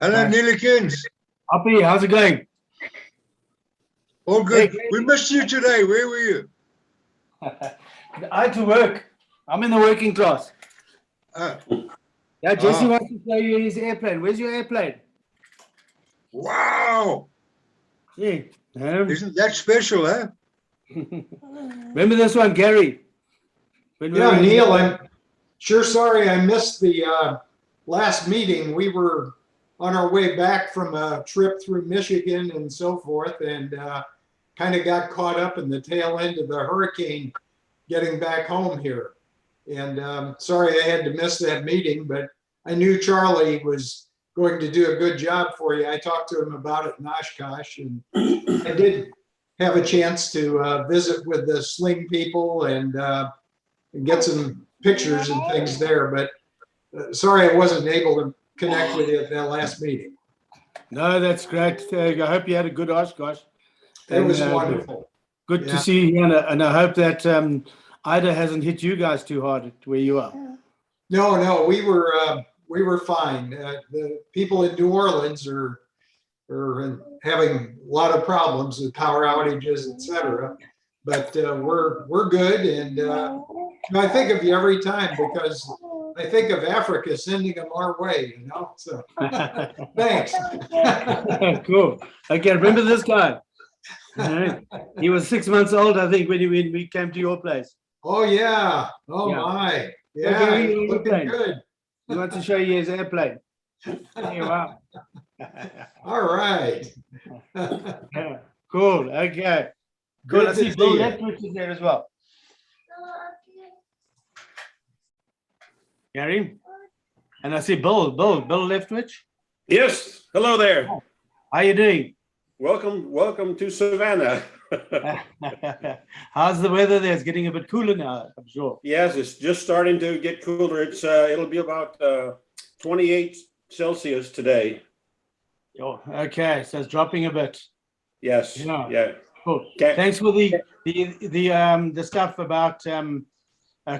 Hello, Neelikins. Happy, how's it going? All good. Hey. We missed you today. Where were you? I had to work. I'm in the working class. Yeah, Jesse wants to show you his airplane. Where's your airplane? Wow. Yeah. Isn't that special, huh? Remember this one, Gary? Yeah, Neil, I'm sure sorry I missed the last meeting. We were on our way back from a trip through Michigan and so forth, and kind of got caught up in the tail end of the hurricane getting back home here. And sorry I had to miss that meeting, but I knew Charlie was going to do a good job for you. I talked to him about it in Oshkosh, and I did have a chance to visit with the Sling people and get some pictures and things there. But sorry I wasn't able to connect with you at that last meeting. No, that's great. I hope you had a good Oshkosh. It was wonderful. Good to see you, and I hope that Ida hasn't hit you guys too hard where you are. No, we were fine. The people in New Orleans are having a lot of problems with power outages, etc. But we're good, and I think of you every time because I think of Africa sending them our way. So thanks. Cool. Okay, remember this guy? He was 6 months old, I think, when we came to your place. Oh yeah. Oh yeah. My. Yeah. Okay, he's looking good. We want to show you his airplane. There you are. All right. Yeah, cool. Okay. Good. I see Bill Leftwich is there as well. Gary? And I see Bill Leftwich. Yes. Hello there. How you doing? Welcome to Savannah. How's the weather there? It's getting a bit cooler now, I'm sure. Yes, it's just starting to get cooler. It'll be about 28 Celsius today. Oh, okay. So it's dropping a bit. Yes. Yeah. Cool. Okay. Thanks for the stuff about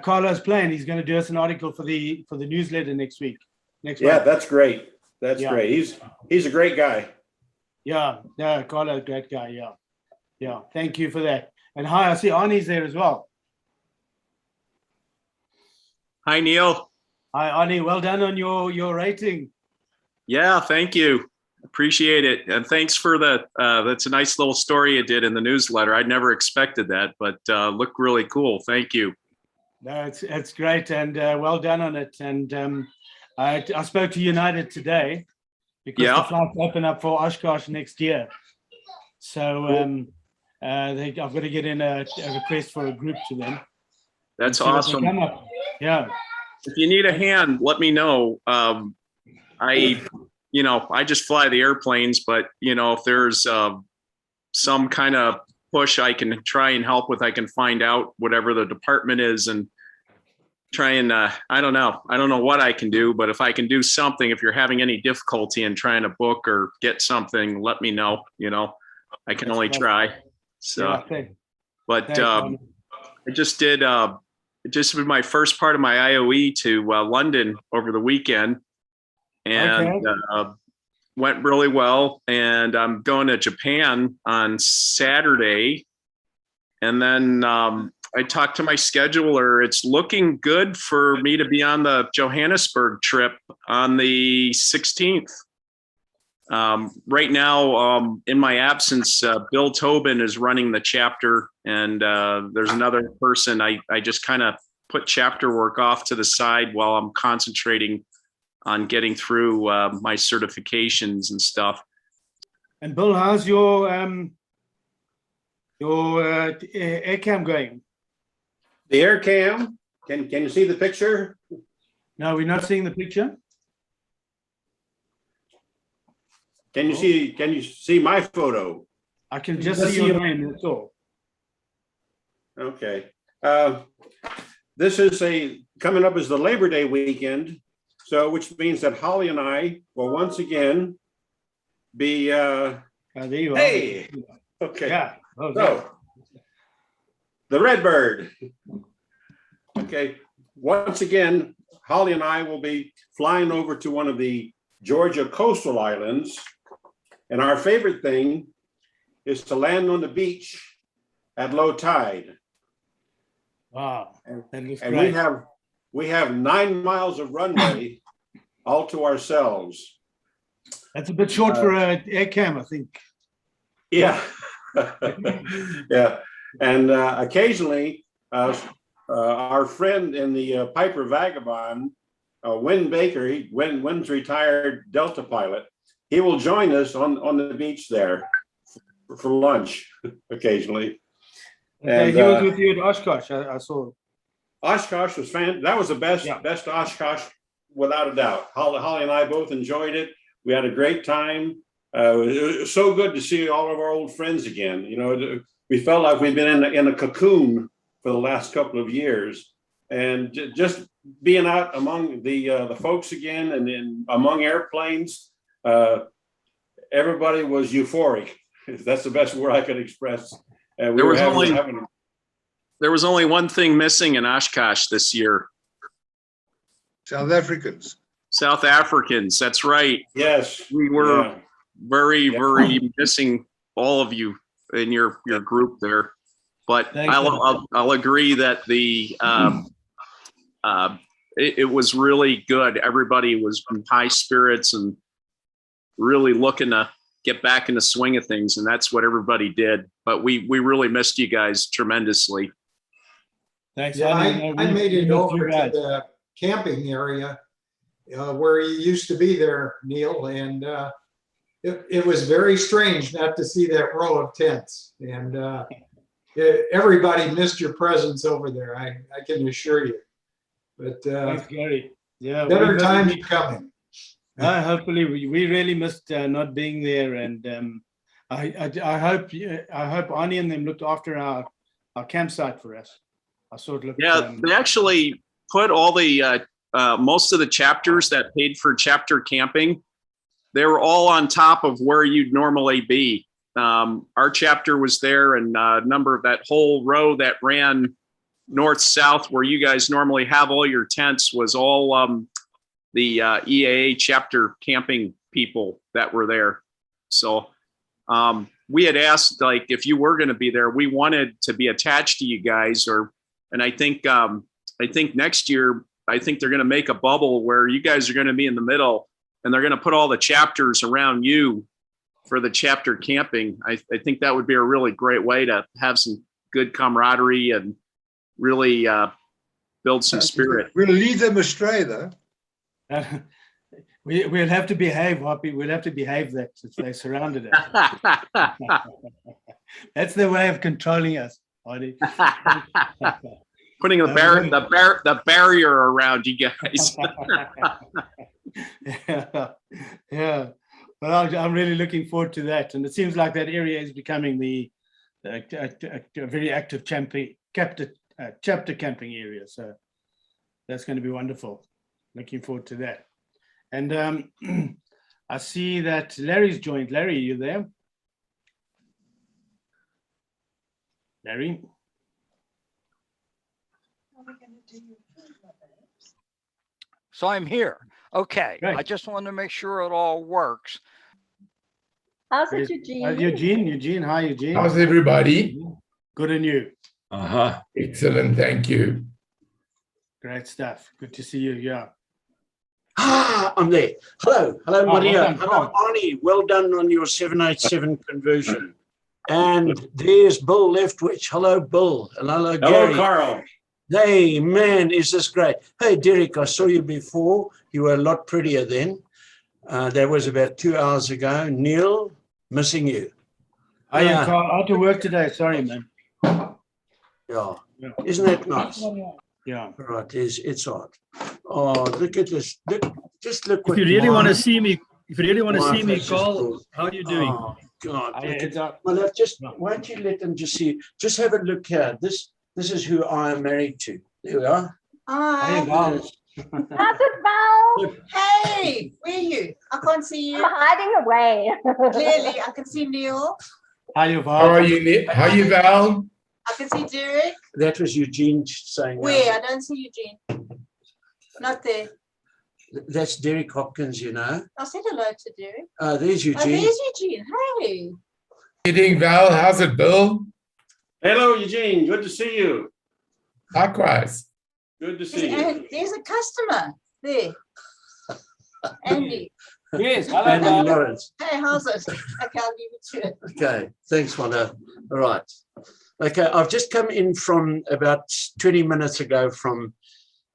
Carlos plane. He's going to do us an article for the newsletter next week. Yeah, that's great. That's great. He's a great guy. Yeah, Carlos, great guy. Yeah. Thank you for that. And hi, I see Arnie's there as well. Hi, Neil. Hi, Arnie. Well done on your rating. Yeah, thank you. Appreciate it. And thanks for that. That's a nice little story you did in the newsletter. I never expected that, but looked really cool. Thank you. No, it's great, and well done on it. And I spoke to United today because the flights open up for Oshkosh next year. So I've got to get in a request for a group to them. That's awesome. Yeah. If you need a hand, let me know. I just fly the airplanes, but if there's some kind of push I can try and help with, I can find out whatever the department is and try and I don't know what I can do, but if I can do something, if you're having any difficulty in trying to book or get something, let me know. I can only try. So, but I just did just was my first part of my IOE to London over the weekend, and went really well. And I'm going to Japan on Saturday, and then I talked to my scheduler. It's looking good for me to be on the Johannesburg trip on the 16th. Right now, in my absence, Bill Tobin is running the chapter, and there's another person. I just kind of put chapter work off to the side while I'm concentrating on getting through my certifications and stuff. And Bill, how's your air cam going? The air cam. Can you see the picture? No, we're not seeing the picture. Can you see my photo? I can just see your name, that's all. Okay. This is coming up as the Labor Day weekend, so which means that Holly and I will once again be there you are. Hey. Okay. Yeah. So the Redbird. Okay. Once again, Holly and I will be flying over to one of the Georgia coastal islands. And our favorite thing is to land on the beach at low tide. Wow. That looks And great. we have 9 miles of runway all to ourselves. That's a bit short for an air cam, I think. Yeah. Yeah. And occasionally, our friend in the Piper Vagabond, Win Baker, Win's retired Delta pilot, he will join us on the beach there for lunch occasionally. Okay, And, he was with you at Oshkosh, I saw. Oshkosh was that was the best Oshkosh without a doubt. Holly and I both enjoyed it. We had a great time. It was so good to see all of our old friends again. You know, we felt like we've been in a cocoon for the last couple of years, and just being out among the folks again and among airplanes, everybody was euphoric. That's the best word I could express. And There was only one thing missing in Oshkosh this year. South Africans. South Africans. That's right. Yes, We were very missing all of you in your group there. But Thanks, I'll agree that it was really good. Everybody was in high spirits and really looking to get back in the swing of things, and that's what everybody did. But we really missed you guys tremendously. Thanks. Yeah, Andy. I made it We missed over you to guys. the camping area where you used to be there, Neil, and it was very strange not to see that row of tents. And everybody missed your presence over there, I can assure you. But Thanks, Gary. Yeah, better times coming. hopefully we really missed not being there, and I hope Ani and them looked after our campsite for us. I saw it looked. Yeah, they actually put all the most of the chapters that paid for chapter camping. They were all on top of where you'd normally be. Our chapter was there, and a number of that whole row that ran north-south where you guys normally have all your tents was all the EAA chapter camping people that were there. So we had asked, like, if you were going to be there, we wanted to be attached to you guys, and I think next year, I think they're going to make a bubble where you guys are going to be in the middle, and they're going to put all the chapters around you for the chapter camping. I think that would be a really great way to have some good camaraderie and really build some spirit. We'll lead them astray, though. We'll have to behave, Hoppy. We'll have to behave that they surrounded us. That's their way of controlling us, Hoppy. Putting the barrier around you guys. Yeah. Well, I'm really looking forward to that, and it seems like that area is becoming a very active chapter camping area. So that's going to be wonderful. Looking forward to that. And I see that Larry's joined. Larry, are you there? Larry? So I'm here. Okay. Great. I just want to make sure it all works. How's it, Eugene? Eugene, hi, Eugene. How's everybody? Good, and you? Excellent, thank you. Great stuff. Good to see you. Yeah. I'm there. Hello, Maria. well done. Hello, Arnie. Well done on your 787 conversion. And there's Bill Leftwich. Hello, Bill. And hello, Gary. Hello, Carl. Hey, man, is this great. Hey, Derek, I saw you before. You were a lot prettier then. That was about 2 hours ago. Neil, missing you. I am Carl. Out to work today. Sorry, man. Yeah. Isn't that nice? Yeah. Right, it's odd. Oh, look at this. Just look what If you really want to Mark- see me, Mark, Call. How are you doing? Oh, God. Look at that. Well, Well, why don't you let them just see? Just have a look here. This is who I am married to. There we are. Hi, Val. How's it, Val? Hey, where are you? I can't see I'm you. hiding away. Clearly, I can see Neil. Hi, Val. How are you, Nick? How are you, Val? I can see Derek. That was Eugene saying. Where? I don't see Eugene. Not there. That's Derek Hopkins, you know. I said hello to Derek. There's Oh, Eugene. there's Eugene. Hey. Eating, Val. How's it, Bill? Hello, Eugene. Good to see you. Likewise. Good to see you. And there's a customer there. Andy. Yes, Andy Lawrence. Hey, how's it? Okay, I'll give it to you. Okay, thanks, Wanda. All right. Okay, I've just come in from about 20 minutes ago from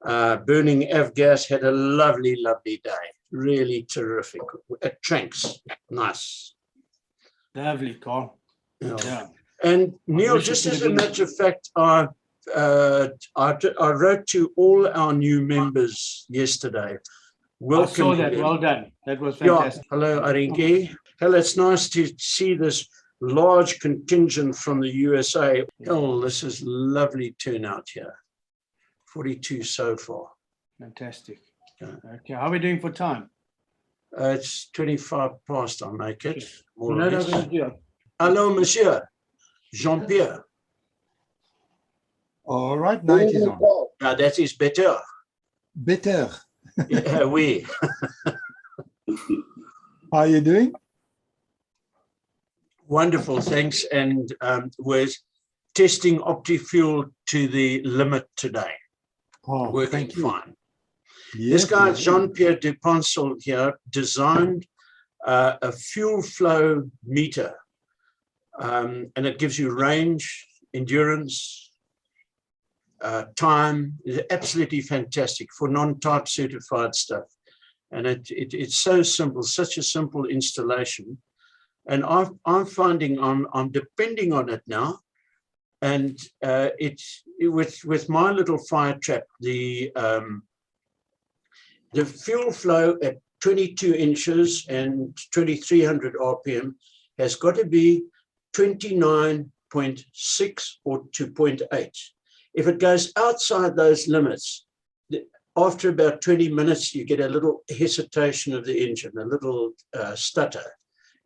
burning Avgas. Had a lovely, lovely day. Really terrific. At Tranks. Nice. Lovely, Carl. Yeah. Yeah. And Neil, wish just it as could a have been- matter of fact, I wrote to all our new members yesterday. I saw that. them. Well done. That was Yeah, fantastic. hello, Arinke. Hello, it's nice to see this large contingent from the USA. Oh, this is lovely turnout here. 42 so far. Fantastic. Yeah. Okay, how are we doing for time? It's 25 past, I'll make it. More or No, less. no. Hello, monsieur. Jean-Pierre. All right, now it is on. Now that is better. Better. Yeah, oui. How are you doing? Wonderful, thanks. And we're testing OptiFuel to the limit today. Oh, Working thank you. fine. Yes, This guy, yes. Jean-Pierre Duponsel here, designed a fuel flow meter. And it gives you range, endurance, time. It's absolutely fantastic for non-type certified stuff. And it's so simple, such a simple installation. And I'm finding I'm depending on it now. And it's with my little fire trap, the fuel flow at 22 inches and 2300 RPM has got to be 29.6 or 2.8. If it goes outside those limits, after about 20 minutes, you get a little hesitation of the engine, a little stutter.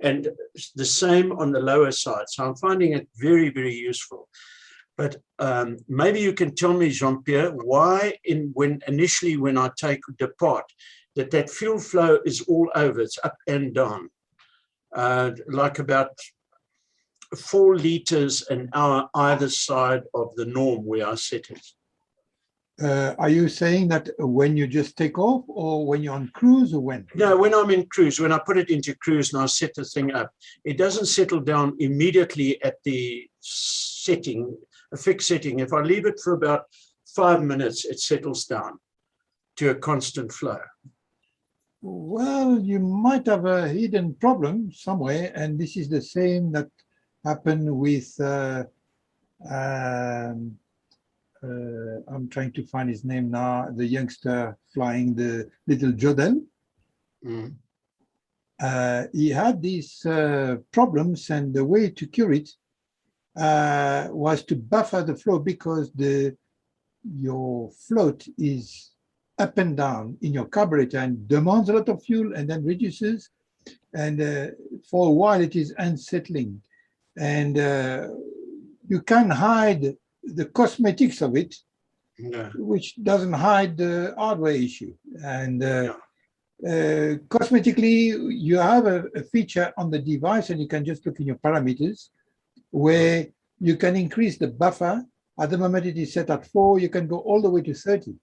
And the same on the lower side. So I'm finding it very, very useful. But maybe you can tell me, Jean-Pierre, why when I take depart, that fuel flow is all over, it's up and down, like about 4 liters an hour either side of the norm where I set it. Are you saying that when you just take off or when you're on cruise or when? No, when I'm in cruise, when I put it into cruise and I set the thing up, it doesn't settle down immediately at the setting, a fixed setting. If I leave it for about 5 minutes, it settles down to a constant flow. Well, you might have a hidden problem somewhere, and this is the same that happened with I'm trying to find his name now, the youngster flying the little Jodel. Mm. He had these problems, and the way to cure it was to buffer the flow, because your float is up and down in your carburetor and demands a lot of fuel and then reduces. And for a while it is unsettling. And you can hide the cosmetics of it, Yeah. which doesn't hide the hardware issue. And cosmetically, you have a feature on the device, and you can just look in your parameters where you can increase the buffer. At the moment it is set at 4, you can go all the way to 30.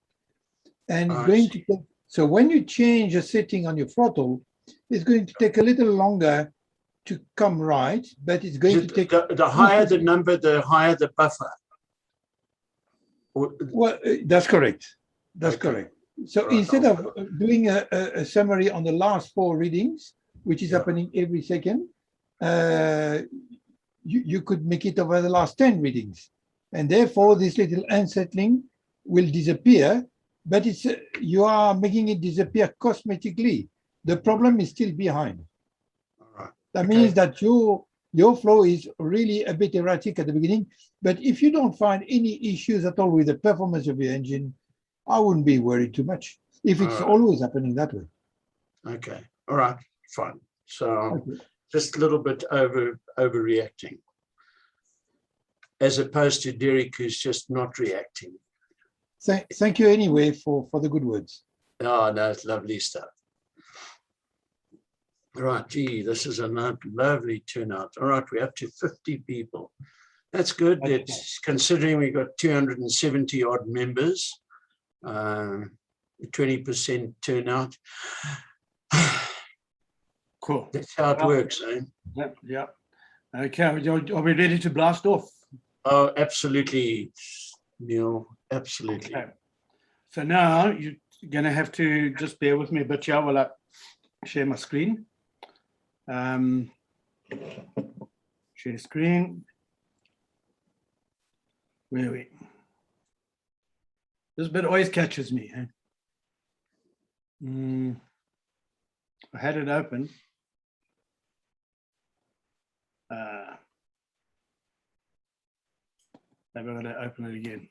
And it's going to take, so when you change a setting on your throttle, it's going to take a little longer to come right, but it's going to take... The higher the number, the higher the buffer. Well, that's correct. That's correct. So Right. instead of doing a summary on the last 4 readings, which is happening every second, you could make it over the last 10 readings. And therefore, this little unsettling will disappear, but it's you are making it disappear cosmetically. The problem is still behind. All right. That Okay. means that your flow is really a bit erratic at the beginning, but if you don't find any issues at all with the performance of your engine, I wouldn't be worried too much if it's always happening that way. Okay. All right. Fine. So Okay. just a little bit overreacting, as opposed to Derek, who's just not reacting. Thank you anyway for the good words. Oh, no, it's lovely stuff. Right, gee, this is a lovely turnout. All right, we're up to 50 people. That's good. It's considering we got 270 odd members, 20% turnout. Cool. That's how it works, eh? Yep. Yep. Okay. Are we ready to blast off? Oh, absolutely, Neil. Absolutely. Okay. So now you're going to have to just bear with me a bit here while I share my screen. Share screen. Where are we? This bit always catches me. Eh? I had it open. Maybe I'm going to open it again.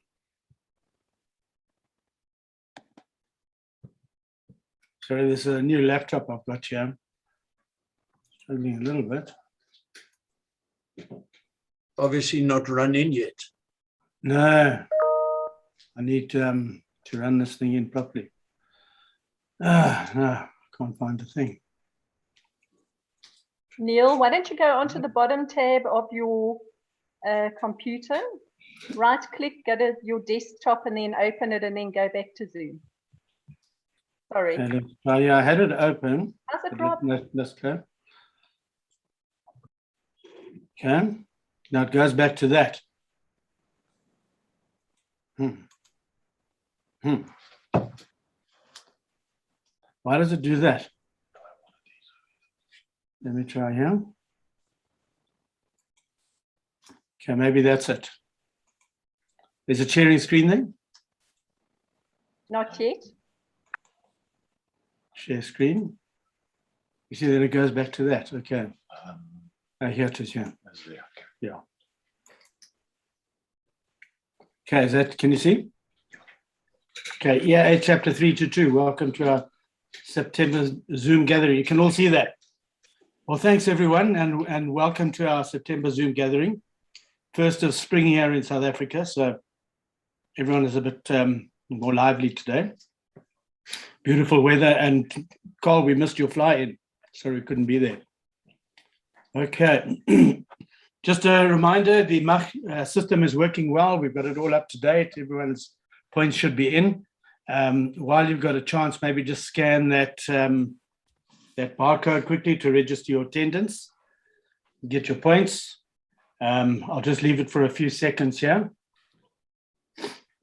Sorry, this is a new laptop I've got here. Struggling a little bit. Obviously not run in yet. No, I need to run this thing in properly. No, I can't find the thing. Neil, why don't you go onto the bottom tab of your computer, right click, go to your desktop and then open it and then go back to Zoom. Sorry. Yeah, I had it open. How's it, Rob? Let's go. Okay. Now it goes back to that. Why does it do that? Let me try here. Okay, maybe that's it. There's a sharing screen there? Not yet. Share screen. You see that it goes back to that. Okay. Here it is, yeah. Yeah. Okay, is that, can you see? Okay, EAA chapter 3 to 2. Welcome to our September Zoom gathering. You can all see that. Well, thanks everyone, and welcome to our September Zoom gathering. First of spring here in South Africa, so everyone is a bit more lively today. Beautiful weather, and Carl, we missed your fly-in, so we couldn't be there. Okay, just a reminder, the Mach system is working well. We've got it all up to date. Everyone's points should be in. While you've got a chance, maybe just scan that that barcode quickly to register your attendance, get your points. I'll just leave it for a few seconds here.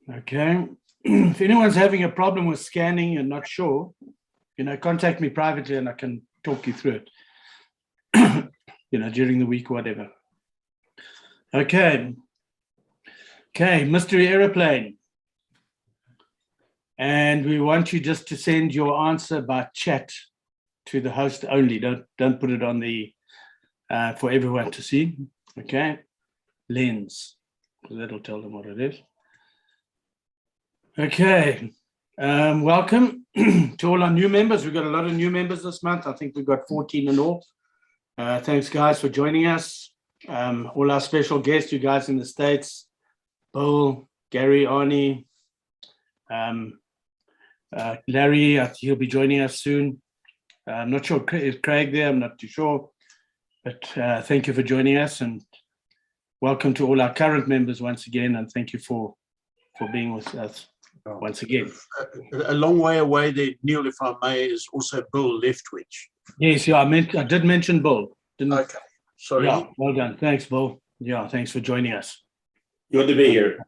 Okay. If anyone's having a problem with scanning and not sure, contact me privately and I can talk you through it, during the week or whatever. Okay. Okay, mystery aeroplane. And we want you just to send your answer by chat to the host only. Don't put it on the for everyone to see. Okay. Lens. That'll tell them what it is. Okay. Welcome to all our new members. We've got a lot of new members this month. I think we've got 14 in all. Thanks, guys, for joining us. All our special guests, you guys in the States, Bill, Gary, Arnie, Larry, he'll be joining us soon. I'm not sure, is Craig there? I'm not too sure. But thank you for joining us, and welcome to all our current members once again, and thank you for being with us once again. A long way away there, Neil, if I may, is also Bill Leftwich. Yes, yeah, I did mention Bill. Okay, sorry. Yeah, well done. Thanks, Bill. Yeah, thanks for joining us. Good to be here.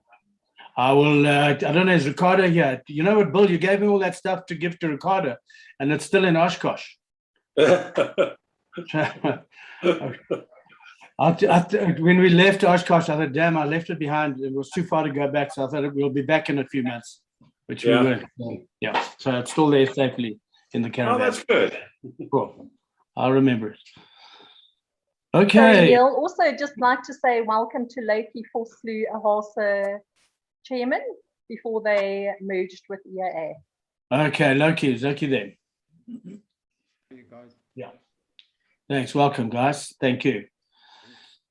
I will, I don't know, is Ricardo here? You know what, Bill, you gave me all that stuff to give to Ricardo, and it's still in Oshkosh. When we left Oshkosh, I thought, damn, I left it behind. It was too far to go back, so I thought we'll be back in a few months, which we weren't. Yeah, so it's still there safely in the caravan. Oh, that's good. Cool. I'll remember it. So Okay. Neil, also just like to say welcome to Loki Vosloo Ahasa chairman before they merged with EAA. Okay, Loki there. Yeah. Thanks. Welcome, guys. Thank you.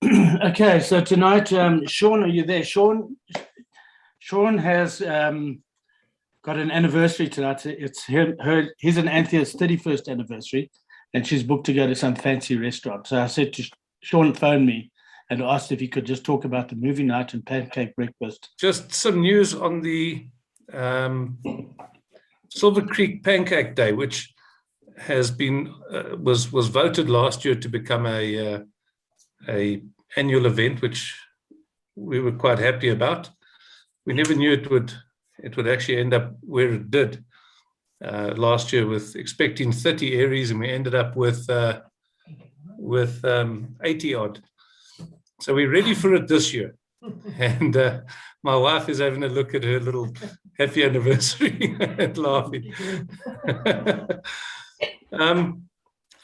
Okay, so tonight, Sean, are you there? Sean has got got an anniversary tonight. It's his and Anthea's 31st anniversary, and she's booked to go to some fancy restaurant. So I said to Sean, phoned me and asked if he could just talk about the movie night and pancake breakfast. Just some news on the Silver Creek Pancake Day, which has been was voted last year to become a annual event, which we were quite happy about. We never knew it would actually end up where it did last year, with expecting 30 Aries, and we ended up with 80 odd. So we're ready for it this year. And my wife is having a look at her little happy anniversary and laughing.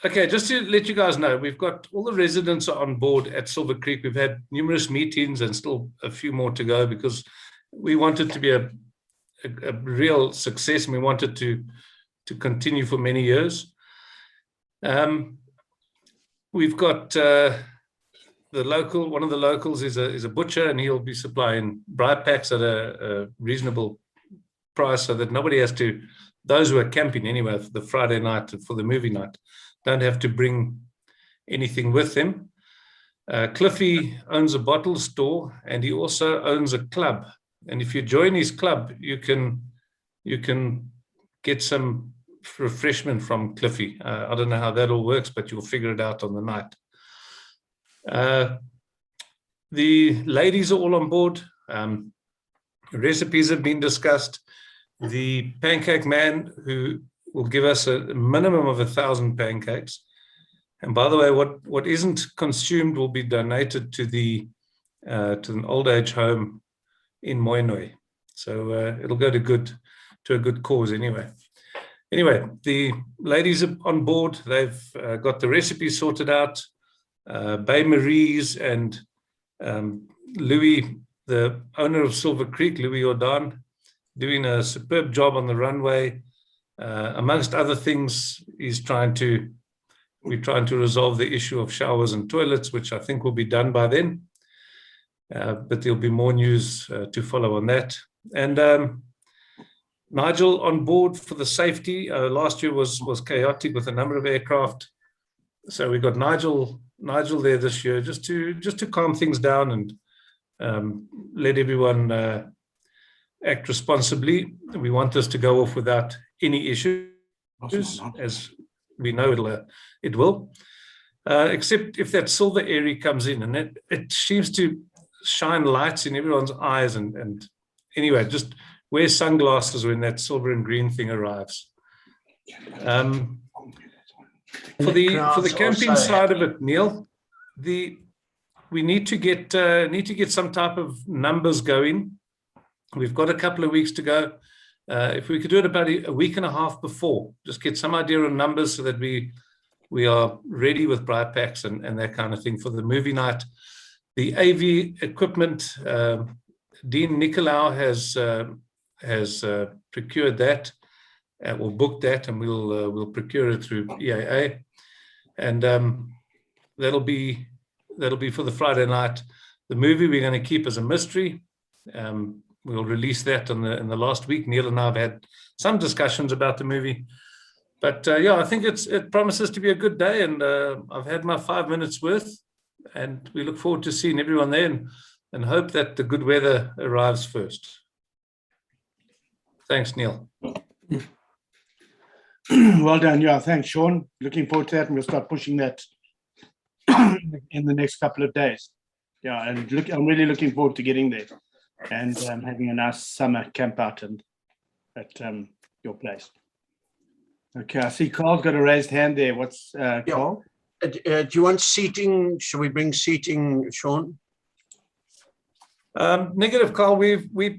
Okay, just to let you guys know, we've got all the residents on board at Silver Creek. We've had numerous meetings and still a few more to go, because we wanted to be a real success, and we wanted to continue for many years. We've got one of the locals is a butcher, and he'll be supplying bribe packs at a reasonable price, so that nobody has to, those who are camping anyway for the Friday night for the movie night, don't have to bring anything with them. Cliffy owns a bottle store, and he also owns a club. And if you join his club, you can get some refreshment from Cliffy. I don't know how that all works, but you'll figure it out on the night. The ladies are all on board. Recipes have been discussed. The pancake man, who will give us a minimum of 1,000 pancakes. And by the way, what isn't consumed will be donated to an old age home in Moinoi. So it'll go to a good cause anyway. Anyway, the ladies are on board. They've got the recipes sorted out. Bay Marie's and Louis, the owner of Silver Creek, Louis Jordan, doing a superb job on the runway. Amongst other things, we're trying to resolve the issue of showers and toilets, which I think will be done by then. But there'll be more news to follow on that. And Nigel on board for the safety. Last year was chaotic with a number of aircraft. So we got Nigel there this year, just to calm things down and let everyone act responsibly. We want this to go off without any issues, as we know it will. Except if that silver Airy comes in, and it seems to shine lights in everyone's eyes. And anyway, just wear sunglasses when that silver and green thing arrives. For the camping side of it, Neil, we need to get some type of numbers going. We've got a couple of weeks to go. If we could do it about a week and a half before, just get some idea of numbers so that we are ready with bribe packs and that kind of thing for the movie night. The AV equipment, Dean Nicolau has procured that, or booked that, and we'll procure it through EAA, and that'll be for the Friday night. The movie we're going to keep as a mystery. We'll release that in the last week. Neil and I have had some discussions about the movie, but yeah, I think it promises to be a good day, and I've had my 5 minutes worth, and we look forward to seeing everyone there, and hope that the good weather arrives first. Thanks, Neil. Well done. Yeah, thanks, Sean. Looking forward to that, and we'll start pushing that in the next couple of days. Yeah, and I'm really looking forward to getting there and having a nice summer camp out at your place. Okay, I see Carl's got a raised hand there. What's Carl? Do you want seating? Should we bring seating, Sean? Negative, Carl. We're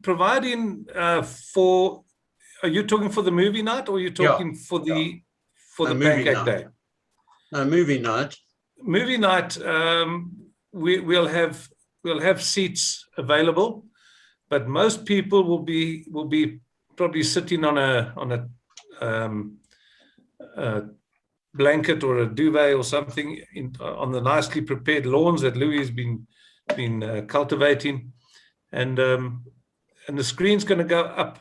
providing for. Are you talking for the movie night, or are you talking for the pancake day? No, movie night. Movie night. We'll have seats available, but most people will be probably sitting on a blanket or a duvet or something on the nicely prepared lawns that Louis has been cultivating, and the screen's going to go up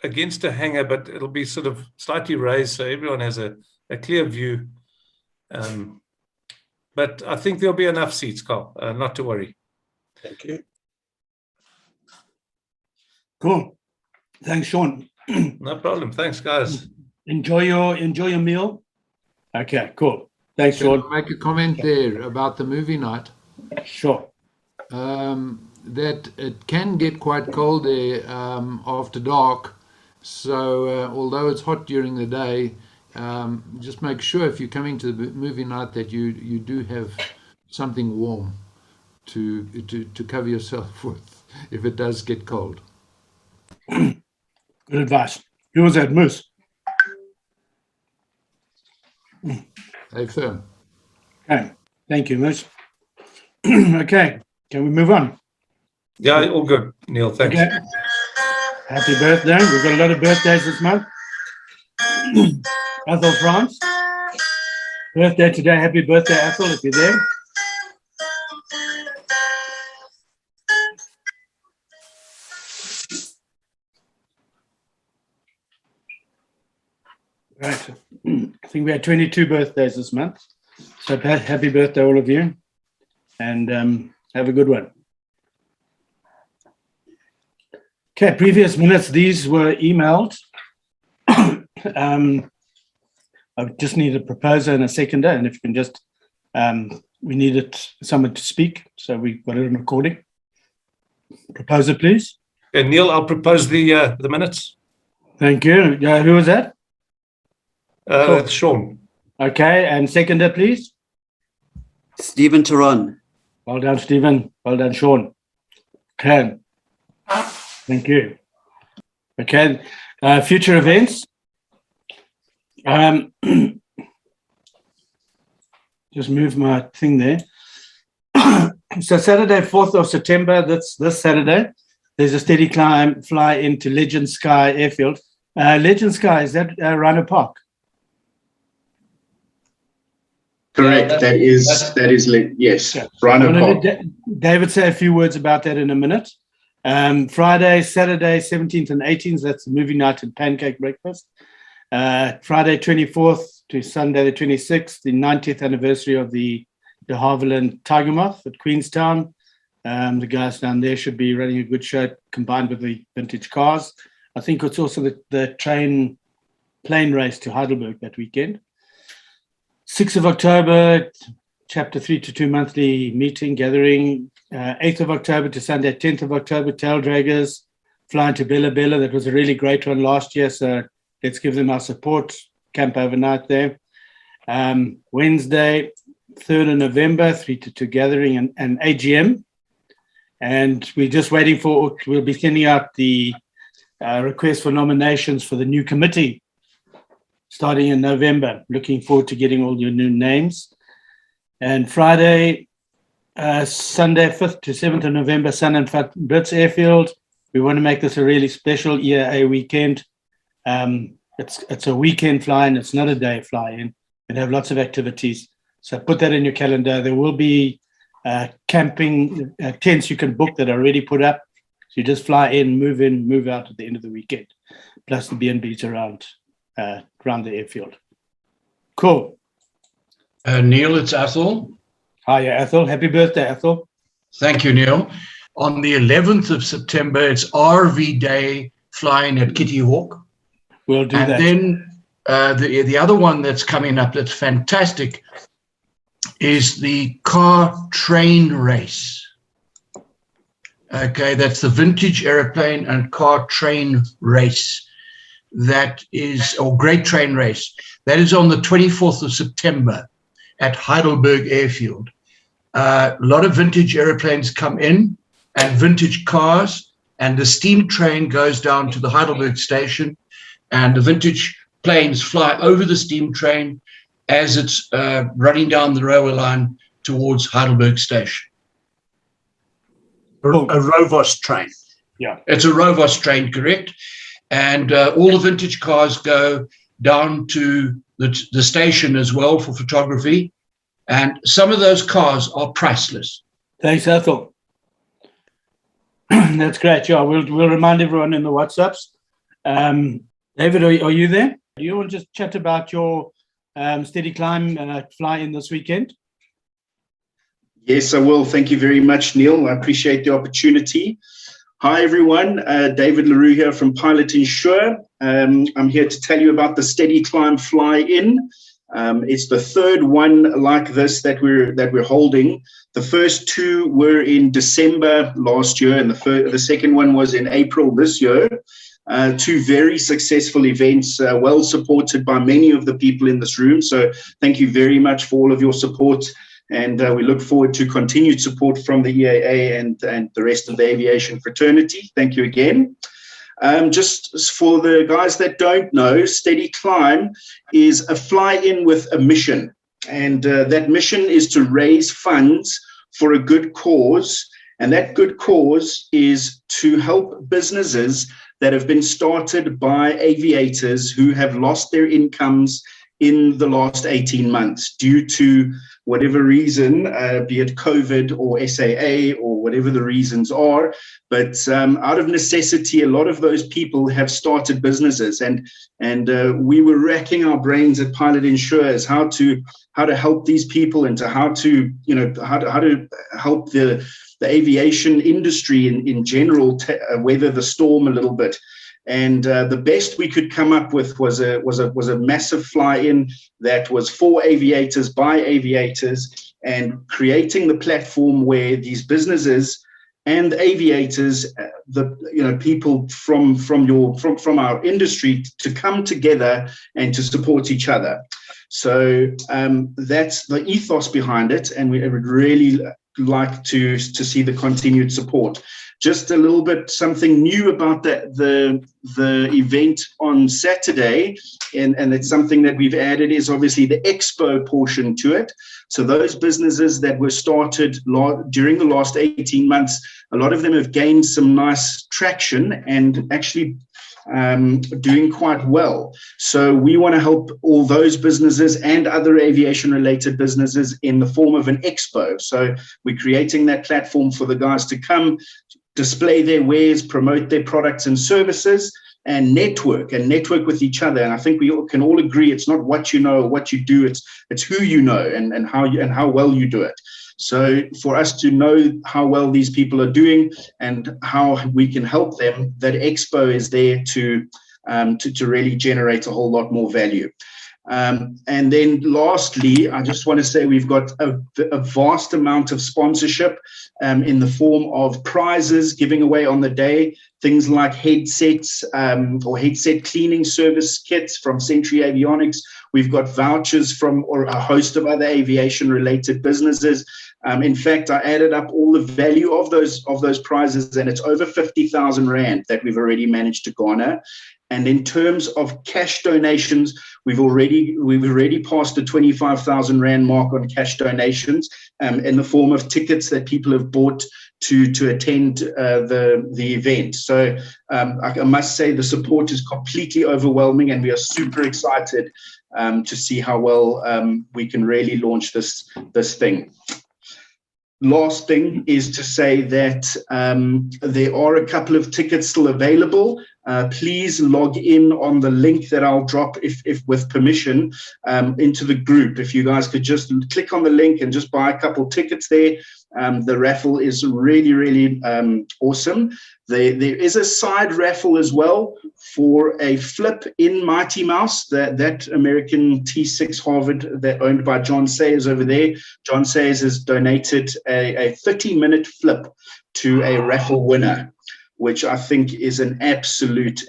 against a hangar, but it'll be sort of slightly raised so everyone has a clear view. But I think there'll be enough seats, Carl, not to worry. Thank you. Cool. Thanks, Sean. No problem. Thanks, guys. Enjoy your meal. Okay, cool. Thanks, Can I Sean. make a comment there about the movie night? Sure. That it can get quite cold there after dark. So although it's hot during the day, just make sure if you're coming to the movie night that you do have something warm to cover yourself with if it does get cold. Good advice. Who was that, Moose? Hey, firm. Okay. Thank you, Moose. Okay. Can we move on? Yeah, all good, Neil. Thanks. Okay. Happy birthday. We've got a lot of birthdays this month. Ethel France. Birthday today. Happy birthday, Ethel, if you're there. Right. I think we had 22 birthdays this month. So happy birthday, all of you. And have a good one. Okay, previous minutes, these were emailed. I just need a proposer and a seconder, and if you can just, we needed someone to speak, so we've got it on recording. Proposer, please. And Neil, I'll propose the minutes. Thank you. Who was that? It's Sean. Okay, and seconder, please. Stephen Turan. Well done, Stephen. Well done, Sean. Okay. Thank you. Okay, future events. Just move my thing there. So Saturday, 4th of September, that's this Saturday, there's a steady climb fly into Legend Sky Airfield. Legend Sky, is that Rhino Park? Correct. That is yes. Okay. Rhino Park. David say a few words about that in a minute. Friday, Saturday, 17th and 18th, that's the movie night and pancake breakfast. Friday, 24th to Sunday, the 26th, the 90th anniversary of the de Havilland Tiger Moth at Queenstown. The guys down there should be running a good show combined with the vintage cars. I think it's also the plane race to Heidelberg that weekend. 6th of October, Chapter 3 to 2 monthly meeting, gathering. 8th of October to Sunday, 10th of October, Tail Draggers, flying to Bella Bella. That was a really great one last year, so let's give them our support. Camp overnight there. Wednesday, 3rd of November, 3 to 2 gathering and AGM. And we're just waiting for, we'll be sending out the request for nominations for the new committee starting in November. Looking forward to getting all your new names. And Friday, Sunday, 5th to 7th of November, Sun and Fat Brits Airfield. We want to make this a really special EAA weekend. It's a weekend fly-in. It's not a day fly-in. We'll have lots of activities. So put that in your calendar. There will be camping tents you can book that are already put up. So you just fly in, move out at the end of the weekend. Plus the B&Bs around the airfield. Cool. Neil, it's Ethel. Hi, Ethel. Happy birthday, Ethel. Thank you, Neil. On the 11th of September, it's RV Day flying at Kitty Hawk. We'll do that. And then the other one that's coming up that's fantastic is the car train race. Okay, that's the vintage airplane and car train race. That is, or great train race. That is on the 24th of September at Heidelberg Airfield. A lot of vintage airplanes come in and vintage cars, and the steam train goes down to the Heidelberg station, and the vintage planes fly over the steam train as it's running down the railway line towards Heidelberg station. A Rovos train. Yeah. It's a Rovos train, correct? And all the vintage cars go down to the station as well for photography. And some of those cars are priceless. Thanks, Ethel. That's great. Yeah, we'll remind everyone in the WhatsApps. David, are you there? Do you want to just chat about your steady climb fly in this weekend? Yes, I will. Thank you very much, Neil. I appreciate the opportunity. Hi, everyone. David LaRue here from Pilot Insure. I'm here to tell you about the Steady Climb Fly-In. It's the third one like this that we're holding. The first two were in December last year, and the second one was in April this year. Two very successful events, well supported by many of the people in this room. So thank you very much for all of your support. And we look forward to continued support from the EAA and the rest of the aviation fraternity. Thank you again. Just for the guys that don't know, Steady Climb is a fly-in with a mission. And that mission is to raise funds for a good cause. And that good cause is to help businesses that have been started by aviators who have lost their incomes in the last 18 months due to whatever reason, be it COVID or SAA or whatever the reasons are. But out of necessity, a lot of those people have started businesses, and we were racking our brains at Pilot Insurers how to help these people and to how to help the aviation industry in general weather the storm a little bit. And the best we could come up with was a massive fly-in that was for aviators by aviators, and creating the platform where these businesses and aviators, people from our industry, to come together and to support each other. So that's the ethos behind it, and we would really like to see the continued support. Just a little bit something new about the event on Saturday, and it's something that we've added, is obviously the expo portion to it. So those businesses that were started during the last 18 months, a lot of them have gained some nice traction and actually doing quite well. So we want to help all those businesses and other aviation related businesses in the form of an expo. So we're creating that platform for the guys to come, display their wares, promote their products and services, and network with each other. And I think we can all agree it's not what you know or what you do, it's who you know and how well you do it. So for us to know how well these people are doing and how we can help them, that expo is there to really generate a whole lot more value. And then lastly, I just want to say we've got a vast amount of sponsorship in the form of prizes giving away on the day, things like headsets or headset cleaning service kits from Century Avionics. We've got vouchers from a host of other aviation related businesses. In fact, I added up all the value of those prizes, and it's over 50,000 Rand that we've already managed to garner. And in terms of cash donations, we've already passed the 25,000 Rand mark on cash donations in the form of tickets that people have bought to attend the event. So I must say the support is completely overwhelming, and we are super excited to see how well we can really launch this thing. Last thing is to say that there are a couple of tickets still available. Please log in on the link that I'll drop, if with permission, into the group. If you guys could just click on the link and just buy a couple tickets there. The raffle is really, really awesome. There is a side raffle as well for a flip in Mighty Mouse, that American T6 Harvard that owned by John Sayers over there. John Sayers has donated a 30-minute flip to a raffle winner, which I think is an absolute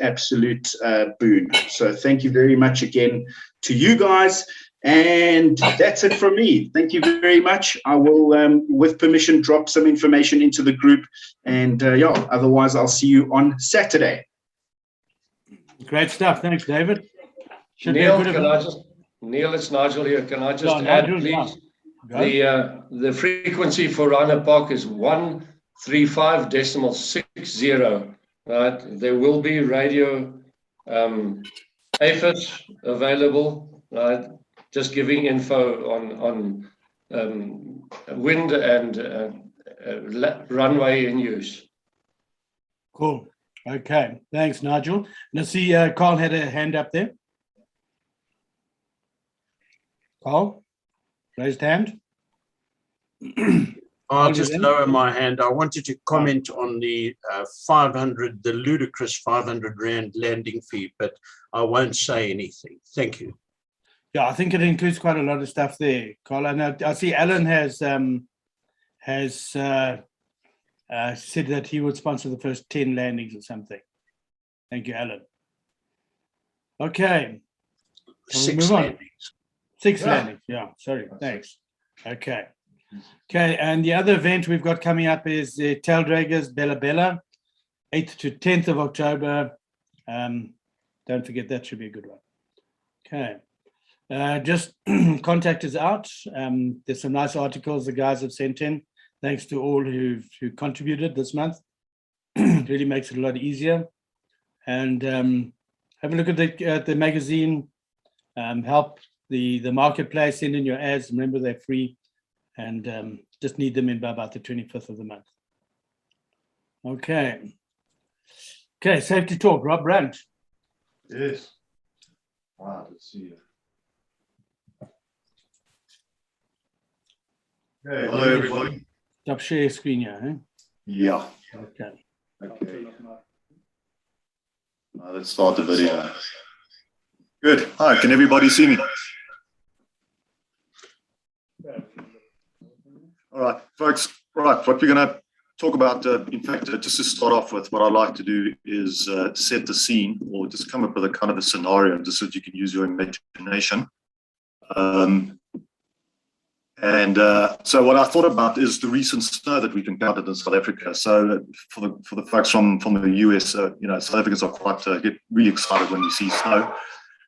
boon. So thank you very much again to you guys. And that's it from me. Thank you very much. I will, with permission, drop some information into the group. And otherwise I'll see you on Saturday. Great stuff. Thanks, David. Neil, Neil, it's Nigel here. Can I just add, please? The frequency for Rhino Park is 135.60. Right? There will be radio AFIS available. Right? Just giving info on wind and runway in use. Cool. Okay, thanks, Nigel. And I see Carl had a hand up there. Carl, raised hand. I'll just lower my hand. I wanted to comment on the the ludicrous 500 Rand landing fee, but I won't say anything. Thank you. Yeah, I think it includes quite a lot of stuff there, Carl. And I see Alan has said that he would sponsor the first 10 landings or something. Thank you, Alan. Okay. Can we move on? 6 landings. Yeah, sorry. Thanks. Okay. Okay, and the other event we've got coming up is the Taildraggers Bella Bella, 8th to 10th of October. Don't forget, that should be a good one. Okay. Just contact us out. There's some nice articles the guys have sent in. Thanks to all who contributed this month. Really makes it a lot easier. And have a look at the magazine. Help the marketplace, send in your ads. Remember, they're free. And just need them in by about the 25th of the month. Okay. Okay, safety talk. Rob Brandt. Yes. Wow, let's see you. Okay, hello everybody. Stop share screen here, eh? Yeah. Okay. Okay. Let's start the video. Good. Hi, can everybody see me? All right, folks. Right, what we're going to talk about, in fact, just to start off with, what I'd like to do is set the scene, or just come up with a kind of a scenario, just so that you can use your imagination. So what I thought about is the recent snow that we've encountered in South Africa. So for the folks from the US, South Africans are quite get really excited when we see snow.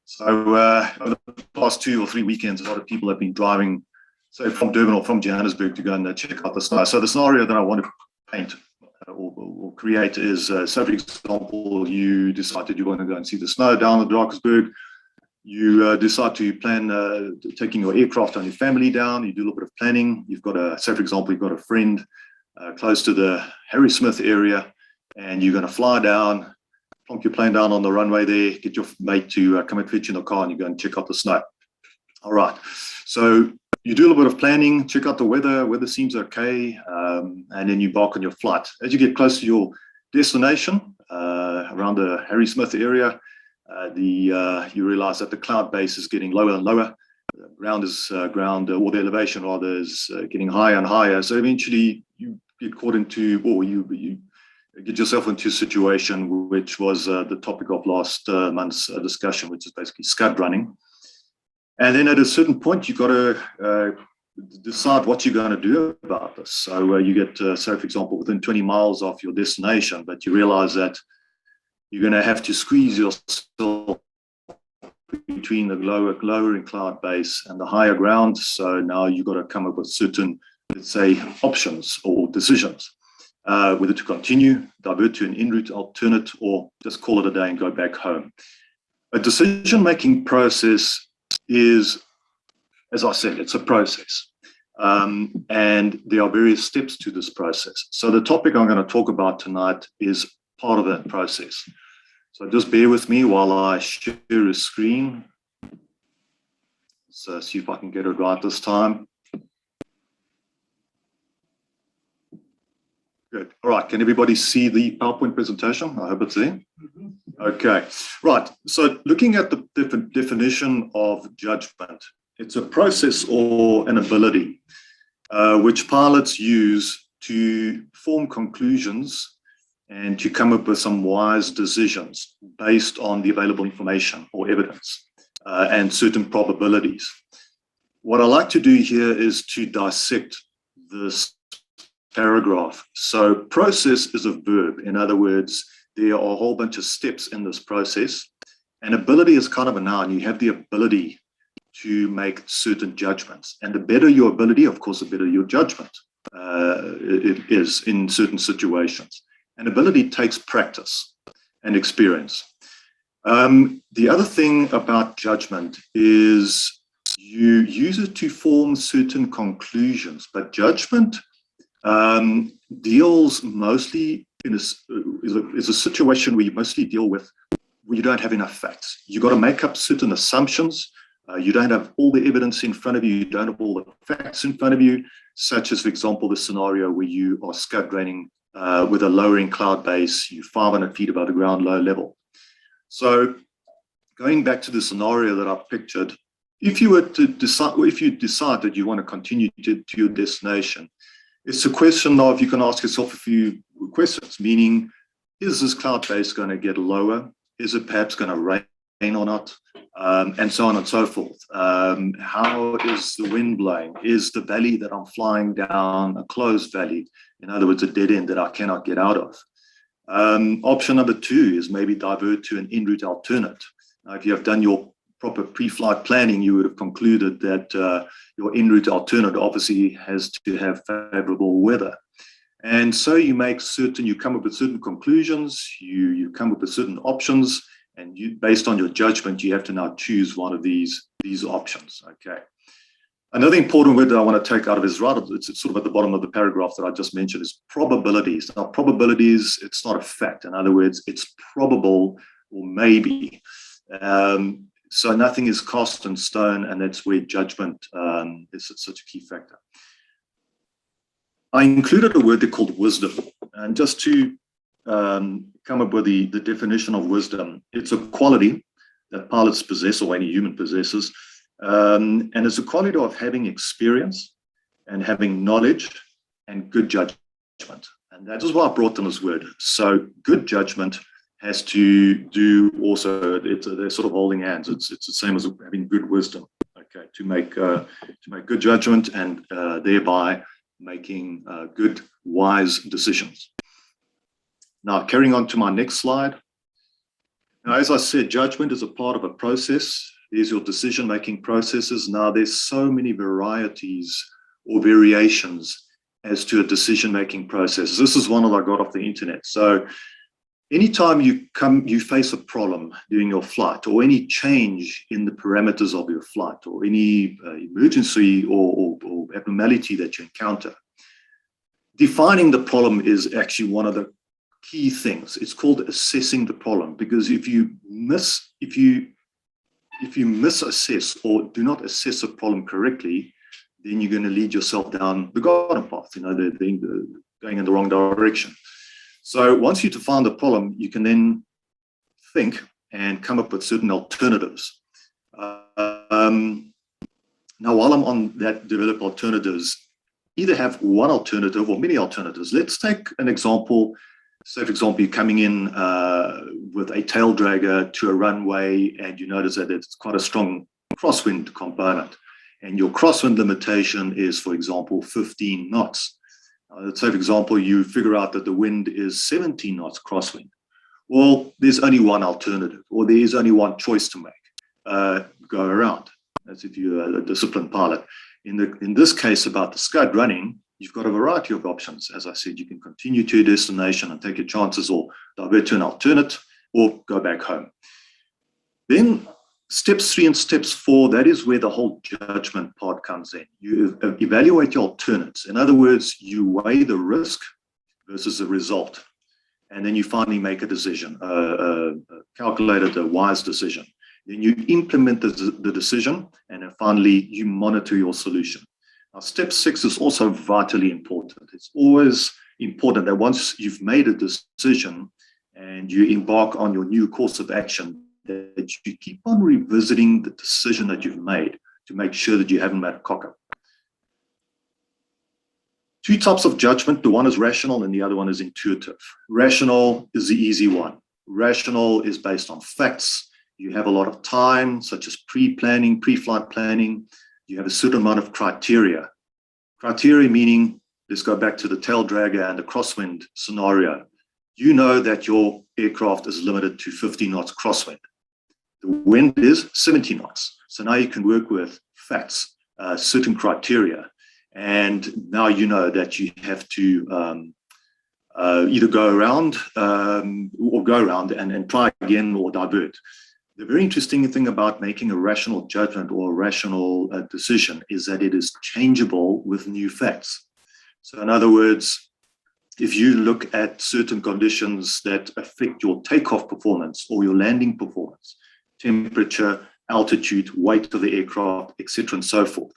So over the past 2 or 3 weekends, a lot of people have been driving, say, from Durban or from Johannesburg to go and check out the snow. So the scenario that I want to paint or create is, so for example, you decided you want to go and see the snow down at Drakensberg. You decide to plan taking your aircraft and your family down. You do a little bit of planning. You've got say for example, you've got a friend close to the Harry Smith area, and you're going to fly down, plonk your plane down on the runway there, get your mate to come and fetch you in the car, and you go and check out the snow. All right. So you do a little bit of planning, check out the weather. Weather seems okay, and then you embark on your flight. As you get close to your destination, around the Harry Smith area, you realize that the cloud base is getting lower and lower. The ground, or the elevation rather, is getting higher and higher. So eventually you get caught into, or you get yourself into a situation which was the topic of last month's discussion, which is basically scud running. And then at a certain point, you've got to decide what you're going to do about this. So you get, say, for example, within 20 miles of your destination, but you realize that you're going to have to squeeze yourself between the lowering cloud base and the higher ground. So now you've got to come up with certain, let's say, options or decisions, whether to continue, divert to an en route alternate, or just call it a day and go back home. A decision-making process is, as I said, it's a process. And there are various steps to this process. So the topic I'm going to talk about tonight is part of that process. So just bear with me while I share a screen. So see if I can get it right this time. Good. All right. Can everybody see the PowerPoint presentation? I hope it's there. Okay. Right. So looking at the definition of judgment, it's a process or an ability which pilots use to form conclusions and to come up with some wise decisions based on the available information or evidence and certain probabilities. What I like to do here is to dissect this paragraph. So process is a verb. In other words, there are a whole bunch of steps in this process, and ability is kind of a noun. You have the ability to make certain judgments, and the better your ability, of course, the better your judgment it is in certain situations. And ability takes practice and experience. The other thing about judgment is you use it to form certain conclusions, but judgment deals mostly is a situation where you mostly deal with where you don't have enough facts. You've got to make up certain assumptions. You don't have all the evidence in front of you. You don't have all the facts in front of you, such as, for example, the scenario where you are scud draining with a lowering cloud base, you're 500 feet above the ground, low level. So going back to the scenario that I've pictured, if you were to decide, or if you decide that you want to continue to your destination, it's a question of, you can ask yourself a few questions, meaning, is this cloud base going to get lower? Is it perhaps going to rain or not? And so on and so forth. How is the wind blowing? Is the valley that I'm flying down a closed valley? In other words, a dead end that I cannot get out of. Option number 2 is maybe divert to an en route alternate. Now, if you have done your proper pre-flight planning, you would have concluded that your en route alternate obviously has to have favorable weather. And so you come up with certain conclusions, you come up with certain options, and based on your judgment, you have to now choose one of these options. Okay. Another important word that I want to take out of is it's sort of at the bottom of the paragraph that I just mentioned, is probabilities. Now, probabilities, it's not a fact. In other words, it's probable or maybe. So nothing is cast in stone, and that's where judgment is such a key factor. I included a word there called wisdom, and just to come up with the definition of wisdom, it's a quality that pilots possess, or any human possesses, and it's a quality of having experience and having knowledge and good judgment. And that is why I brought in this word. So good judgment has to do also, they're sort of holding hands. It's the same as having good wisdom, okay, to make good judgment and thereby making good, wise decisions. Now, carrying on to my next slide. Now, as I said, judgment is a part of a process. There's your decision-making processes. Now, there's so many varieties or variations as to a decision-making process. This is one that I got off the internet. So anytime you face a problem during your flight, or any change in the parameters of your flight, or any emergency or abnormality that you encounter, defining the problem is actually one of the key things. It's called assessing the problem, because if you misassess or do not assess a problem correctly, then you're going to lead yourself down the garden path, going in the wrong direction. So once you define the problem, you can then think and come up with certain alternatives. Now, while I'm on that, develop alternatives, either have one alternative or many alternatives. Let's take an example. Say, for example, you're coming in with a tail dragger to a runway, and you notice that it's quite a strong crosswind component. And your crosswind limitation is, for example, 15 knots. Let's say, for example, you figure out that the wind is 17 knots crosswind. Well, there's only one alternative, or there is only one choice to make. Go around. That's if you're a disciplined pilot. In this case, about the scud running, you've got a variety of options. As I said, you can continue to your destination and take your chances, or divert to an alternate, or go back home. Then steps 3 and steps 4, that is where the whole judgment part comes in. You evaluate your alternates. In other words, you weigh the risk versus the result. And then you finally make a decision, a calculated, a wise decision. Then you implement the decision, and then finally you monitor your solution. Now, step 6 is also vitally important. It's always important that once you've made a decision and you embark on your new course of action, that you keep on revisiting the decision that you've made to make sure that you haven't made a cock-up. 2 types of judgment. The one is rational and the other one is intuitive. Rational is the easy one. Rational is based on facts. You have a lot of time, such as pre-planning, pre-flight planning. You have a certain amount of criteria. Criteria meaning, let's go back to the tail dragger and the crosswind scenario. You know that your aircraft is limited to 50 knots crosswind. The wind is 70 knots. So now you can work with facts, certain criteria. And now you know that you have to either go around and try again, or divert. The very interesting thing about making a rational judgment or a rational decision is that it is changeable with new facts. So in other words, if you look at certain conditions that affect your takeoff performance or your landing performance, temperature, altitude, weight of the aircraft, etc., and so forth.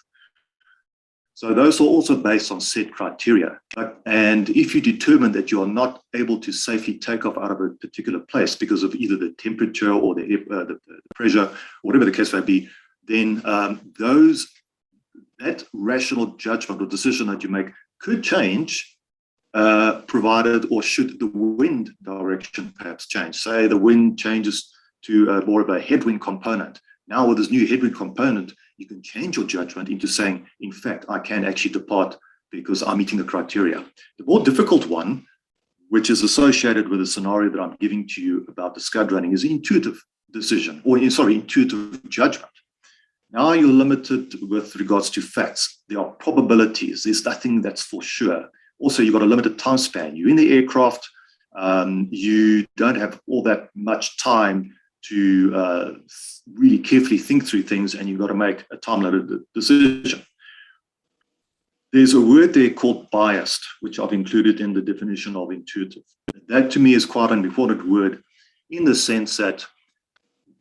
So those are also based on set criteria. And if you determine that you are not able to safely take off out of a particular place because of either the temperature or the pressure, whatever the case may be, then that rational judgment or decision that you make could change, provided or should the wind direction perhaps change. Say the wind changes to more of a headwind component. Now with this new headwind component, you can change your judgment into saying, in fact, I can actually depart because I'm meeting the criteria. The more difficult one, which is associated with the scenario that I'm giving to you about the scud running, is intuitive decision, or intuitive judgment. Now you're limited with regards to facts. There are probabilities. There's nothing that's for sure. Also, you've got a limited time span. You're in the aircraft. You don't have all that much time to really carefully think through things, and you've got to make a time-limited decision. There's a word there called biased, which I've included in the definition of intuitive. That to me is quite an important word in the sense that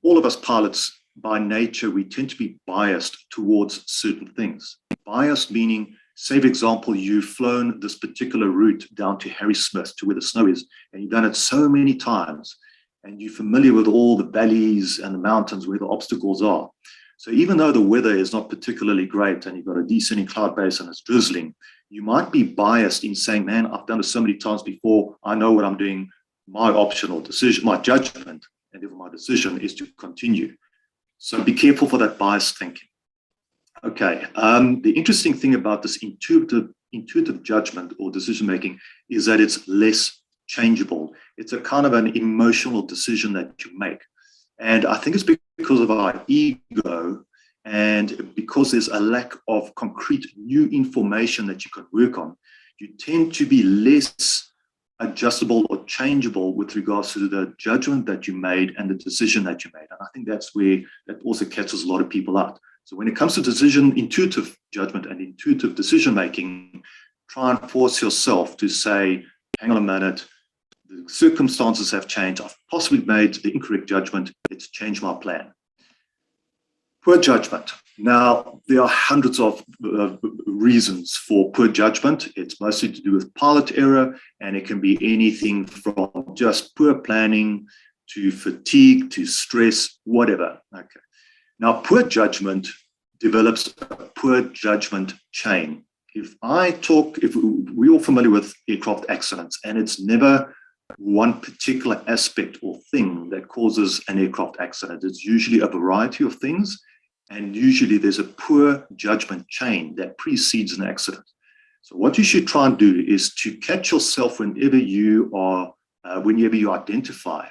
all of us pilots, by nature, we tend to be biased towards certain things. Biased meaning, say for example, you've flown this particular route down to Harrismith, to where the snow is, and you've done it so many times, and you're familiar with all the valleys and the mountains where the obstacles are. So even though the weather is not particularly great and you've got a descending cloud base and it's drizzling, you might be biased in saying, man, I've done it so many times before, I know what I'm doing. My option or decision, my judgment, and therefore my decision is to continue. So be careful for that biased thinking. Okay, the interesting thing about this intuitive judgment or decision making is that it's less changeable. It's a kind of an emotional decision that you make. And I think it's because of our ego and because there's a lack of concrete new information that you can work on, you tend to be less adjustable or changeable with regards to the judgment that you made and the decision that you made. And I think that's where that also catches a lot of people out. So when it comes to intuitive judgment and intuitive decision making, try and force yourself to say, hang on a minute, the circumstances have changed. I've possibly made the incorrect judgment. Let's change my plan. Poor judgment. Now, there are hundreds of reasons for poor judgment. It's mostly to do with pilot error, and it can be anything from just poor planning to fatigue to stress, whatever. Okay. Now, poor judgment develops a poor judgment chain. If we're all familiar with aircraft accidents, and it's never one particular aspect or thing that causes an aircraft accident. It's usually a variety of things, and usually there's a poor judgment chain that precedes an accident. So what you should try and do is to catch yourself whenever you identify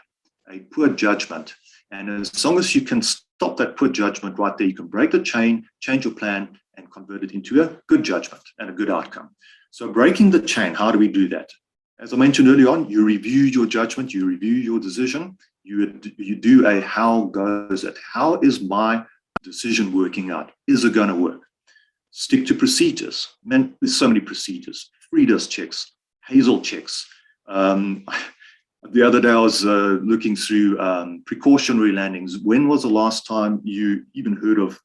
a poor judgment, and as long as you can stop that poor judgment right there, you can break the chain, change your plan, and convert it into a good judgment and a good outcome. So breaking the chain, how do we do that? As I mentioned earlier on, you review your judgment, you review your decision, you do a how goes it? How is my decision working out? Is it going to work? Stick to procedures. Man, there's so many procedures. FRIDAS checks, Hazel checks. The other day I was looking through precautionary landings. When was the last time you even heard of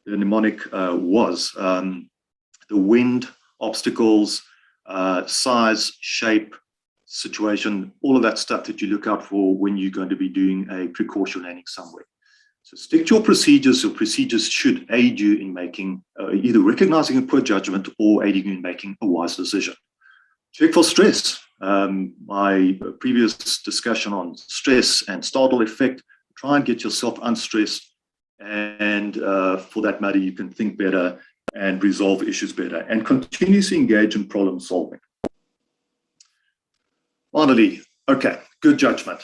the mnemonic WAS? The wind, obstacles, size, shape, situation, all of that stuff that you look out for when you're going to be doing a precaution landing somewhere. So stick to your procedures. Your procedures should aid you in making either recognizing a poor judgment or aiding you in making a wise decision. Check for stress. My previous discussion on stress and startle effect, try and get yourself unstressed, and for that matter, you can think better and resolve issues better, and continuously engage in problem solving. Finally, okay, good judgment.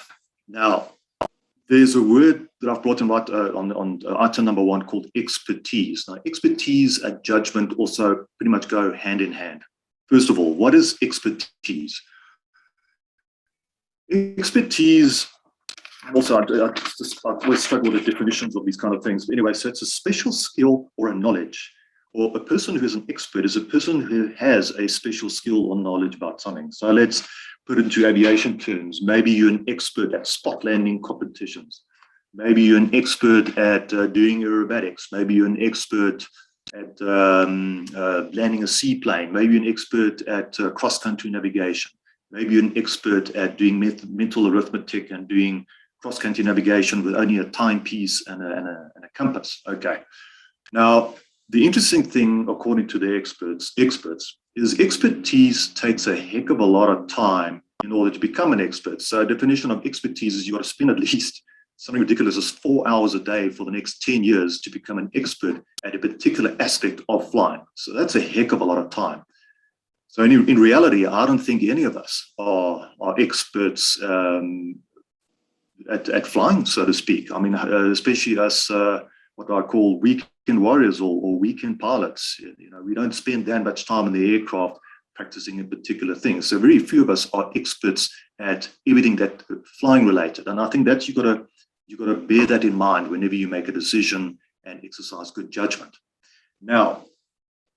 Now, there's a word that I've brought in right on item number 1 called expertise. Now, expertise and judgment also pretty much go hand in hand. First of all, what is expertise? Expertise, also, I always struggle with the definitions of these kind of things. But anyway, so it's a special skill or a knowledge or a person who is an expert is a person who has a special skill or knowledge about something. So let's put it into aviation terms. Maybe you're an expert at spot landing competitions. Maybe you're an expert at doing aerobatics. Maybe you're an expert at landing a seaplane. Maybe you're an expert at cross-country navigation. Maybe you're an expert at doing mental arithmetic and doing cross-country navigation with only a timepiece and a compass. Okay. Now, the interesting thing, according to the experts, is expertise takes a heck of a lot of time in order to become an expert. So a definition of expertise is you got to spend at least something ridiculous as 4 hours a day for the next 10 years to become an expert at a particular aspect of flying. So that's a heck of a lot of time. So in reality, I don't think any of us are experts at flying, so to speak. I mean, especially us, what I call weekend warriors or weekend pilots. You know, we don't spend that much time in the aircraft practicing a particular thing. So very few of us are experts at everything that flying related. And I think that you've got to bear that in mind whenever you make a decision and exercise good judgment. Now,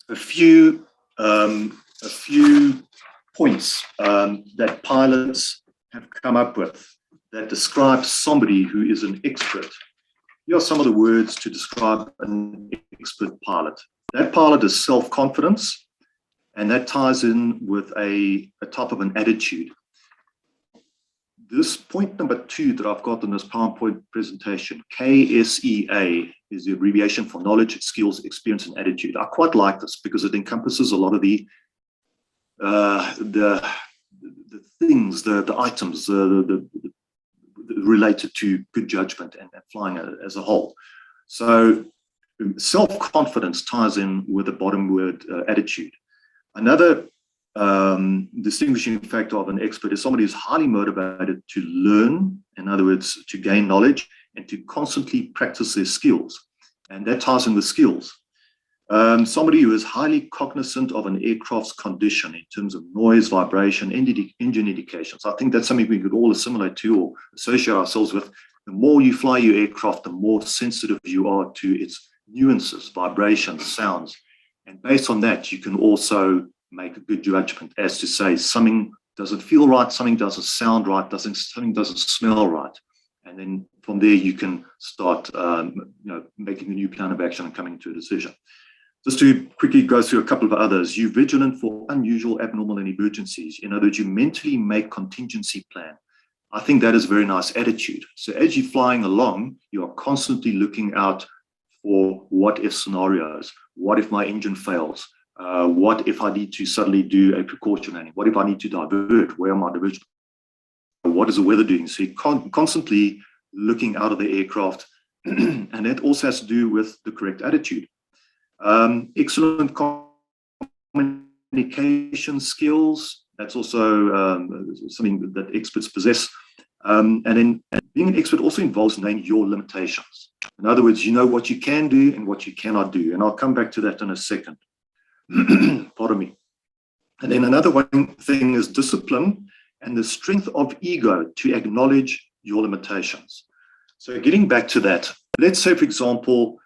a few points that pilots have come up with that describe somebody who is an expert. Here are some of the words to describe an expert pilot. That pilot is self-confidence, and that ties in with a type of an attitude. This point number 2 that I've got in this PowerPoint presentation, KSEA, is the abbreviation for knowledge, skills, experience, and attitude. I quite like this because it encompasses a lot of the things, the items, related to good judgment and flying as a whole. So self-confidence ties in with the bottom word, attitude. Another distinguishing factor of an expert is somebody who's highly motivated to learn, in other words, to gain knowledge and to constantly practice their skills. And that ties in with skills. Somebody who is highly cognizant of an aircraft's condition in terms of noise, vibration, engine indications. I think that's something we could all assimilate to or associate ourselves with. The more you fly your aircraft, the more sensitive you are to its nuances, vibrations, sounds. And based on that, you can also make a good judgment as to say something doesn't feel right, something doesn't sound right, something doesn't smell right. And then from there, you can start making a new plan of action and coming to a decision. Just to quickly go through a couple of others, you're vigilant for unusual, abnormal, and emergencies. In other words, you mentally make contingency plan. I think that is a very nice attitude. So as you're flying along, you are constantly looking out for what-if scenarios. What if my engine fails? What if I need to suddenly do a precaution landing? What if I need to divert? Where am I diverting? What is the weather doing? So you're constantly looking out of the aircraft. And that also has to do with the correct attitude. Excellent communication skills. That's also something that experts possess. And then being an expert also involves knowing your limitations. In other words, you know what you can do and what you cannot do. And I'll come back to that in a second. Pardon me. And then another one thing is discipline and the strength of ego to acknowledge your limitations. So getting back to that, let's say, for example,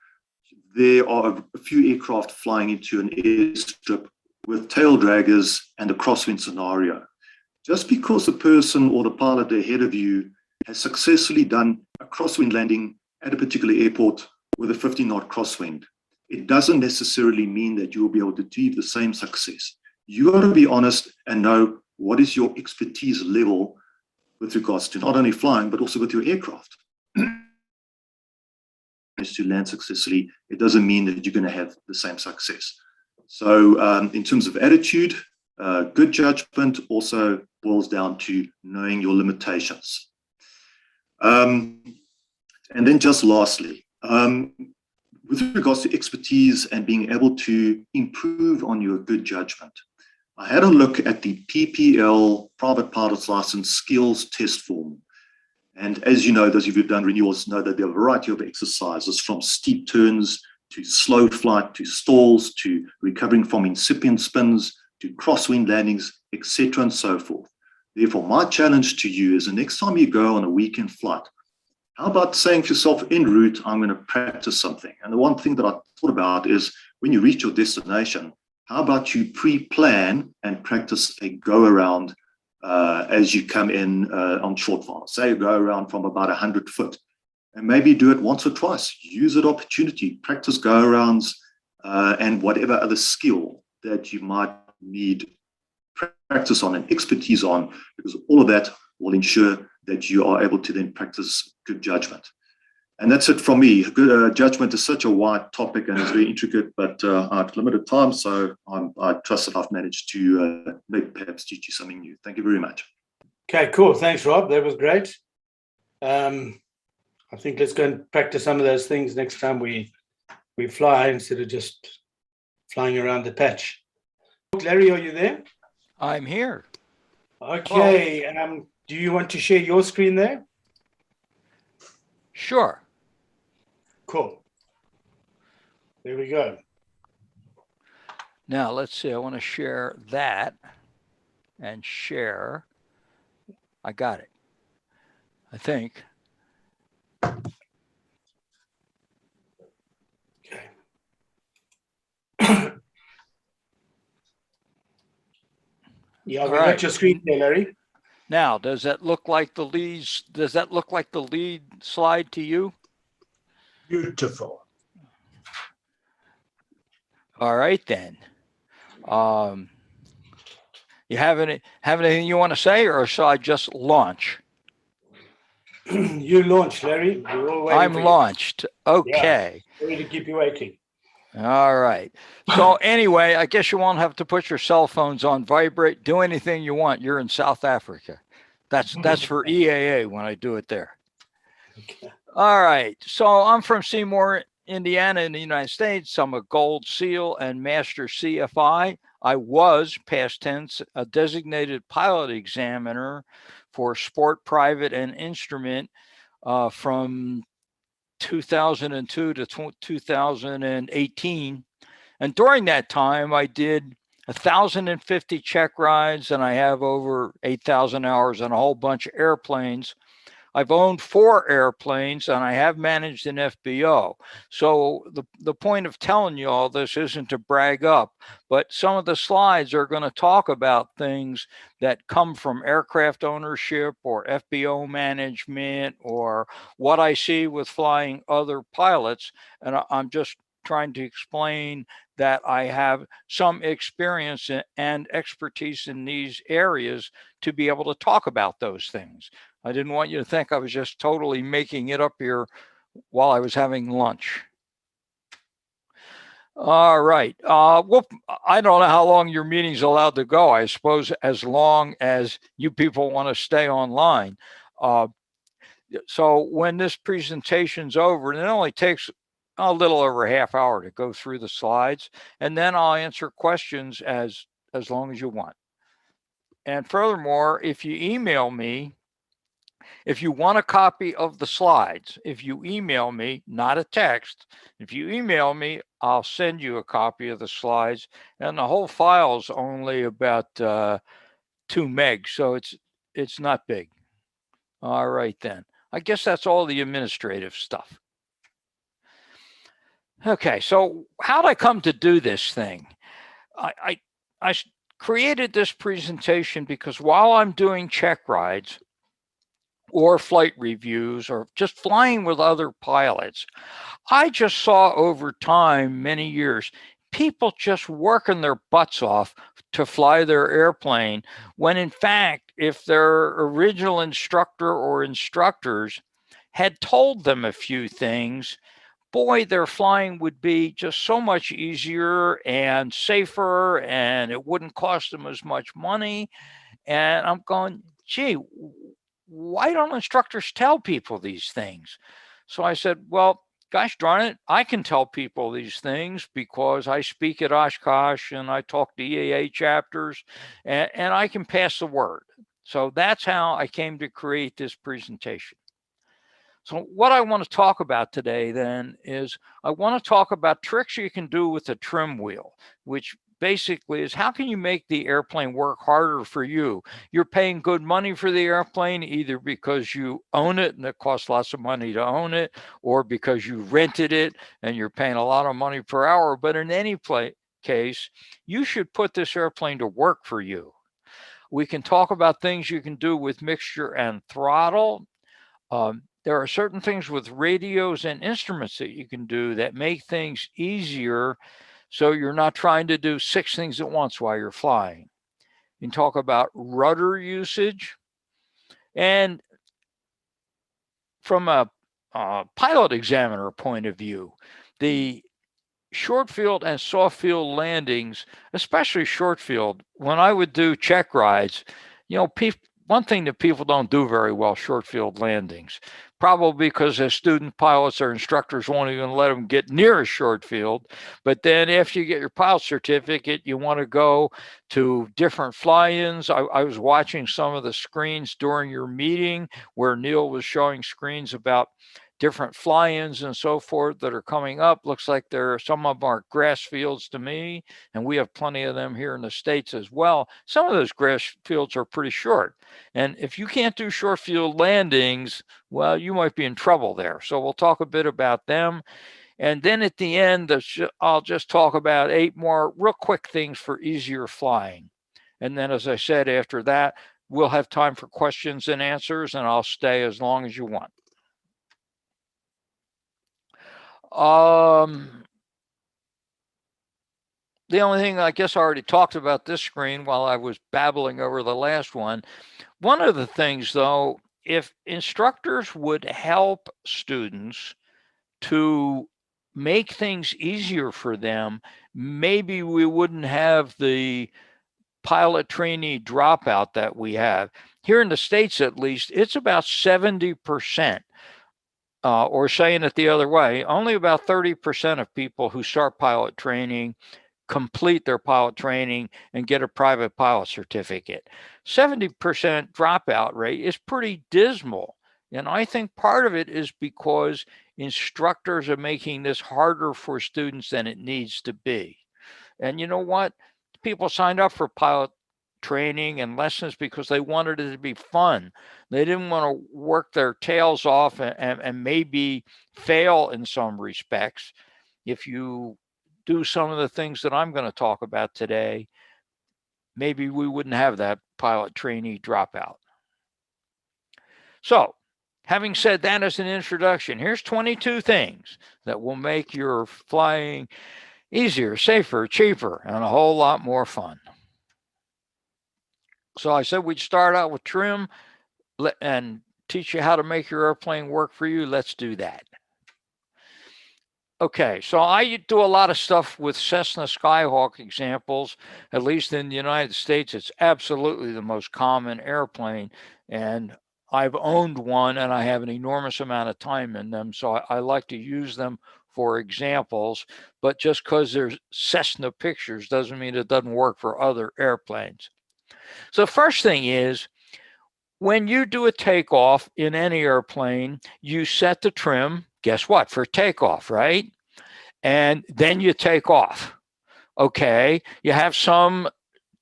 there are a few aircraft flying into an airstrip with tail draggers and a crosswind scenario. Just because the person or the pilot ahead of you has successfully done a crosswind landing at a particular airport with a 50-knot crosswind, it doesn't necessarily mean that you'll be able to achieve the same success. You got to be honest and know what is your expertise level with regards to not only flying, but also with your aircraft. To land successfully, it doesn't mean that you're going to have the same success. So in terms of attitude, good judgment also boils down to knowing your limitations. And then just lastly, with regards to expertise and being able to improve on your good judgment, I had a look at the PPL Private Pilot's License Skills Test Form. And as you know, those of you who've done renewals know that there are a variety of exercises from steep turns to slow flight, to stalls, to recovering from incipient spins, to crosswind landings, etc. and so forth. Therefore, my challenge to you is the next time you go on a weekend flight, how about saying to yourself en route, I'm going to practice something. And the one thing that I thought about is when you reach your destination, how about you pre-plan and practice a go-around as you come in on short file? Say you go around from about 100 foot, and maybe do it once or twice. Use that opportunity, practice go-arounds and whatever other skill that you might need practice on and expertise on, because all of that will ensure that you are able to then practice good judgment. And that's it from me. Good judgment is such a wide topic and it's very intricate, but I have limited time, so I trust that I've managed to maybe perhaps teach you something new. Thank you very much. Okay, cool. Thanks, Rob. That was great. I think let's go and practice some of those things next time we fly instead of just flying around the patch. Larry, are you there? I'm here. Okay. Do you want to share your screen there? Sure. Cool. There we go. Now let's see. I want to share that and share. I got it, I think. Okay. Yeah, we got your screen there, Larry. Now, does that look like the leads? Does that look like the lead slide to you? Beautiful. All right then. You have anything you want to say, or shall I just launch? You launch, Larry. We're all waiting I'm for you. launched. Okay. Yeah, ready to keep you waiting. All right. So anyway, I guess you won't have to put your cell phones on vibrate. Do anything you want. You're in South Africa. That's for EAA when I do it there. Okay. All right. So I'm from Seymour, Indiana in the United States. I'm a Gold SEAL and Master CFI. I was, past tense, a designated pilot examiner for Sport, Private, and Instrument from 2002 to 2018. And during that time, I did 1,050 check rides, and I have over 8,000 hours on a whole bunch of airplanes. I've owned 4 airplanes, and I have managed an FBO. So the point of telling you all this isn't to brag up, but some of the slides are going to talk about things that come from aircraft ownership or FBO management or what I see with flying other pilots. And I'm just trying to explain that I have some experience and expertise in these areas to be able to talk about those things. I didn't want you to think I was just totally making it up here while I was having lunch. All right. Well, I don't know how long your meeting's allowed to go. I suppose as long as you people want to stay online. So when this presentation's over, and it only takes a little over a half hour to go through the slides, and then I'll answer questions as long as you want. And furthermore, if you email me, if you want a copy of the slides, if you email me, not a text, if you email me, I'll send you a copy of the slides, and the whole file is only about 2 megs, so it's not big. All right then. I guess that's all the administrative stuff. Okay, so how'd I come to do this thing? I created this presentation because while I'm doing check rides or flight reviews or just flying with other pilots, I just saw over time, many years, people just working their butts off to fly their airplane, when in fact, if their original instructor or instructors had told them a few things, boy, their flying would be just so much easier and safer, and it wouldn't cost them as much money. And I'm going, gee, why don't instructors tell people these things? So I said, well, gosh darn it, I can tell people these things because I speak at Oshkosh and I talk to EAA chapters, and I can pass the word. So that's how I came to create this presentation. So what I want to talk about today then is I want to talk about tricks you can do with a trim wheel, which basically is how can you make the airplane work harder for you? You're paying good money for the airplane, either because you own it and it costs lots of money to own it, or because you rented it and you're paying a lot of money per hour. But in any case, you should put this airplane to work for you. We can talk about things you can do with mixture and throttle. There are certain things with radios and instruments that you can do that make things easier, so you're not trying to do 6 things at once while you're flying. You can talk about rudder usage. And from a pilot examiner point of view, the short field and soft field landings, especially short field, when I would do check rides, you know, one thing that people don't do very well, short field landings, probably because as student pilots or instructors won't even let them get near a short field. But then after you get your pilot certificate, you want to go to different fly-ins. I was watching some of the screens during your meeting where Neil was showing screens about different fly-ins and so forth that are coming up. Looks like some of them are grass fields to me, and we have plenty of them here in the States as well. Some of those grass fields are pretty short. And if you can't do short field landings, well, you might be in trouble there. So we'll talk a bit about them. And then at the end, I'll just talk about 8 more real quick things for easier flying. And then, as I said, after that, we'll have time for questions and answers, and I'll stay as long as you want. The only thing, I guess I already talked about this screen while I was babbling over the last one. One of the things, though, if instructors would help students to make things easier for them, maybe we wouldn't have the pilot trainee dropout that we have. Here in the States, at least, it's about 70%. Or saying it the other way, only about 30% of people who start pilot training complete their pilot training and get a private pilot certificate. 70% dropout rate is pretty dismal. And I think part of it is because instructors are making this harder for students than it needs to be. And you know what? People signed up for pilot training and lessons because they wanted it to be fun. They didn't want to work their tails off and maybe fail in some respects. If you do some of the things that I'm going to talk about today, maybe we wouldn't have that pilot trainee dropout. So, having said that as an introduction, here's 22 things that will make your flying easier, safer, cheaper, and a whole lot more fun. So I said we'd start out with trim and teach you how to make your airplane work for you. Let's do that. Okay, so I do a lot of stuff with Cessna Skyhawk examples. At least in the United States, it's absolutely the most common airplane. And I've owned one and I have an enormous amount of time in them. So I like to use them for examples. But just because there's Cessna pictures doesn't mean it doesn't work for other airplanes. So the first thing is, when you do a takeoff in any airplane, you set the trim, guess what, for takeoff, right? And then you take off. Okay, you have some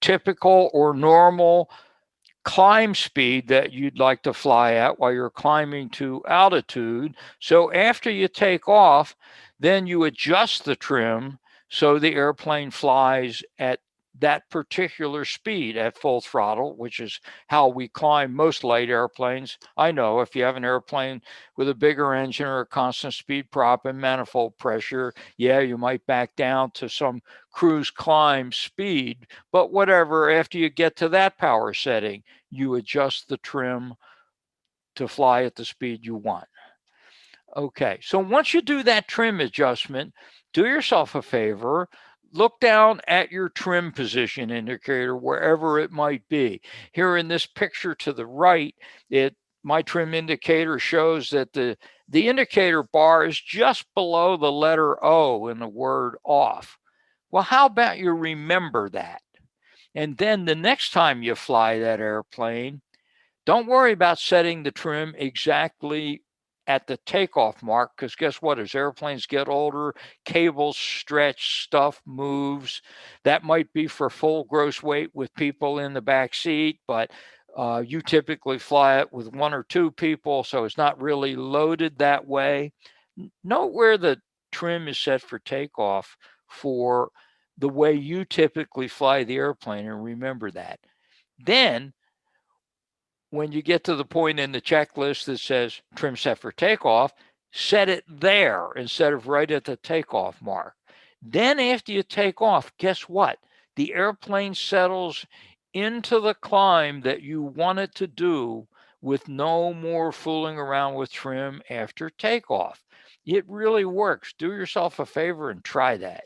typical or normal climb speed that you'd like to fly at while you're climbing to altitude. So after you take off, then you adjust the trim so the airplane flies at that particular speed at full throttle, which is how we climb most light airplanes. I know if you have an airplane with a bigger engine or a constant speed prop and manifold pressure, yeah, you might back down to some cruise climb speed, but whatever, after you get to that power setting, you adjust the trim to fly at the speed you want. Okay, so once you do that trim adjustment, do yourself a favor, look down at your trim position indicator, wherever it might be. Here in this picture to the right, my trim indicator shows that the indicator bar is just below the letter O in the word off. Well, how about you remember that? And then the next time you fly that airplane, don't worry about setting the trim exactly at the takeoff mark, because guess what? As airplanes get older, cables stretch, stuff moves. That might be for full gross weight with people in the back seat, but you typically fly it with 1 or 2 people, so it's not really loaded that way. Note where the trim is set for takeoff for the way you typically fly the airplane, and remember that. Then, when you get to the point in the checklist that says trim set for takeoff, set it there instead of right at the takeoff mark. Then after you take off, guess what? The airplane settles into the climb that you want it to do with no more fooling around with trim after takeoff. It really works. Do yourself a favor and try that.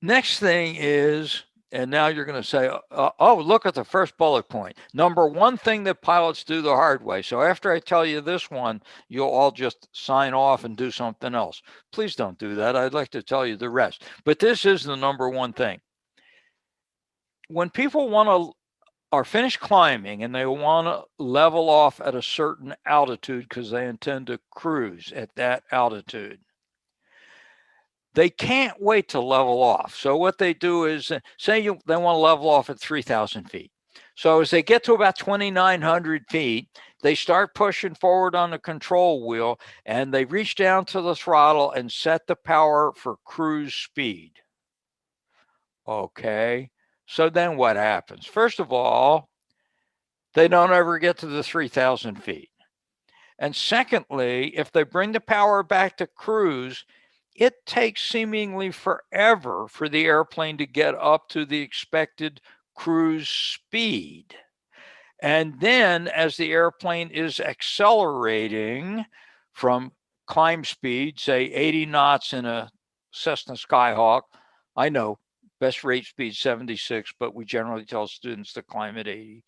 Next thing is, and now you're going to say, oh, look at the first bullet point. Number one thing that pilots do the hard way. So after I tell you this one, you'll all just sign off and do something else. Please don't do that. I'd like to tell you the rest. But this is the number one thing. When people are finished climbing and they want to level off at a certain altitude because they intend to cruise at that altitude, they can't wait to level off. So what they do is, say they want to level off at 3,000 feet. So as they get to about 2,900 feet, they start pushing forward on the control wheel and they reach down to the throttle and set the power for cruise speed. Okay, so then what happens? First of all, they don't ever get to the 3,000 feet. And secondly, if they bring the power back to cruise, it takes seemingly forever for the airplane to get up to the expected cruise speed. And then as the airplane is accelerating from climb speed, say 80 knots in a Cessna Skyhawk, I know best rate speed 76, but we generally tell students to climb at 80.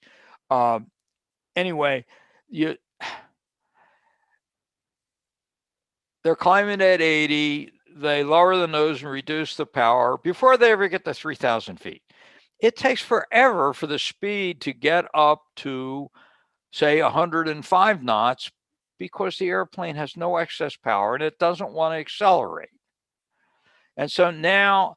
Anyway, they're climbing at 80. They lower the nose and reduce the power before they ever get to 3,000 feet. It takes forever for the speed to get up to, say, 105 knots because the airplane has no excess power and it doesn't want to accelerate. And so now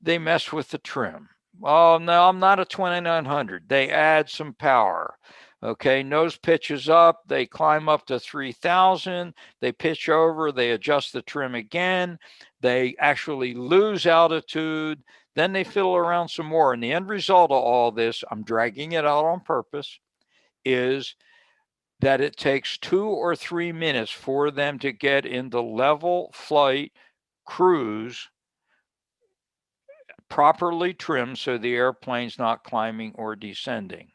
they mess with the trim. Oh, no, I'm not at 2,900. They add some power. Okay, nose pitches up, they climb up to 3,000, they pitch over, they adjust the trim again, they actually lose altitude, then they fiddle around some more. And the end result of all this, I'm dragging it out on purpose, is that it takes 2 or 3 minutes for them to get into level flight cruise, properly trimmed so the airplane's not climbing or descending.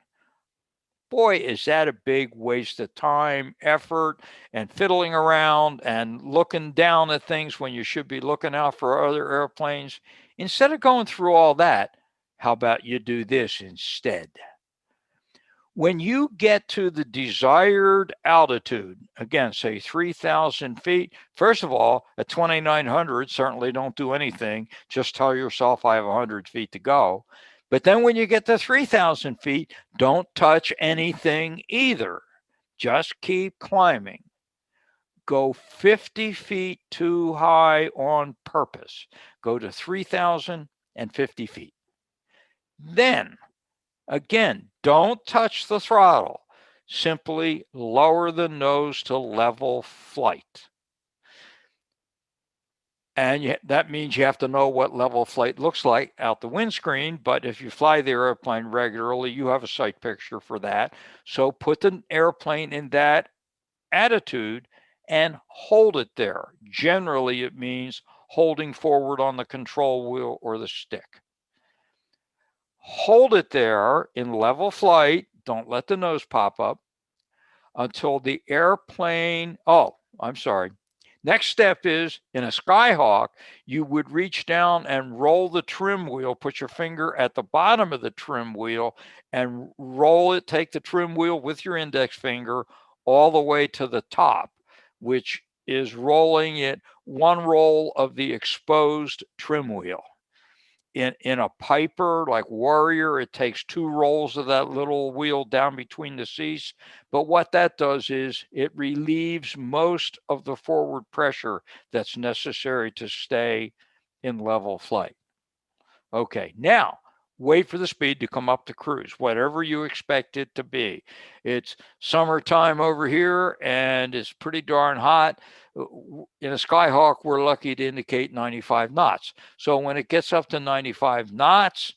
Boy, is that a big waste of time, effort, and fiddling around and looking down at things when you should be looking out for other airplanes. Instead of going through all that, how about you do this instead? When you get to the desired altitude, again, say 3,000 feet, first of all, at 2,900, certainly don't do anything. Just tell yourself I have 100 feet to go. But then when you get to 3,000 feet, don't touch anything either. Just keep climbing. Go 50 feet too high on purpose. Go to 3,050 feet. Then, again, don't touch the throttle. Simply lower the nose to level flight. And that means you have to know what level flight looks like out the windscreen. But if you fly the airplane regularly, you have a sight picture for that. So put the airplane in that attitude and hold it there. Generally, it means holding forward on the control wheel or the stick. Hold it there in level flight. Don't let the nose pop up until the airplane, next step is, in a Skyhawk, you would reach down and roll the trim wheel, put your finger at the bottom of the trim wheel and roll it, take the trim wheel with your index finger all the way to the top, which is rolling it one roll of the exposed trim wheel. in a Piper like Warrior, it takes 2 rolls of that little wheel down between the seats. But what that does is it relieves most of the forward pressure that's necessary to stay in level flight. Okay, now wait for the speed to come up to cruise, whatever you expect it to be. It's summertime over here and it's pretty darn hot. In a Skyhawk, we're lucky to indicate 95 knots. So when it gets up to 95 knots,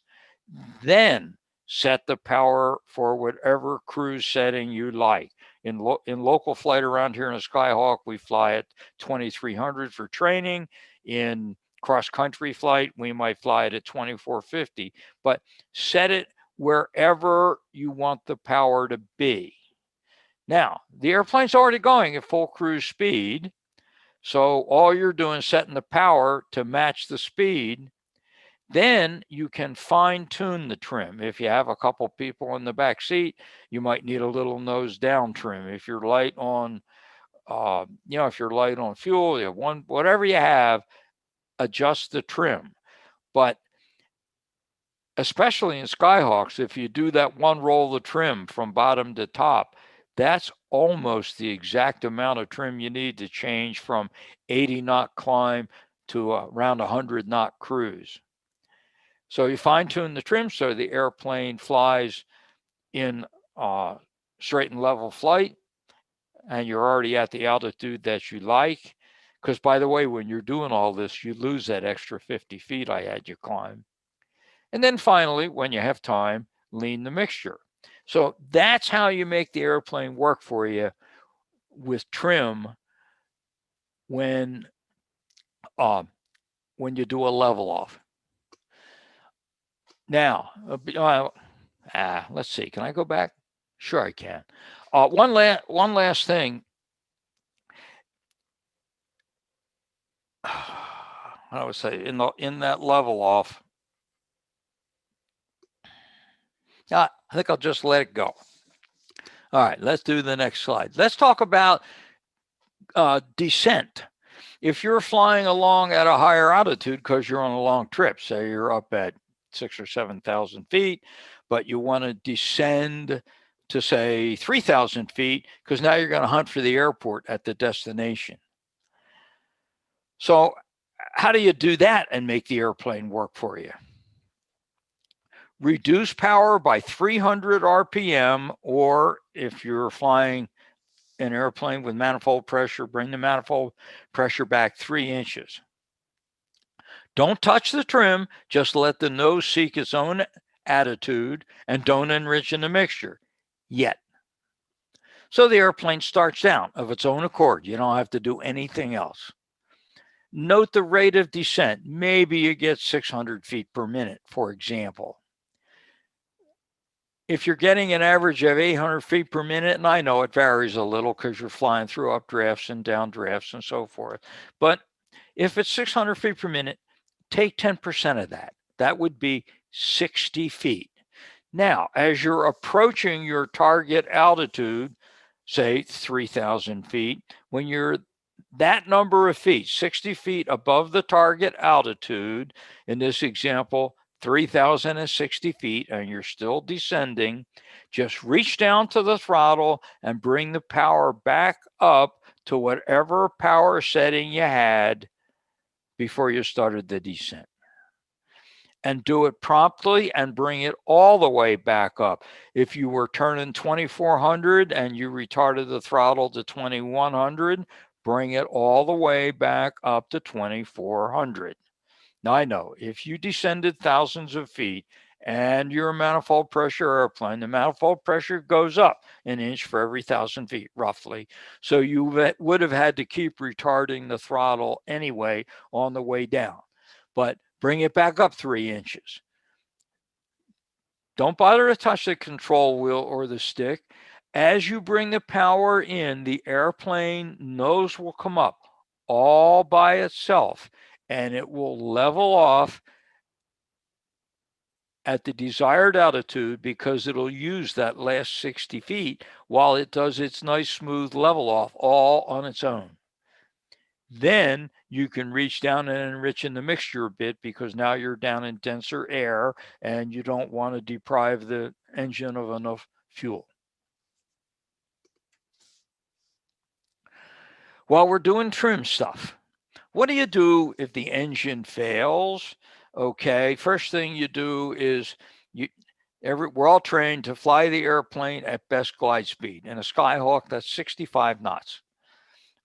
then set the power for whatever cruise setting you like. In local flight around here in a Skyhawk, we fly at 2300 for training. In cross-country flight, we might fly it at 2450, but set it wherever you want the power to be. Now, the airplane's already going at full cruise speed, so all you're doing is setting the power to match the speed. Then you can fine-tune the trim. If you have a couple people in the back seat, you might need a little nose down trim. If you're light on, if you're light on fuel, you have whatever you have, adjust the trim. But especially in Skyhawks, if you do that one roll of trim from bottom to top, that's almost the exact amount of trim you need to change from 80 knot climb to around 100 knot cruise. So you fine tune the trim so the airplane flies in straight and level flight, and you're already at the altitude that you like. Because by the way, when you're doing all this, you lose that extra 50 feet I had you climb. And then finally, when you have time, lean the mixture. So that's how you make the airplane work for you with trim when you do a level off. Now, let's see. Can I go back? Sure, I can. One last thing. I would say in that level off. I think I'll just let it go. All right, let's do the next slide. Let's talk about descent. If you're flying along at a higher altitude because you're on a long trip, say you're up at 6,000 or 7,000 feet, but you want to descend to say 3,000 feet because now you're going to hunt for the airport at the destination. So how do you do that and make the airplane work for you? Reduce power by 300 RPM, or if you're flying an airplane with manifold pressure, bring the manifold pressure back 3 inches. Don't touch the trim, just let the nose seek its own attitude and don't enrich in the mixture yet. So the airplane starts down of its own accord. You don't have to do anything else. Note the rate of descent. Maybe you get 600 feet per minute, for example. If you're getting an average of 800 feet per minute, and I know it varies a little because you're flying through updrafts and downdrafts and so forth, but if it's 600 feet per minute, take 10% of that. That would be 60 feet. Now, as you're approaching your target altitude, say 3,000 feet, when you're that number of feet, 60 feet above the target altitude, in this example, 3,060 feet, and you're still descending, just reach down to the throttle and bring the power back up to whatever power setting you had before you started the descent. And do it promptly and bring it all the way back up. If you were turning 2,400 and you retarded the throttle to 2,100, bring it all the way back up to 2,400. Now, I know if you descended thousands of feet and you're a manifold pressure airplane, the manifold pressure goes up an inch for every 1,000 feet, roughly. So you would have had to keep retarding the throttle anyway on the way down. But bring it back up 3 inches. Don't bother to touch the control wheel or the stick. As you bring the power in, the airplane nose will come up all by itself, and it will level off at the desired altitude because it'll use that last 60 feet while it does its nice smooth level off all on its own. Then you can reach down and enrich in the mixture a bit, because now you're down in denser air and you don't want to deprive the engine of enough fuel. While we're doing trim stuff, what do you do if the engine fails? Okay, first thing you do is we're all trained to fly the airplane at best glide speed. In a Skyhawk, that's 65 knots.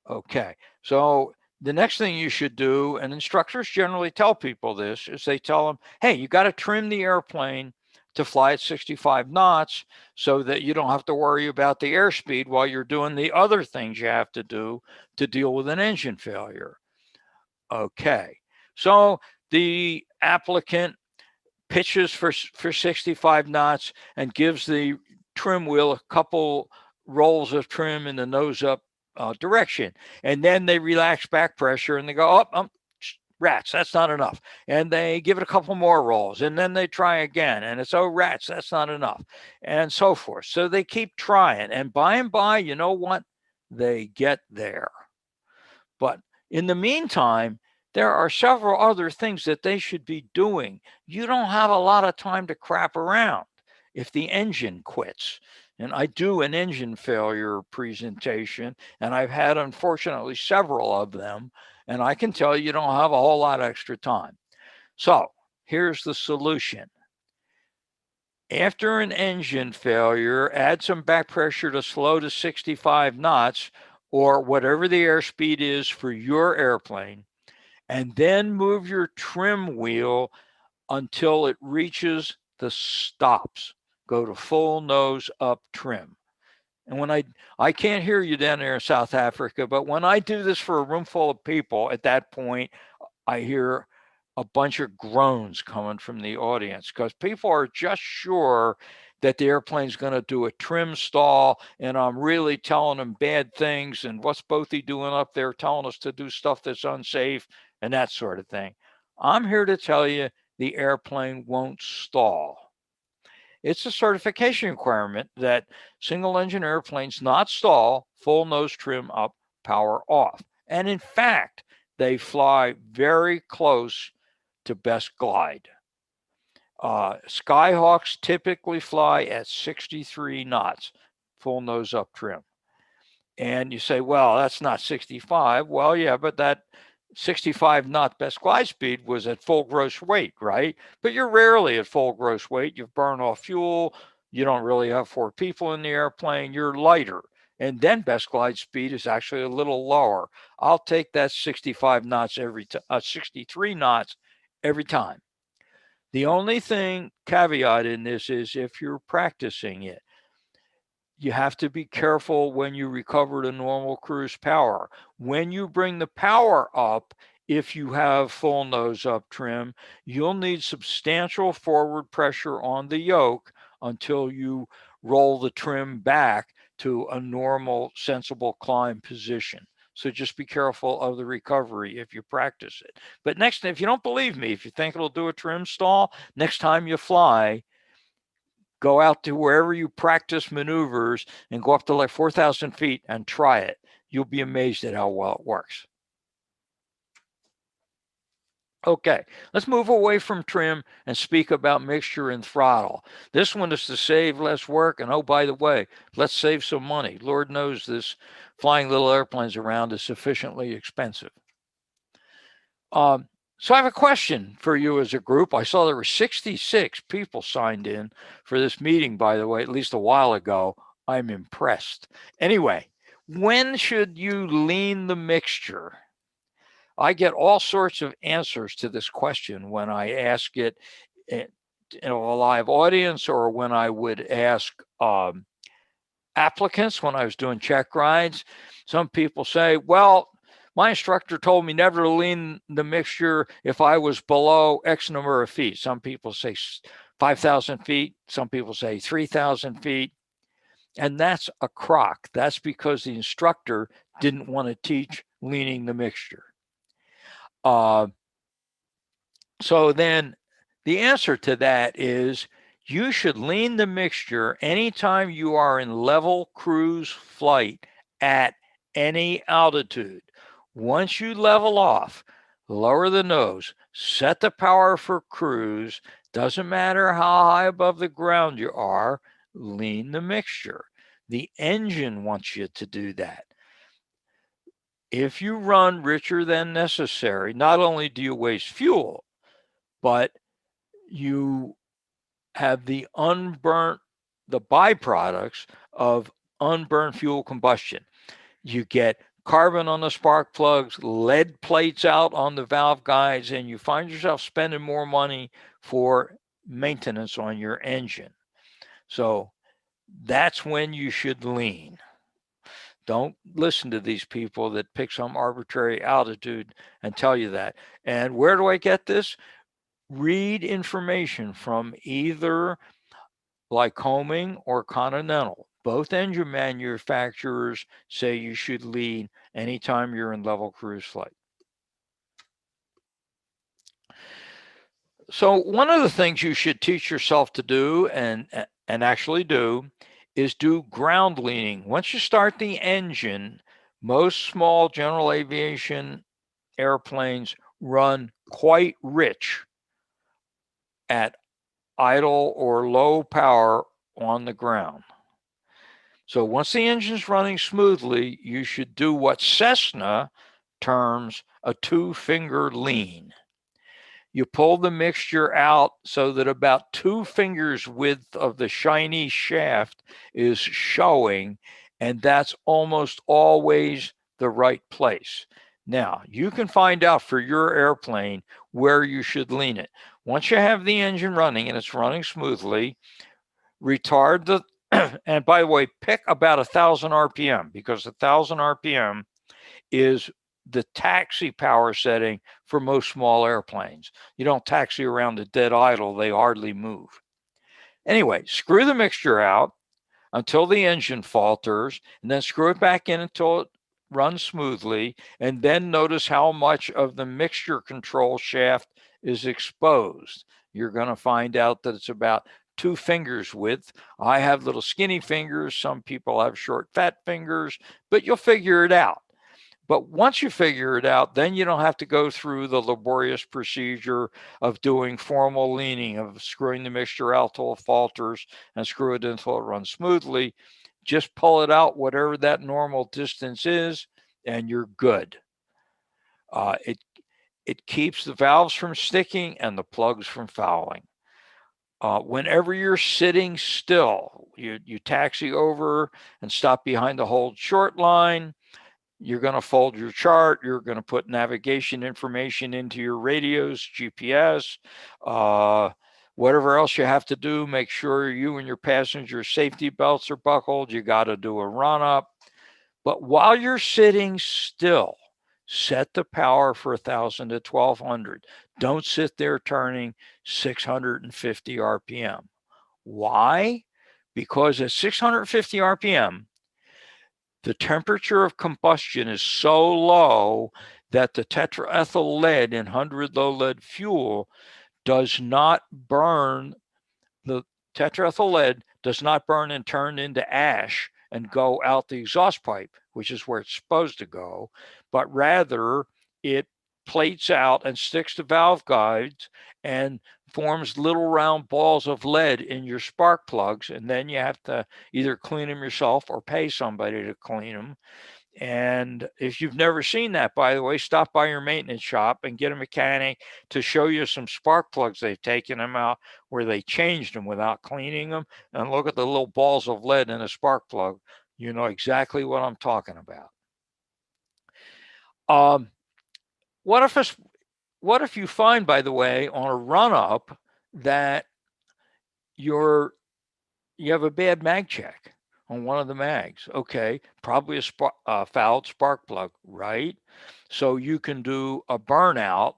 Okay, so the next thing you should do, and instructors generally tell people this, is they tell them, hey, you got to trim the airplane to fly at 65 knots so that you don't have to worry about the airspeed while you're doing the other things you have to do to deal with an engine failure. Okay, so the applicant pitches for 65 knots and gives the trim wheel a couple rolls of trim in the nose up direction. And then they relax back pressure and they go, oh, rats, that's not enough. And they give it a couple more rolls and then they try again. And it's, oh, rats, that's not enough. And so forth. So they keep trying. And by, you know what? They get there. But in the meantime, there are several other things that they should be doing. You don't have a lot of time to crap around if the engine quits. And I do an engine failure presentation, and I've had, unfortunately, several of them. And I can tell you don't have a whole lot of extra time. So here's the solution. After an engine failure, add some back pressure to slow to 65 knots or whatever the airspeed is for your airplane, and then move your trim wheel until it reaches the stops. Go to full nose up trim. And when I can't hear you down there in South Africa, but when I do this for a room full of people, at that point, I hear a bunch of groans coming from the audience because people are just sure that the airplane's going to do a trim stall, and I'm really telling them bad things, and what's Bothy doing up there telling us to do stuff that's unsafe and that sort of thing. I'm here to tell you the airplane won't stall. It's a certification requirement that single engine airplanes not stall, full nose trim up, power off. And in fact, they fly very close to best glide. Skyhawks typically fly at 63 knots, full nose up trim. And you say, well, that's not 65. Well, yeah, but that 65 knot best glide speed was at full gross weight, right? But you're rarely at full gross weight. You've burned off fuel. You don't really have 4 people in the airplane. You're lighter. And then best glide speed is actually a little lower. I'll take that 65 knots 63 knots every time. The only thing caveat in this is if you're practicing it, you have to be careful when you recover to normal cruise power. When you bring the power up, if you have full nose up trim, you'll need substantial forward pressure on the yoke until you roll the trim back to a normal, sensible climb position. So just be careful of the recovery if you practice it. But next, if you don't believe me, if you think it'll do a trim stall, next time you fly, go out to wherever you practice maneuvers and go up to like 4,000 feet and try it. You'll be amazed at how well it works. Okay, let's move away from trim and speak about mixture and throttle. This one is to save less work. And oh, by the way, let's save some money. Lord knows this flying little airplanes around is sufficiently expensive. So I have a question for you as a group. I saw there were 66 people signed in for this meeting, by the way, at least a while ago. I'm impressed. Anyway, when should you lean the mixture? I get all sorts of answers to this question when I ask it in a live audience or when I would ask applicants when I was doing check rides. Some people say, well, my instructor told me never to lean the mixture if I was below X number of feet. Some people say 5,000 feet. Some people say 3,000 feet. And that's a crock. That's because the instructor didn't want to teach leaning the mixture. So then the answer to that is you should lean the mixture anytime you are in level cruise flight at any altitude. Once you level off, lower the nose, set the power for cruise. Doesn't matter how high above the ground you are, lean the mixture. The engine wants you to do that. If you run richer than necessary, not only do you waste fuel, but you have the byproducts of unburned fuel combustion. You get carbon on the spark plugs, lead plates out on the valve guides, and you find yourself spending more money for maintenance on your engine. So that's when you should lean. Don't listen to these people that pick some arbitrary altitude and tell you that. And where do I get this? Read information from either Lycoming or Continental. Both engine manufacturers say you should lean anytime you're in level cruise flight. So one of the things you should teach yourself to do and actually do is do ground leaning. Once you start the engine, most small general aviation airplanes run quite rich at idle or low power on the ground. So once the engine's running smoothly, you should do what Cessna terms a 2-finger lean. You pull the mixture out so that about 2 fingers width of the shiny shaft is showing, and that's almost always the right place. Now, you can find out for your airplane where you should lean it. Once you have the engine running and it's running smoothly, retard the, and by the way, pick about 1,000 RPM, because 1,000 RPM is the taxi power setting for most small airplanes. You don't taxi around a dead idle, they hardly move. Anyway, screw the mixture out until the engine falters, and then screw it back in until it runs smoothly, and then notice how much of the mixture control shaft is exposed. You're going to find out that it's about 2 fingers width. I have little skinny fingers. Some people have short, fat fingers, but you'll figure it out. But once you figure it out, then you don't have to go through the laborious procedure of doing formal leaning, of screwing the mixture out till it falters and screw it until it runs smoothly. Just pull it out, whatever that normal distance is, and you're good. It keeps the valves from sticking and the plugs from fouling. Whenever you're sitting still, you taxi over and stop behind the hold short line. You're going to fold your chart. You're going to put navigation information into your radios, GPS, whatever else you have to do. Make sure you and your passenger safety belts are buckled. You got to do a run up. But while you're sitting still, set the power for 1,000 to 1,200. Don't sit there turning 650 RPM. Why? Because at 650 RPM, the temperature of combustion is so low that the tetraethyl lead in 100 low lead fuel does not burn. The tetraethyl lead does not burn and turn into ash and go out the exhaust pipe, which is where it's supposed to go, but rather it plates out and sticks to valve guides and forms little round balls of lead in your spark plugs. And then you have to either clean them yourself or pay somebody to clean them. And if you've never seen that, by the way, stop by your maintenance shop and get a mechanic to show you some spark plugs they've taken them out where they changed them without cleaning them, and look at the little balls of lead in a spark plug. You know exactly what I'm talking about. What if you find, by the way, on a run up that you have a bad mag check on one of the mags? Okay, probably a fouled spark plug, right? So you can do a burnout,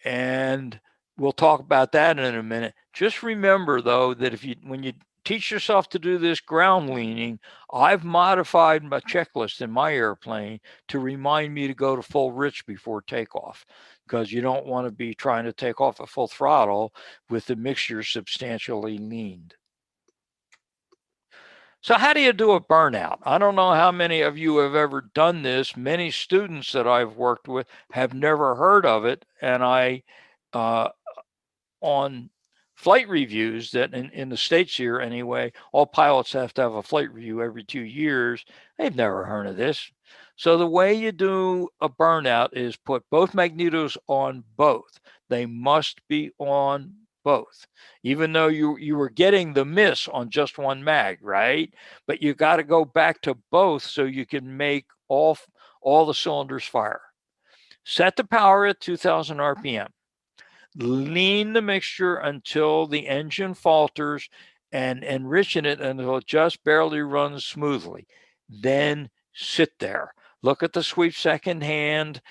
and we'll talk about that in a minute. Just remember, though, that when you teach yourself to do this ground leaning, I've modified my checklist in my airplane to remind me to go to full rich before takeoff, because you don't want to be trying to take off at full throttle with the mixture substantially leaned. So how do you do a burnout? I don't know how many of you have ever done this. Many students that I've worked with have never heard of it. And on flight reviews that in the States here anyway, all pilots have to have a flight review every 2 years. They've never heard of this. So the way you do a burnout is put both magnetos on both. They must be on both, even though you were getting the miss on just one mag, right? But you got to go back to both so you can make all the cylinders fire. Set the power at 2000 RPM. Lean the mixture until the engine falters and enrichen it until it just barely runs smoothly. Then sit there. Look at the sweep second hand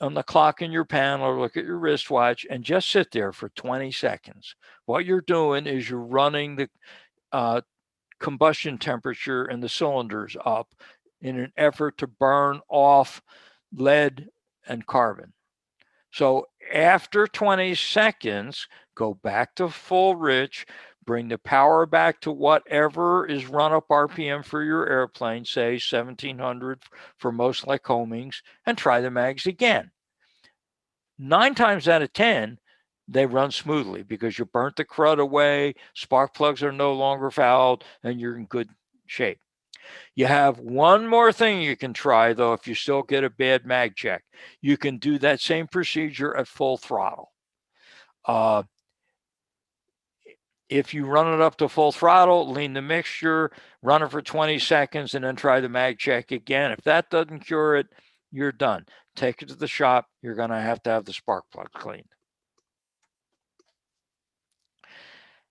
on the clock in your panel, or look at your wristwatch, and just sit there for 20 seconds. What you're doing is you're running the combustion temperature in the cylinders up in an effort to burn off lead and carbon. So after 20 seconds, go back to full rich, bring the power back to whatever is run up RPM for your airplane, say 1700 for most Lycomings, and try the mags again. 9 times out of 10, they run smoothly because you burnt the crud away, spark plugs are no longer fouled, and you're in good shape. You have one more thing you can try, though, if you still get a bad mag check. You can do that same procedure at full throttle. If you run it up to full throttle, lean the mixture, run it for 20 seconds, and then try the mag check again. If that doesn't cure it, you're done. Take it to the shop. You're going to have the spark plug cleaned.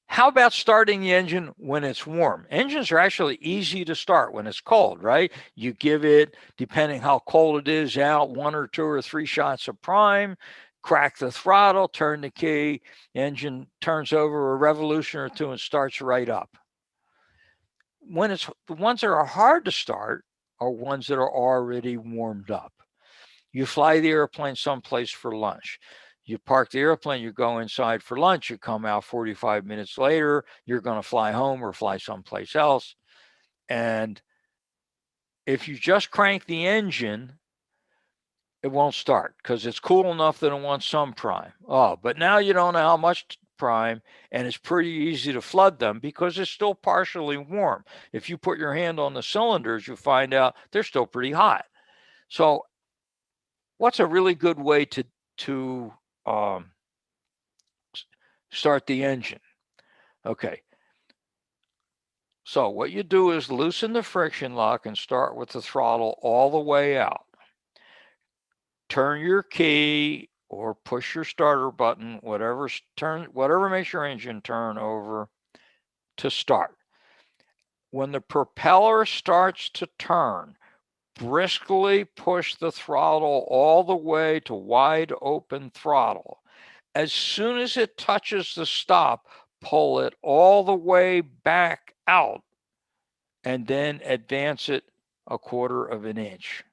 How about starting the engine when it's warm? Engines are actually easy to start when it's cold, right? You give it, depending how cold it is out, 1 or 2 or 3 shots of prime, crack the throttle, turn the key, engine turns over a revolution or 2 and starts right up. When it's the ones that are hard to start are ones that are already warmed up. You fly the airplane someplace for lunch. You park the airplane, you go inside for lunch, you come out 45 minutes later, you're going to fly home or fly someplace else. And if you just crank the engine, it won't start because it's cool enough that it wants some prime. Oh, but now you don't know how much prime, and it's pretty easy to flood them because it's still partially warm. If you put your hand on the cylinders, you find out they're still pretty hot. So what's a really good way to start the engine? Okay. So what you do is loosen the friction lock and start with the throttle all the way out. Turn your key or push your starter button, whatever makes your engine turn over to start. When the propeller starts to turn, briskly push the throttle all the way to wide open throttle. As soon as it touches the stop, pull it all the way back out and then advance it 1/4 of an inch.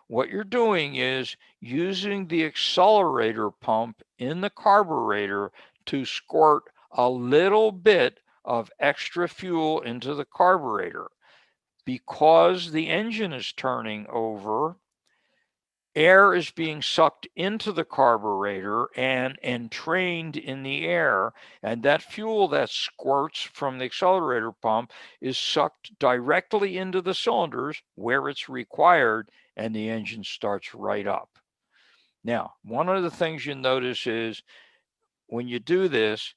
What you're doing is using the accelerator pump in the carburetor to squirt a little bit of extra fuel into the carburetor. Because the engine is turning over, air is being sucked into the carburetor and entrained in the air, and that fuel that squirts from the accelerator pump is sucked directly into the cylinders where it's required, and the engine starts right up. Now, one of the things you notice is when you do this,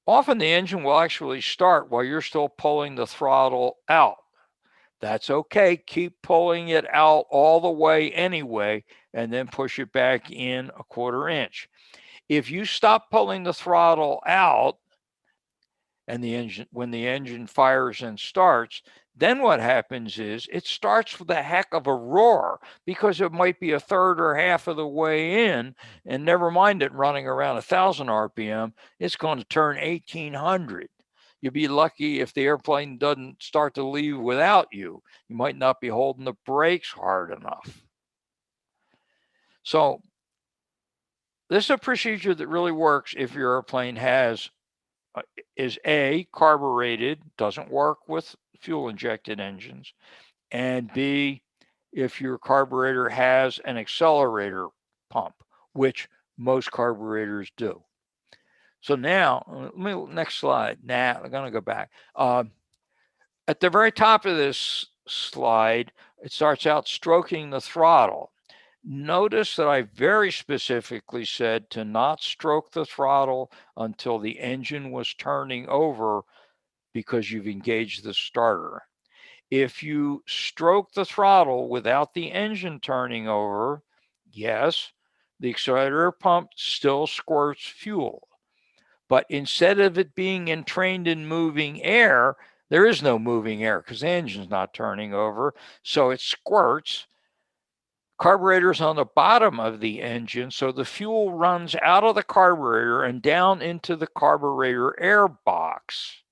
often the engine will actually start while you're still pulling the throttle out. That's okay. Keep pulling it out all the way anyway, and then push it back in 1/4 inch. If you stop pulling the throttle out and when the engine fires and starts, then what happens is it starts with a heck of a roar because it might be 1/3 or half of the way in, and never mind it running around 1000 RPM, it's going to turn 1800. You'll be lucky if the airplane doesn't start to leave without you. You might not be holding the brakes hard enough. So this is a procedure that really works if your airplane is A, carbureted, doesn't work with fuel injected engines, and B, if your carburetor has an accelerator pump, which most carburetors do. So now, next slide. Now, I'm going to go back. At the very top of this slide, it starts out stroking the throttle. Notice that I very specifically said to not stroke the throttle until the engine was turning over because you've engaged the starter. If you stroke the throttle without the engine turning over, yes, the accelerator pump still squirts fuel. But instead of it being entrained in moving air, there is no moving air because the engine's not turning over. So it squirts. Carburetor's on the bottom of the engine, so the fuel runs out of the carburetor and down into the carburetor air box.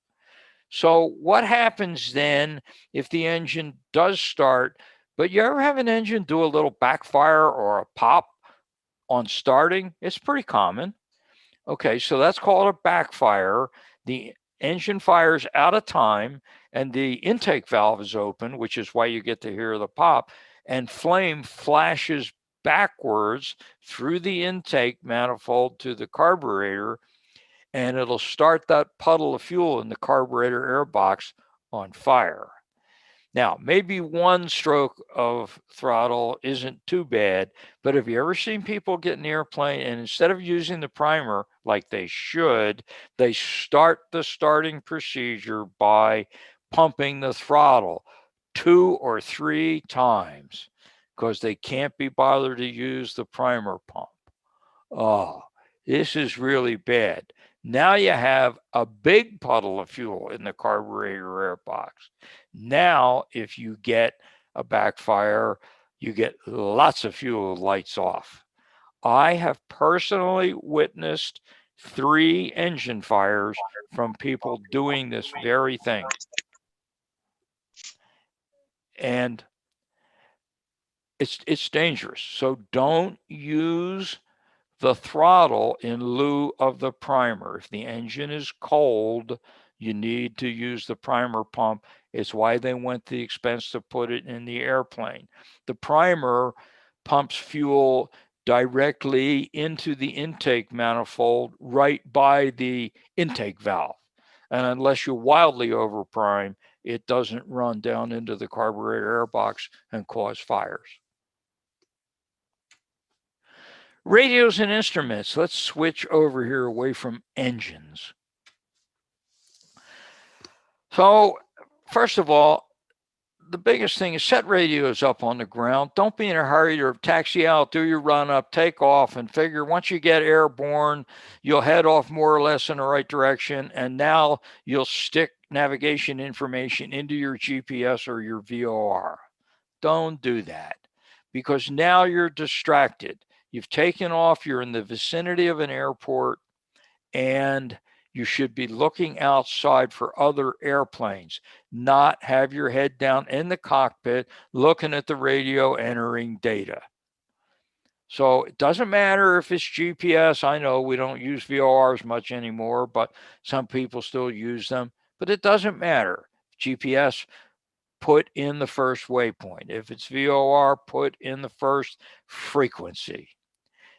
So what happens then if the engine does start, but you ever have an engine do a little backfire or a pop on starting? It's pretty common. Okay, so that's called a backfire. The engine fires out of time and the intake valve is open, which is why you get to hear the pop, and flame flashes backwards through the intake manifold to the carburetor, and it'll start that puddle of fuel in the carburetor air box on fire. Now, maybe one stroke of throttle isn't too bad, but have you ever seen people get in the airplane and instead of using the primer like they should, they start the starting procedure by pumping the throttle 2 or 3 times because they can't be bothered to use the primer pump? Oh, this is really bad. Now you have a big puddle of fuel in the carburetor air box. Now, if you get a backfire, you get lots of fuel lights off. I have personally witnessed 3 engine fires from people doing this very thing. And it's dangerous. So don't use the throttle in lieu of the primer. If the engine is cold, you need to use the primer pump. It's why they went to the expense to put it in the airplane. The primer pumps fuel directly into the intake manifold right by the intake valve. And unless you wildly overprime, it doesn't run down into the carburetor air box and cause fires. Radios and instruments. Let's switch over here away from engines. So, first of all, the biggest thing is set radios up on the ground. Don't be in a hurry to taxi out, do your run up, take off, and figure once you get airborne, you'll head off more or less in the right direction. And now you'll stick navigation information into your GPS or your VOR. Don't do that because now you're distracted. You've taken off, you're in the vicinity of an airport, and you should be looking outside for other airplanes, not have your head down in the cockpit looking at the radio entering data. So it doesn't matter if it's GPS. I know we don't use VORs much anymore, but some people still use them. But it doesn't matter. GPS, put in the first waypoint. If it's VOR, put in the first frequency.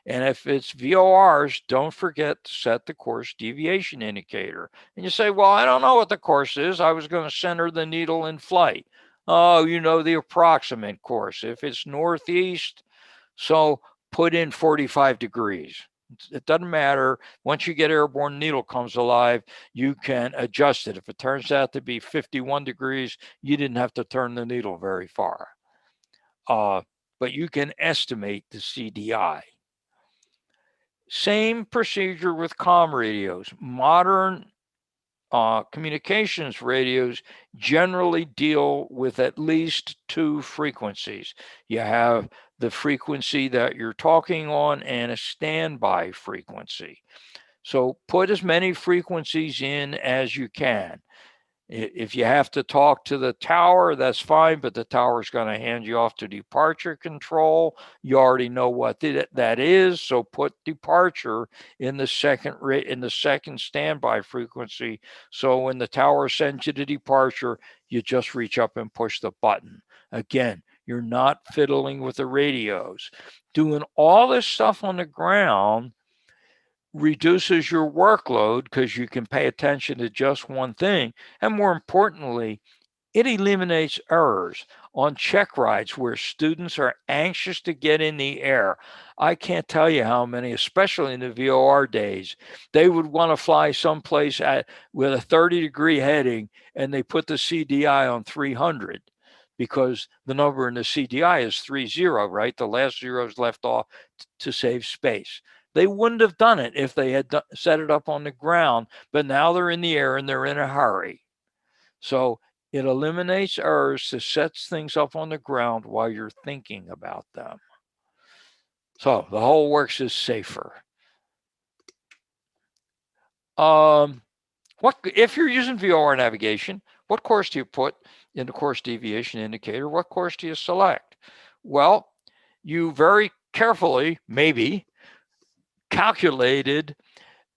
And if it's VORs, don't forget to set the course deviation indicator. And you say, well, I don't know what the course is. I was going to center the needle in flight. Oh, you know the approximate course. If it's northeast, so put in 45 degrees. It doesn't matter. Once you get airborne, needle comes alive, you can adjust it. If it turns out to be 51 degrees, you didn't have to turn the needle very far. But you can estimate the CDI. Same procedure with comm radios. Modern communications radios generally deal with at least 2 frequencies. You have the frequency that you're talking on and a standby frequency. So put as many frequencies in as you can. If you have to talk to the tower, that's fine, but the tower's going to hand you off to departure control. You already know what that is, so put departure in the second standby frequency. So when the tower sends you to departure, you just reach up and push the button. Again, you're not fiddling with the radios. Doing all this stuff on the ground reduces your workload because you can pay attention to just one thing. And more importantly, it eliminates errors on check rides where students are anxious to get in the air. I can't tell you how many, especially in the VOR days, they would want to fly someplace with a 30-degree heading and they put the CDI on 300 because the number in the CDI is 30, right? The last zero is left off to save space. They wouldn't have done it if they had set it up on the ground, but now they're in the air and they're in a hurry. So it eliminates errors to set things up on the ground while you're thinking about them. So the whole works is safer. If you're using VOR navigation, what course do you put in the course deviation indicator? What course do you select? Well, you very carefully, maybe, calculated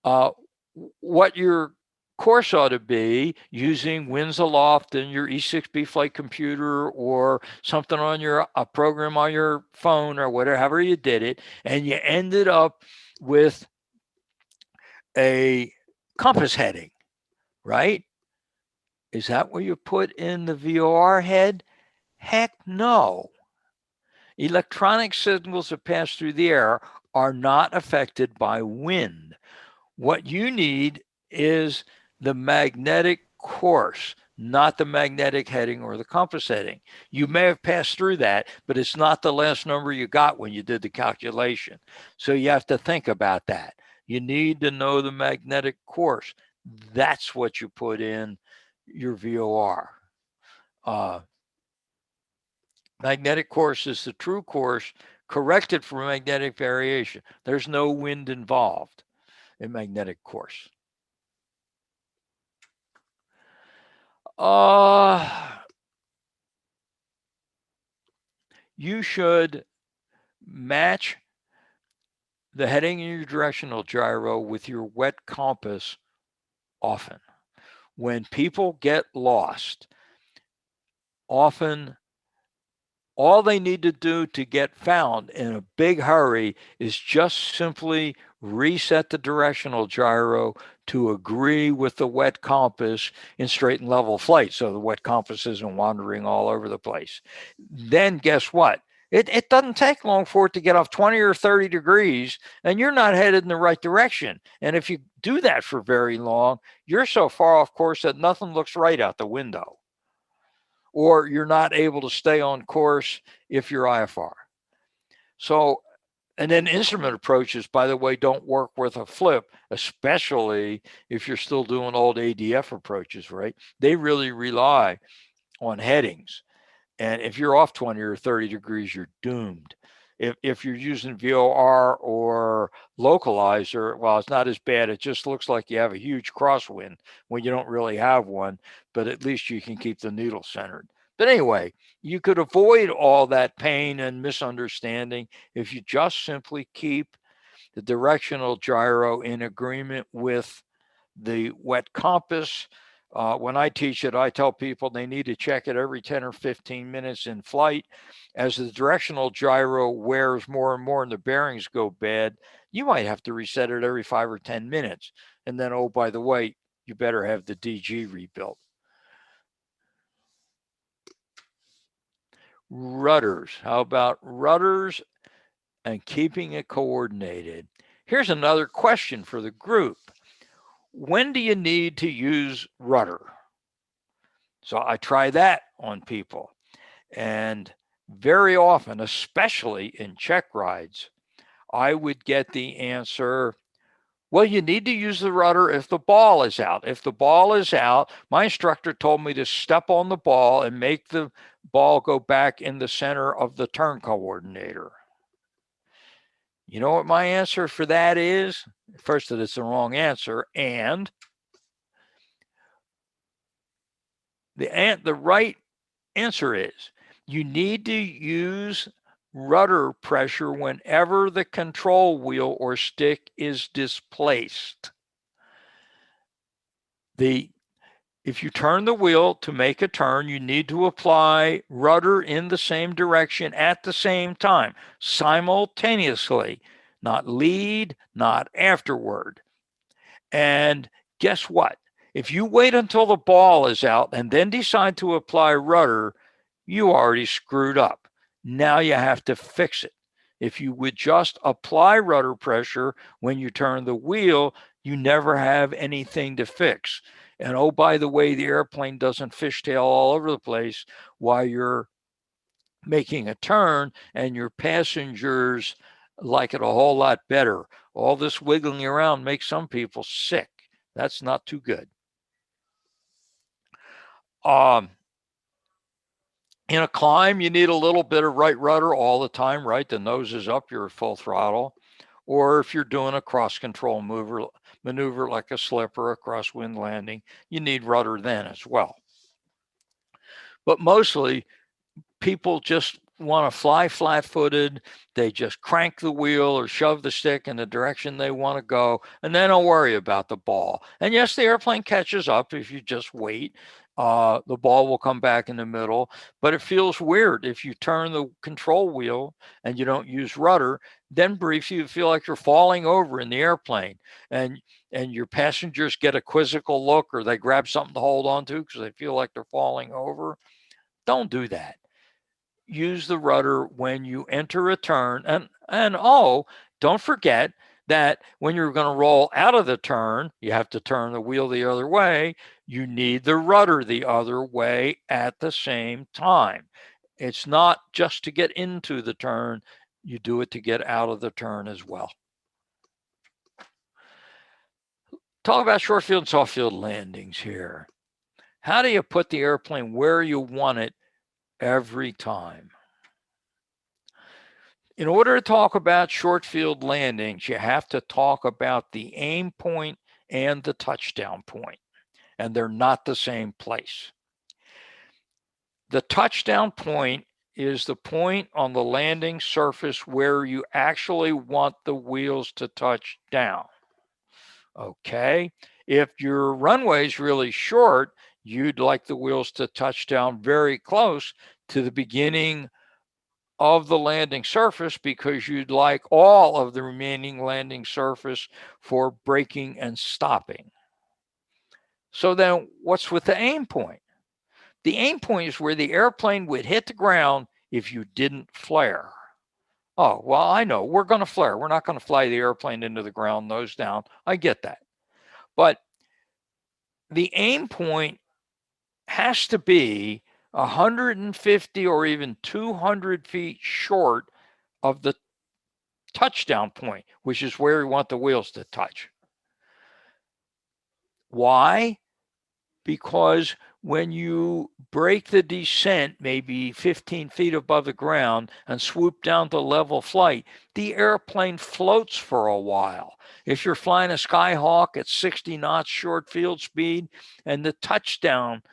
what your course ought to be using winds aloft in your E6B flight computer or something on a program on your phone or whatever, however you did it, and you ended up with a compass heading, right? Is that what you put in the VOR head? Heck no. Electronic signals that pass through the air are not affected by wind. What you need is the magnetic course, not the magnetic heading or the compass heading. You may have passed through that, but it's not the last number you got when you did the calculation. So you have to think about that. You need to know the magnetic course. That's what you put in your VOR. Magnetic course is the true course corrected for magnetic variation. There's no wind involved in magnetic course. You should match the heading in your directional gyro with your wet compass often. When people get lost, often all they need to do to get found in a big hurry is just simply reset the directional gyro to agree with the wet compass in straight and level flight so the wet compass isn't wandering all over the place. Then guess what? It doesn't take long for it to get off 20 or 30 degrees and you're not headed in the right direction. And if you do that for very long, you're so far off course that nothing looks right out the window. Or you're not able to stay on course if you're IFR. So, and then instrument approaches, by the way, don't work with a flip, especially if you're still doing old ADF approaches, right? They really rely on headings. And if you're off 20 or 30 degrees, you're doomed. If you're using VOR or localizer, well, it's not as bad. It just looks like you have a huge crosswind when you don't really have one, but at least you can keep the needle centered. But anyway, you could avoid all that pain and misunderstanding if you just simply keep the directional gyro in agreement with the wet compass. When I teach it, I tell people they need to check it every 10 or 15 minutes in flight. As the directional gyro wears more and more and the bearings go bad, you might have to reset it every 5 or 10 minutes. And then, oh, by the way, you better have the DG rebuilt. Rudders. How about rudders and keeping it coordinated? Here's another question for the group. When do you need to use rudder? So I try that on people. And very often, especially in check rides, I would get the answer, well, you need to use the rudder if the ball is out. If the ball is out, my instructor told me to step on the ball and make the ball go back in the center of the turn coordinator. You know what my answer for that is? First, that it's the wrong answer, and The right answer is you need to use rudder pressure whenever the control wheel or stick is displaced. If you turn the wheel to make a turn, you need to apply rudder in the same direction at the same time, simultaneously, not lead, not afterward. And guess what? If you wait until the ball is out and then decide to apply rudder, you already screwed up. Now you have to fix it. If you would just apply rudder pressure when you turn the wheel, you never have anything to fix. And oh, by the way, the airplane doesn't fishtail all over the place while you're making a turn, and your passengers like it a whole lot better. All this wiggling around makes some people sick. That's not too good. In a climb, you need a little bit of right rudder all the time, right? The nose is up, you're at full throttle. Or if you're doing a cross-control maneuver like a slip or a crosswind landing, you need rudder then as well. But mostly, people just want to fly flat-footed. They just crank the wheel or shove the stick in the direction they want to go, and then don't worry about the ball. And yes, the airplane catches up if you just wait. The ball will come back in the middle, but it feels weird if you turn the control wheel and you don't use rudder. Then briefly you feel like you're falling over in the airplane, and your passengers get a quizzical look, or they grab something to hold on to because they feel like they're falling over. Don't do that. Use the rudder when you enter a turn. And oh, don't forget that when you're going to roll out of the turn, you have to turn the wheel the other way. You need the rudder the other way at the same time. It's not just to get into the turn. You do it to get out of the turn as well. Talk about short field and soft field landings here. How do you put the airplane where you want it every time? In order to talk about short field landings, you have to talk about the aim point and the touchdown point, and they're not the same place. The touchdown point is the point on the landing surface where you actually want the wheels to touch down. Okay, if your runway is really short, you'd like the wheels to touch down very close to the beginning of the landing surface, because you'd like all of the remaining landing surface for braking and stopping. So then what's with the aim point? The aim point is where the airplane would hit the ground if you didn't flare. Oh, well, I know we're going to flare. We're not going to fly the airplane into the ground nose down. I get that. But the aim point has to be 150 or even 200 feet short of the touchdown point, which is where we want the wheels to touch. Why? Because when you break the descent, maybe 15 feet above the ground, and swoop down to level flight, the airplane floats for a while. If you're flying a Skyhawk at 60 knots short field speed, and the touchdown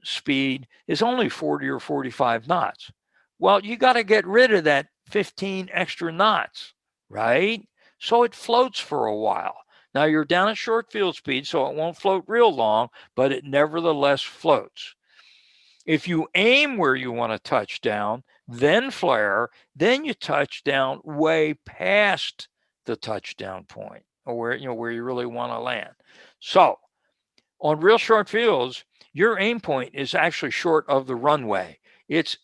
speed is only 40 or 45 knots, well, you got to get rid of that 15 extra knots, right? So it floats for a while. Now you're down at short field speed, so it won't float real long, but it nevertheless floats. If you aim where you want to touch down, then flare, then you touch down way past the touchdown point, or where you really want to land. So on real short fields, your aim point is actually short of the runway. It's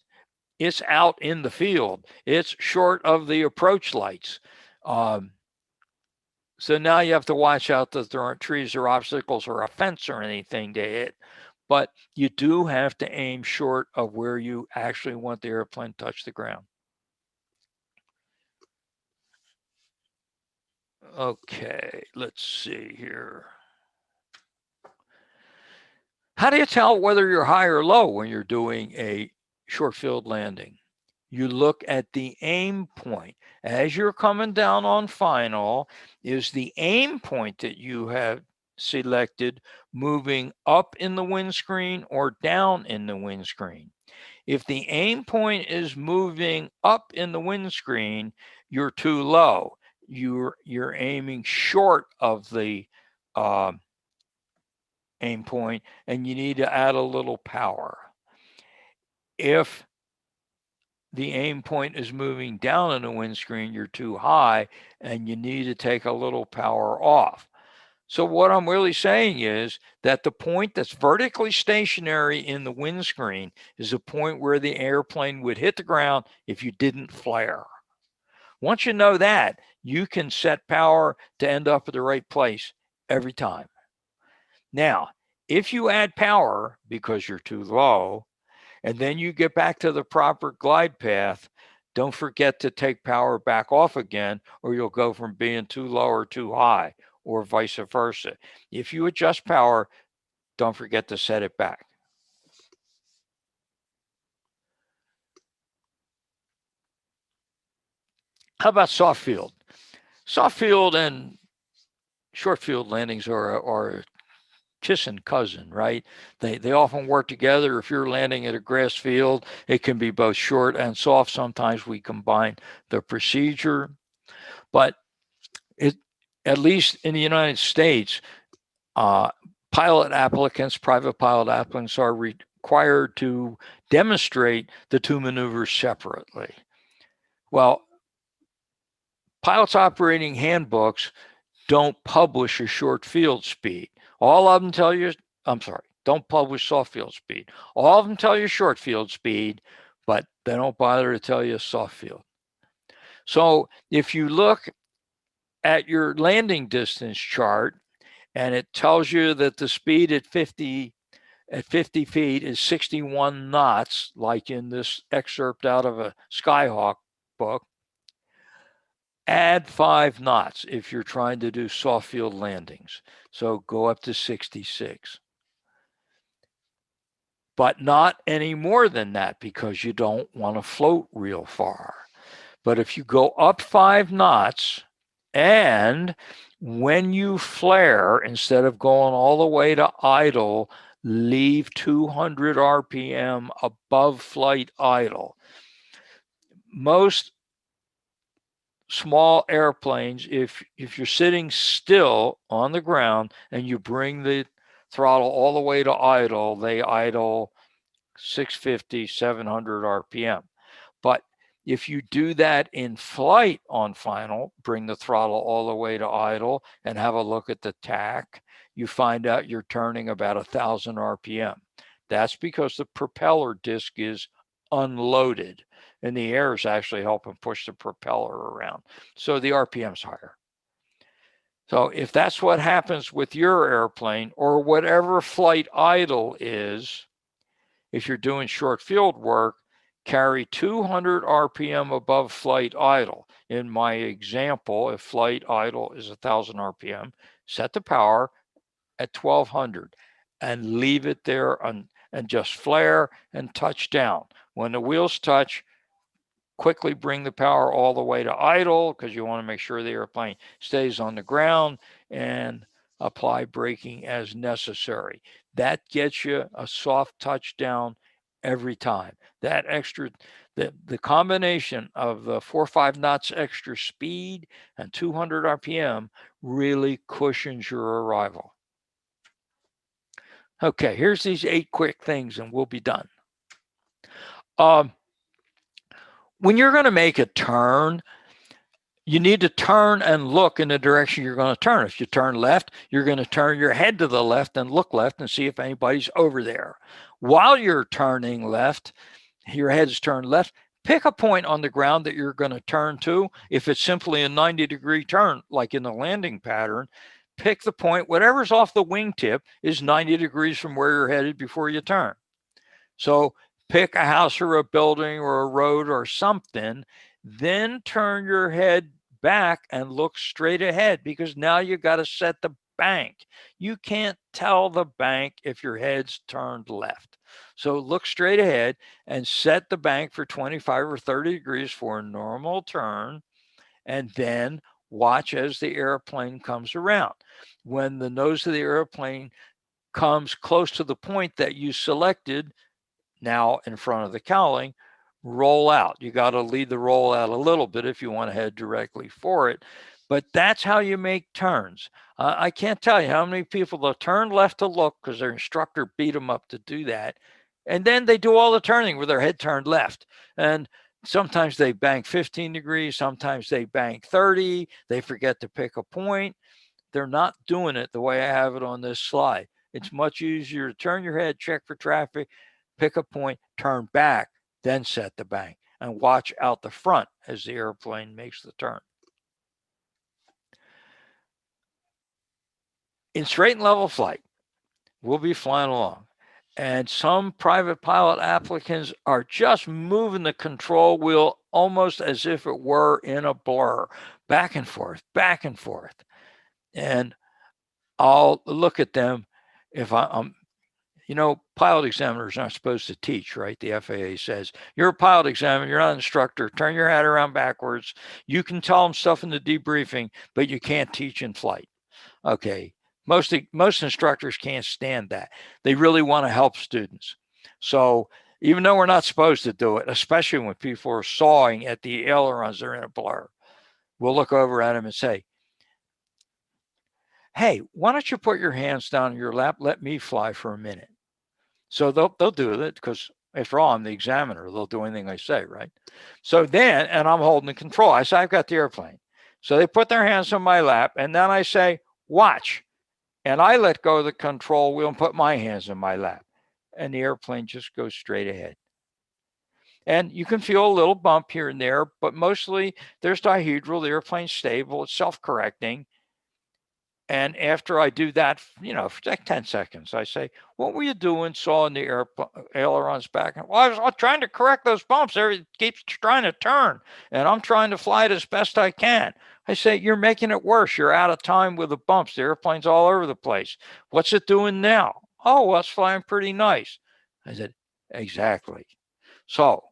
out in the field. It's short of the approach lights. So now you have to watch out that there aren't trees or obstacles or a fence or anything to hit. But you do have to aim short of where you actually want the airplane to touch the ground. Okay, let's see here. How do you tell whether you're high or low when you're doing a short field landing? You look at the aim point. As you're coming down on final, is the aim point that you have selected moving up in the windscreen or down in the windscreen. If the aim point is moving up in the windscreen, you're too low. You're aiming short of the aim point, and you need to add a little power. If the aim point is moving down in the windscreen, you're too high, and you need to take a little power off. So what I'm really saying is that the point that's vertically stationary in the windscreen is a point where the airplane would hit the ground if you didn't flare. Once you know that, you can set power to end up at the right place every time. Now, if you add power because you're too low, and then you get back to the proper glide path, don't forget to take power back off again, or you'll go from being too low or too high, or vice versa. If you adjust power, don't forget to set it back. How about soft field? Soft field and short field landings are kissing cousin, right? They often work together. If you're landing at a grass field, it can be both short and soft. Sometimes we combine the procedure, but at least in the United States, private pilot applicants are required to demonstrate the two maneuvers separately. Well, pilots operating handbooks don't publish a short field speed. All of them tell you, don't publish soft field speed. All of them tell you short field speed, but they don't bother to tell you soft field. So if you look at your landing distance chart and it tells you that the speed at 50 feet is 61 knots, like in this excerpt out of a Skyhawk book, add 5 knots if you're trying to do soft field landings. So go up to 66. But not any more than that, because you don't want to float real far. But if you go up 5 knots, and when you flare, instead of going all the way to idle, leave 200 RPM above flight idle. Most small airplanes, if you're sitting still on the ground and you bring the throttle all the way to idle, they idle 650, 700 RPM. But if you do that in flight on final, bring the throttle all the way to idle and have a look at the tack, you find out you're turning about 1,000 RPM. That's because the propeller disc is unloaded and the air is actually helping push the propeller around. So the RPM's higher. So if that's what happens with your airplane, or whatever flight idle is, if you're doing short field work, carry 200 RPM above flight idle. In my example, if flight idle is 1,000 RPM, set the power at 1,200 and leave it there and just flare and touch down. When the wheels touch, quickly bring the power all the way to idle, because you want to make sure the airplane stays on the ground, and apply braking as necessary. That gets you a soft touchdown every time. That extra, the combination of the 4 or 5 knots extra speed and 200 RPM really cushions your arrival. Okay, here's these 8 quick things and we'll be done. When you're going to make a turn, you need to turn and look in the direction you're going to turn. If you turn left, you're going to turn your head to the left and look left and see if anybody's over there. While you're turning left, your head's turned left, pick a point on the ground that you're going to turn to. If it's simply a 90-degree turn, like in the landing pattern, pick the point. Whatever's off the wingtip is 90 degrees from where you're headed before you turn. So pick a house or a building or a road or something, then turn your head back and look straight ahead, because now you got to set the bank. You can't tell the bank if your head's turned left. So look straight ahead and set the bank for 25 or 30 degrees for a normal turn, and then watch as the airplane comes around. When the nose of the airplane comes close to the point that you selected, now in front of the cowling, roll out. You got to lead the roll out a little bit if you want to head directly for it. But that's how you make turns. I can't tell you how many people they'll turn left to look because their instructor beat them up to do that. And then they do all the turning with their head turned left. And sometimes they bank 15 degrees, sometimes they bank 30. They forget to pick a point. They're not doing it the way I have it on this slide. It's much easier to turn your head, check for traffic, pick a point, turn back, then set the bank, and watch out the front as the airplane makes the turn. In straight and level flight, we'll be flying along, and some private pilot applicants are just moving the control wheel almost as if it were in a blur, back and forth, back and forth. And I'll look at them if I'm, pilot examiners aren't supposed to teach, right? The FAA says, you're a pilot examiner, you're not an instructor, turn your hat around backwards. You can tell them stuff in the debriefing, but you can't teach in flight. Okay. Most instructors can't stand that. They really want to help students. So even though we're not supposed to do it, especially when people are sawing at the ailerons, they're in a blur, we'll look over at them and say, hey, why don't you put your hands down in your lap? Let me fly for a minute. So they'll do it because after all, I'm the examiner. They'll do anything I say, right? So then, and I'm holding the control. I say, I've got the airplane. So they put their hands on my lap, and then I say, watch. And I let go of the control wheel and put my hands in my lap. And the airplane just goes straight ahead. And you can feel a little bump here and there, but mostly there's dihedral. The airplane's stable. It's self-correcting. And after I do that, for like 10 seconds, I say, what were you doing sawing the ailerons back? Well, I was trying to correct those bumps. It keeps trying to turn, and I'm trying to fly it as best I can. I say, you're making it worse. You're out of time with the bumps. The airplane's all over the place. What's it doing now? Oh, well, it's flying pretty nice. I said, exactly. So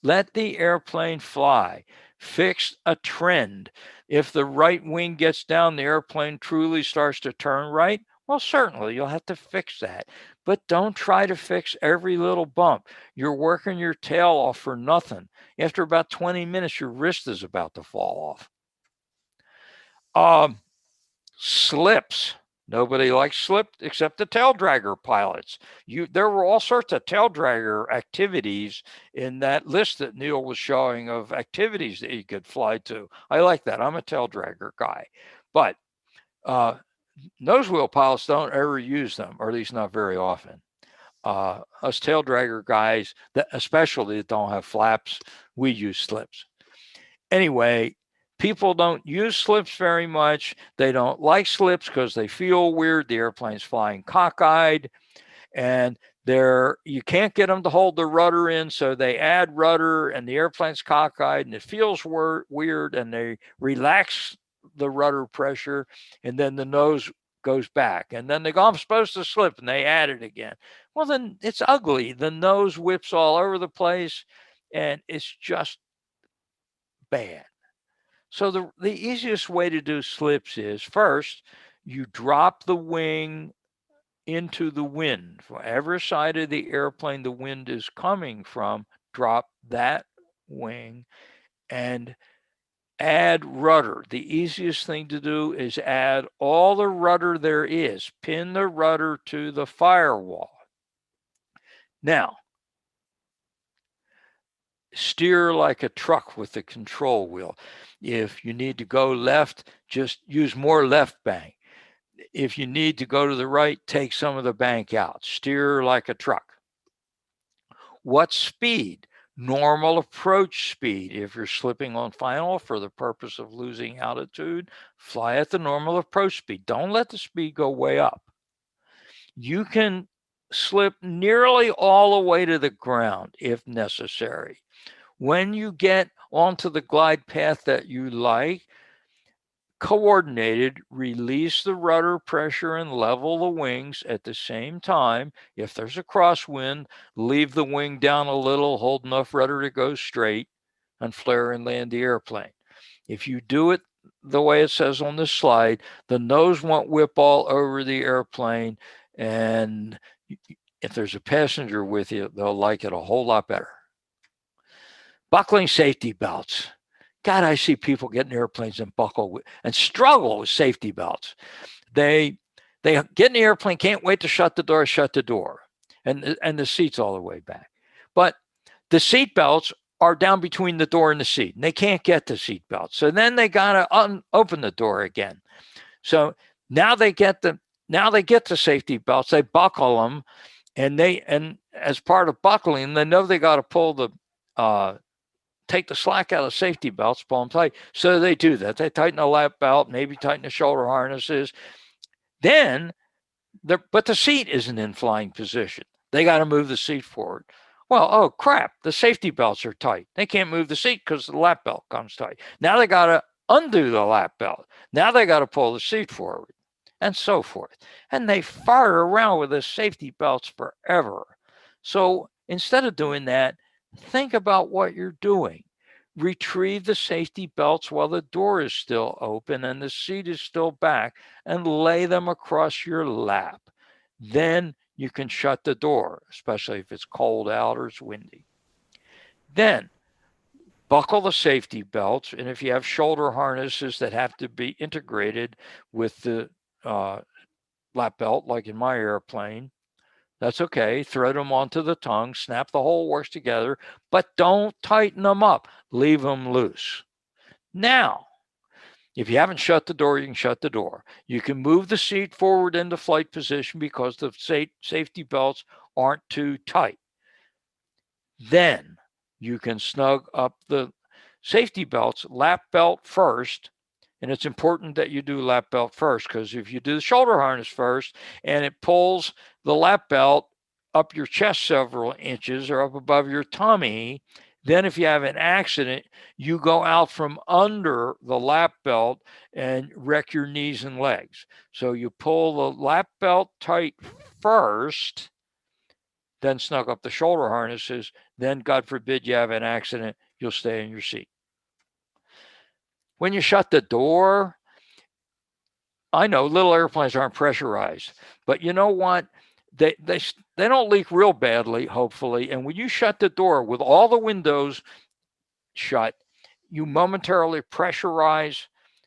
let the airplane fly. Fix a trend. If the right wing gets down, the airplane truly starts to turn right, well, certainly you'll have to fix that. But don't try to fix every little bump. You're working your tail off for nothing. After about 20 minutes, your wrist is about to fall off. Slips. Nobody likes slip except the tail dragger pilots. There were all sorts of tail dragger activities in that list that Neil was showing of activities that you could fly to. I like that. I'm a tail dragger guy. But nose wheel pilots don't ever use them, or at least not very often. Us tail dragger guys, especially that don't have flaps, we use slips. Anyway, people don't use slips very much. They don't like slips because they feel weird. The airplane's flying cockeyed, and you can't get them to hold the rudder in, so they add rudder, and the airplane's cockeyed, and it feels weird, and they relax the rudder pressure, and then the nose goes back, and then they go, I'm supposed to slip, and they add it again. Well, then it's ugly. The nose whips all over the place, and it's just bad. So the easiest way to do slips is, first, you drop the wing into the wind. Whatever side of the airplane the wind is coming from, drop that wing and add rudder. The easiest thing to do is add all the rudder there is. Pin the rudder to the firewall. Now, steer like a truck with the control wheel. If you need to go left, just use more left bank. If you need to go to the right, take some of the bank out. Steer like a truck. What speed? Normal approach speed. If you're slipping on final for the purpose of losing altitude, fly at the normal approach speed. Don't let the speed go way up. You can slip nearly all the way to the ground if necessary. When you get onto the glide path that you like, coordinated, release the rudder pressure and level the wings at the same time. If there's a crosswind, leave the wing down a little, hold enough rudder to go straight, and flare and land the airplane. If you do it the way it says on this slide. The nose won't whip all over the airplane. And if there's a passenger with you, they'll like it a whole lot better. Buckling safety belts. God, I see people get in airplanes and buckle and struggle with safety belts. They get in the airplane, can't wait to shut the door, and the seat's all the way back. But the seat belts are down between the door and the seat, and they can't get the seat belts. So then they gotta open the door again. So now they get the safety belts, they buckle them, and as part of buckling, they know they got to pull the take the slack out of safety belts, pull them tight. So they do that. They tighten the lap belt, maybe tighten the shoulder harnesses. Then, but the seat isn't in flying position. They got to move the seat forward. Well, oh crap, the safety belts are tight. They can't move the seat because the lap belt comes tight. Now they got to undo the lap belt. Now they got to pull the seat forward, and so forth. And they fire around with the safety belts forever. So instead of doing that, think about what you're doing. Retrieve the safety belts while the door is still open and the seat is still back, and lay them across your lap. Then you can shut the door, especially if it's cold out or it's windy. Then buckle the safety belts, and if you have shoulder harnesses that have to be integrated with the lap belt, like in my airplane, that's okay. Thread them onto the tongue, snap the whole works together, but don't tighten them up. Leave them loose. Now, if you haven't shut the door, you can shut the door. You can move the seat forward into flight position because the safety belts aren't too tight. Then you can snug up the safety belts, lap belt first. And it's important that you do lap belt first, because if you do the shoulder harness first and it pulls the lap belt up your chest several inches or up above your tummy, then if you have an accident, you go out from under the lap belt and wreck your knees and legs. So you pull the lap belt tight first, then snug up the shoulder harnesses. Then, God forbid, you have an accident, you'll stay in your seat. When you shut the door, I know little airplanes aren't pressurized, but you know what? They don't leak real badly, hopefully. And when you shut the door with all the windows shut, you momentarily pressurize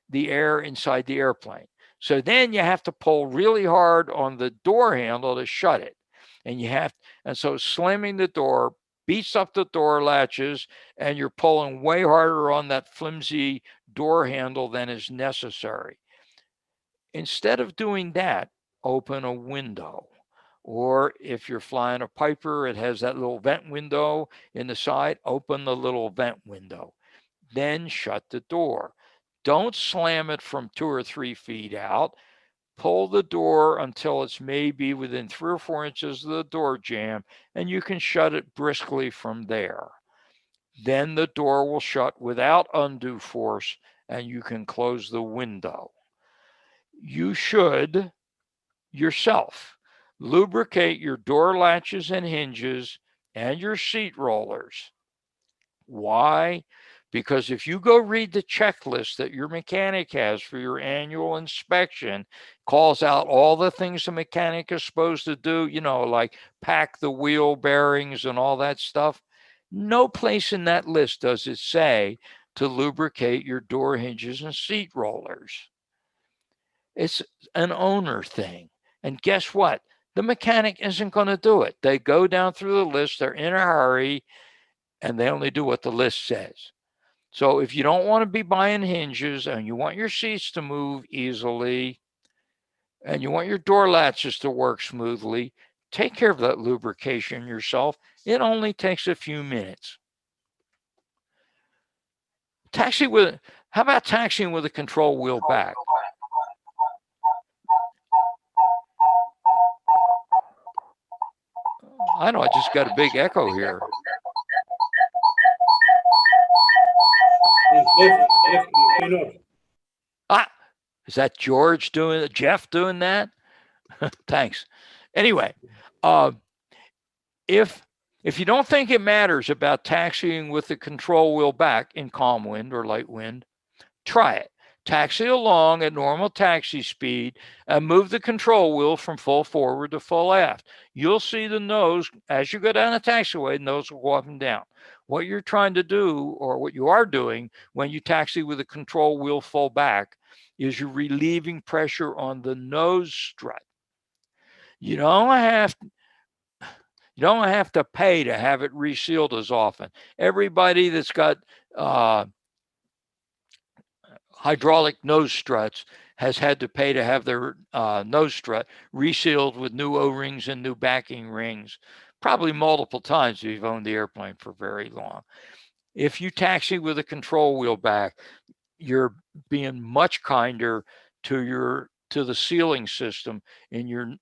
the air inside the airplane. So then you have to pull really hard on the door handle to shut it. And so slamming the door beats up the door latches, and you're pulling way harder on that flimsy door handle than is necessary. Instead of doing that, open a window. Or if you're flying a Piper, it has that little vent window in the side, open the little vent window. Then shut the door. Don't slam it from 2 or 3 feet out. Pull the door until it's maybe within 3 or 4 inches of the door jamb, and you can shut it briskly from there. Then the door will shut without undue force, and you can close the window. You should yourself lubricate your door latches and hinges and your seat rollers. Why? Because if you go read the checklist that your mechanic has for your annual inspection, calls out all the things the mechanic is supposed to do, like pack the wheel bearings and all that stuff. No place in that list does it say to lubricate your door hinges and seat rollers. It's an owner thing. And guess what? The mechanic isn't going to do it. They go down through the list, they're in a hurry, and they only do what the list says. So if you don't want to be buying hinges and you want your seats to move easily and you want your door latches to work smoothly, take care of that lubrication yourself. It only takes a few minutes. How about taxiing with a control wheel back? I know, I just got a big echo here. Is that George doing it? Jeff doing that? Thanks. Anyway, if you don't think it matters about taxiing with the control wheel back in calm wind or light wind, try it. taxi along at normal taxi speed, and move the control wheel from full forward to full aft. You'll see the nose, as you go down the taxiway, the nose will go up and down. What you're trying to do, or what you are doing when you taxi with the control wheel full back, is you're relieving pressure on the nose strut. You don't have to pay to have it resealed as often. Everybody that's got hydraulic nose struts has had to pay to have their nose strut resealed with new O-rings and new backing rings, probably multiple times if you've owned the airplane for very long. If you taxi with a control wheel back, you're being much kinder to the sealing system in your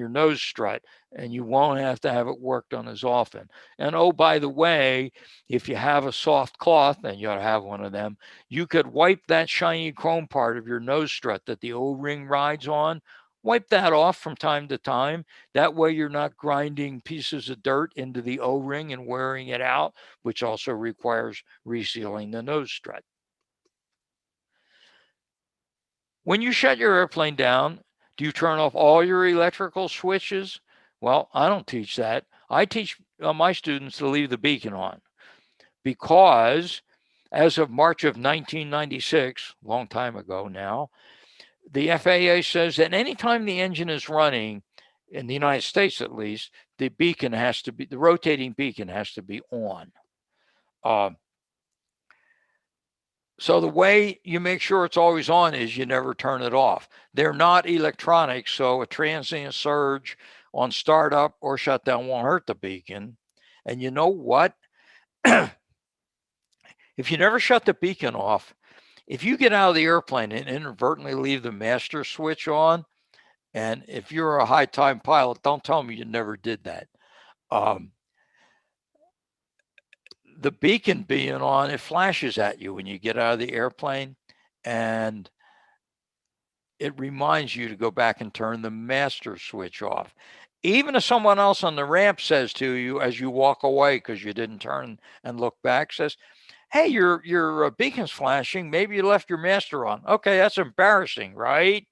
nose strut, and you won't have to have it worked on as often. And oh, by the way, if you have a soft cloth, and you ought to have one of them, you could wipe that shiny chrome part of your nose strut that the O-ring rides on. Wipe that off from time to time. That way you're not grinding pieces of dirt into the O-ring and wearing it out, which also requires resealing the nose strut. When you shut your airplane down, do you turn off all your electrical switches? Well, I don't teach that. I teach my students to leave the beacon on, because as of March of 1996, a long time ago now, the FAA says that anytime the engine is running, in the United States at least, the rotating beacon has to be on. So the way you make sure it's always on is you never turn it off. They're not electronic, so a transient surge on startup or shutdown won't hurt the beacon. And you know what? If you never shut the beacon off, if you get out of the airplane and inadvertently leave the master switch on, and if you're a high-time pilot, don't tell me you never did that. The beacon being on, it flashes at you when you get out of the airplane, and it reminds you to go back and turn the master switch off. Even if someone else on the ramp says to you as you walk away because you didn't turn and look back, says, hey, your beacon's flashing, maybe you left your master on. Okay, that's embarrassing, right?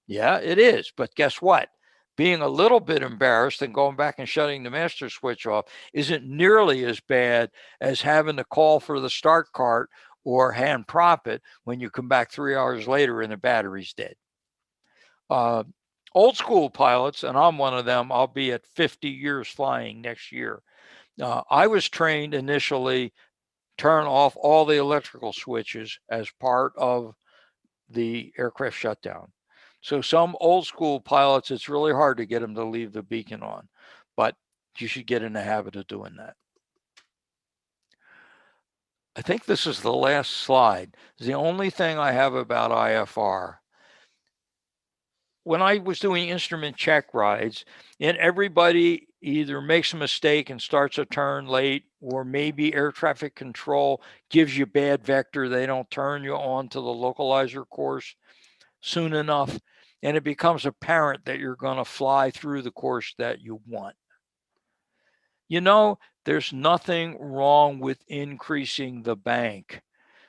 Yeah, it is. But guess what? Being a little bit embarrassed and going back and shutting the master switch off isn't nearly as bad as having to call for the start cart or hand prop it when you come back 3 hours later and the battery's dead. Old school pilots, and I'm one of them, I'll be at 50 years flying next year. I was trained initially turn off all the electrical switches as part of the aircraft shutdown. So some old school pilots, it's really hard to get them to leave the beacon on, but you should get in the habit of doing that. I think this is the last slide. It's the only thing I have about IFR. When I was doing instrument check rides, and everybody either makes a mistake and starts a turn late, or maybe air traffic control gives you bad vector, they don't turn you on to the localizer course soon enough, and it becomes apparent that you're going to fly through the course that you want. You know, there's nothing wrong with increasing the bank.